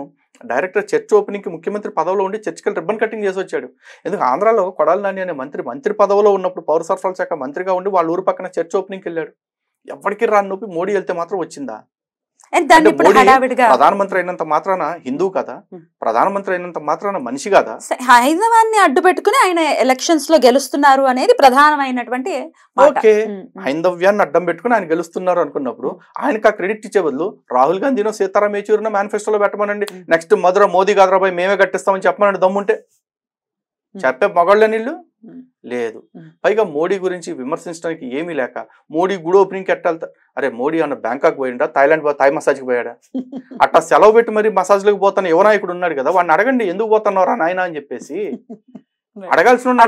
director church opening కి ముఖ్యమంత్రి పదవిలో ఉండి చర్చికి రిబ్బన్ కటింగ్ చేసి వచ్చాడు. ఎందుకు ఆంధ్రాలో కొడాలి నాని అనే మంత్రి పదవిలో ఉన్నప్పుడు పౌర సరఫరాల శాఖ మంత్రిగా ఉండి వాళ్ళ ఊరు పక్కన చర్చ్ ఓపెనింగ్కి వెళ్ళాడు. ఎవరికి రాని నొప్పి మోడీ వెళ్తే మాత్రం వచ్చిందా? ప్రధానమంత్రి అయినంత మాత్రాన హిందూ కదా, ప్రధానమంత్రి అయినంత మాత్రాన మనిషి కదా. హైందవాన్ని అడ్డు పెట్టుకుని ఆయన ఎలక్షన్స్ లో గెలుస్తున్నారు అనేది ప్రధానమైనటువంటి. ఓకే, హైందవ్యాన్ని అడ్డం పెట్టుకుని ఆయన గెలుస్తున్నారు అనుకున్నప్పుడు ఆయనకు ఆ క్రెడిట్ ఇచ్చే బదులు రాహుల్ గాంధీనో సీతారాం యేచూరినో మేనిఫెస్టోలో పెట్టమనండి, నెక్స్ట్ మధుర మోదీ గాదరాబాయ్ మేమే కట్టిస్తామని చెప్పమనండి. దమ్ముంటే చెప్పే మగాళ్ళ నీళ్ళు లేదు. పైగా మోడీ గురించి విమర్శించడానికి ఏమీ లేక మోడీ గుడి ఓపెనింగ్కి ఎట్టాలి? అరే మోడీ అన్న బ్యాంకాక్ పోయిండా, థాయ్ మసాజ్కి పోయాడా? అట్టా సెలవు పెట్టి మరి మసాజ్లకు పోతాను యువ నాయకుడు ఉన్నాడు కదా, వాడిని అడగండి ఎందుకు పోతున్నారా నాయన అని చెప్పేసి అడగాల్సిన.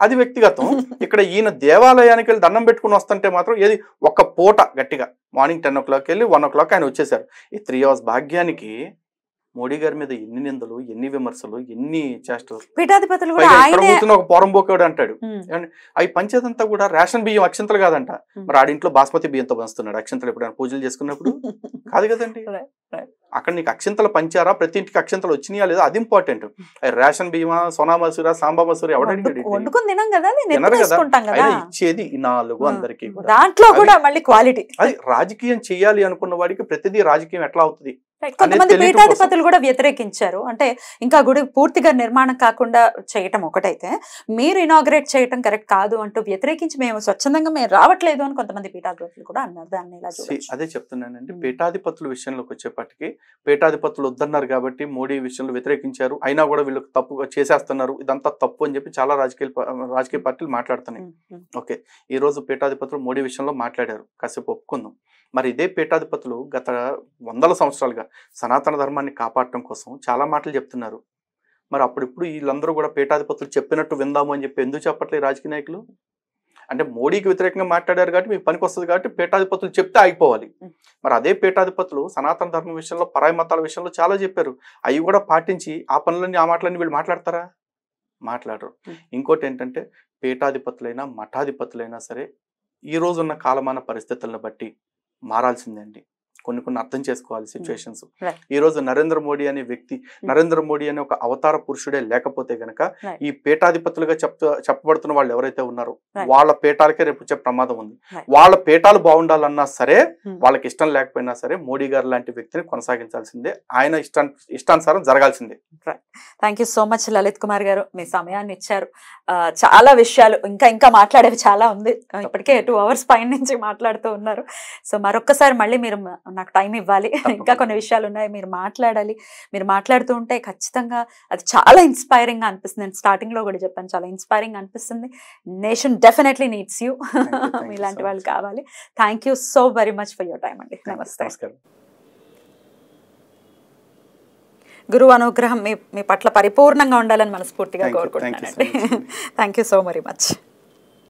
అది వ్యక్తిగతం. ఇక్కడ ఈయన దేవాలయానికి వెళ్ళి దండం పెట్టుకుని వస్తుంటే మాత్రం ఏది ఒక్క పూట గట్టిగా మార్నింగ్ 10 o'clock వెళ్ళి 1 o'clock ఆయన వచ్చేసారు. ఈ 3 hours భాగ్యానికి మోడీ గారి మీద ఎన్ని నిందలు, ఎన్ని విమర్శలు, ఎన్ని చేష్టలు. పీఠాధిపతులు ఒక పోరంబోకేవాడు అంటాడు. అవి పంచేదంతా కూడా రేషన్ బియ్యం, అక్షంతలు కాదంట. మరి ఆడింట్లో బాస్మతి బియ్యంతో పంచుతున్నాడు అక్షంతలు ఎప్పుడైనా పూజలు చేసుకున్నప్పుడు? కాదు కదండి. అక్కడ నీకు అక్షంతలు పంచారా, ప్రతి ఇంటికి అక్షంతలు వచ్చినాయా లేదా, అది ఇంపార్టెంట్. రేషన్ బియ్యమా, సోనా మసూరా, సాంబా మసూరా ఎవడంటే ఇచ్చేది ఈ 4 అందరికి. దాంట్లో కూడా మళ్ళీ క్వాలిటీ. అది రాజకీయం చేయాలి అనుకున్న వాడికి ప్రతిదీ రాజకీయం ఎట్లా అవుతుంది? కొంతమంది పీఠాధిపతులు కూడా వ్యతిరేకించారు. అంటే ఇంకా గుడి పూర్తిగా నిర్మాణం కాకుండా చేయటం ఒకటైతే, మీరు ఇనాగ్రేట్ చేయటం కరెక్ట్ కాదు అంటూ వ్యతిరేకించి మేము స్వచ్ఛందంగా మేము రావట్లేదు అని కొంతమంది పీఠాధిపతులు కూడా అన్నారు. దాన్ని ఇలా అదే చెప్తున్నానండి. పీఠాధిపతుల విషయంలోకి వచ్చేప్పటికి పీఠాధిపతులు వద్దన్నారు కాబట్టి మోడీ విషయంలో వ్యతిరేకించారు. అయినా కూడా వీళ్ళు తప్పు చేసేస్తున్నారు, ఇదంతా తప్పు అని చెప్పి చాలా రాజకీయ పార్టీలు మాట్లాడుతున్నాయి. ఓకే, ఈ రోజు పీఠాధిపతులు మోడీ విషయంలో మాట్లాడారు, కాసేపు ఒప్పుకుందాం. మరి ఇదే పీఠాధిపతులు గత 100 సంవత్సరాలుగా సనాతన ధర్మాన్ని కాపాడటం కోసం చాలా మాటలు చెప్తున్నారు. మరి అప్పుడిప్పుడు వీళ్ళందరూ కూడా పీఠాధిపతులు చెప్పినట్టు విందాము అని చెప్పి ఎందుకు చెప్పట్లేదు రాజకీయ నాయకులు? అంటే మోడీకి వ్యతిరేకంగా మాట్లాడారు కాబట్టి మీకు పనికి వస్తుంది కాబట్టి పీఠాధిపతులు చెప్తే ఆగిపోవాలి. మరి అదే పీఠాధిపతులు సనాతన ధర్మం విషయంలో, పరాయి మతాల విషయంలో చాలా చెప్పారు. అవి కూడా పాటించి ఆ పనులన్నీ, ఆ మాటలన్నీ వీళ్ళు మాట్లాడతారా? మాట్లాడరు. ఇంకోటి ఏంటంటే పీఠాధిపతులైనా మఠాధిపతులైనా సరే ఈ రోజున్న కాలమాన పరిస్థితులను బట్టి మారాల్సిందే అండి. కొన్ని అర్థం చేసుకోవాలి సిచ్యువేషన్స్. ఈ రోజు నరేంద్ర మోడీ అనే వ్యక్తి, నరేంద్ర మోడీ అనే ఒక అవతార పురుషుడే లేకపోతే గనక ఈ పీఠాధిపతులుగా చెప్పబడుతున్న వాళ్ళు ఎవరైతే ఉన్నారో వాళ్ళ పీఠాలకే రేపు వచ్చే ప్రమాదం ఉంది. వాళ్ళ పీఠాలు బాగుండాలన్నా సరే, వాళ్ళకి ఇష్టం లేకపోయినా సరే మోడీ గారు లాంటి వ్యక్తిని కొనసాగించాల్సిందే, ఆయన ఇష్టానుసారం జరగాల్సిందే. Thank you so much Lalit Kumar garu, మీ సమయాన్ని ఇచ్చారు. చాలా విషయాలు ఇంకా మాట్లాడేవి చాలా ఉంది. ఇప్పటికే 2 hours పైన నుంచి మాట్లాడుతూ ఉన్నారు. సో మరొక్కసారి మళ్ళీ మీరు నాకు టైం ఇవ్వాలి. ఇంకా కొన్ని విషయాలు ఉన్నాయి, మీరు మాట్లాడాలి. మీరు మాట్లాడుతూ ఉంటే ఖచ్చితంగా అది చాలా ఇన్స్పైరింగ్ గా అనిపిస్తుంది. నేను స్టార్టింగ్ లో కూడా చెప్పాను, చాలా ఇన్స్పైరింగ్ అనిపిస్తుంది. Nation definitely needs you. ఇలాంటి వాళ్ళు కావాలి. Thank you so very much for your time అండి. నమస్తే. గురువు అనుగ్రహం మీ పట్ల పరిపూర్ణంగా ఉండాలని మనస్ఫూర్తిగా కోరుకుంటున్నానండి. Thank you so very much.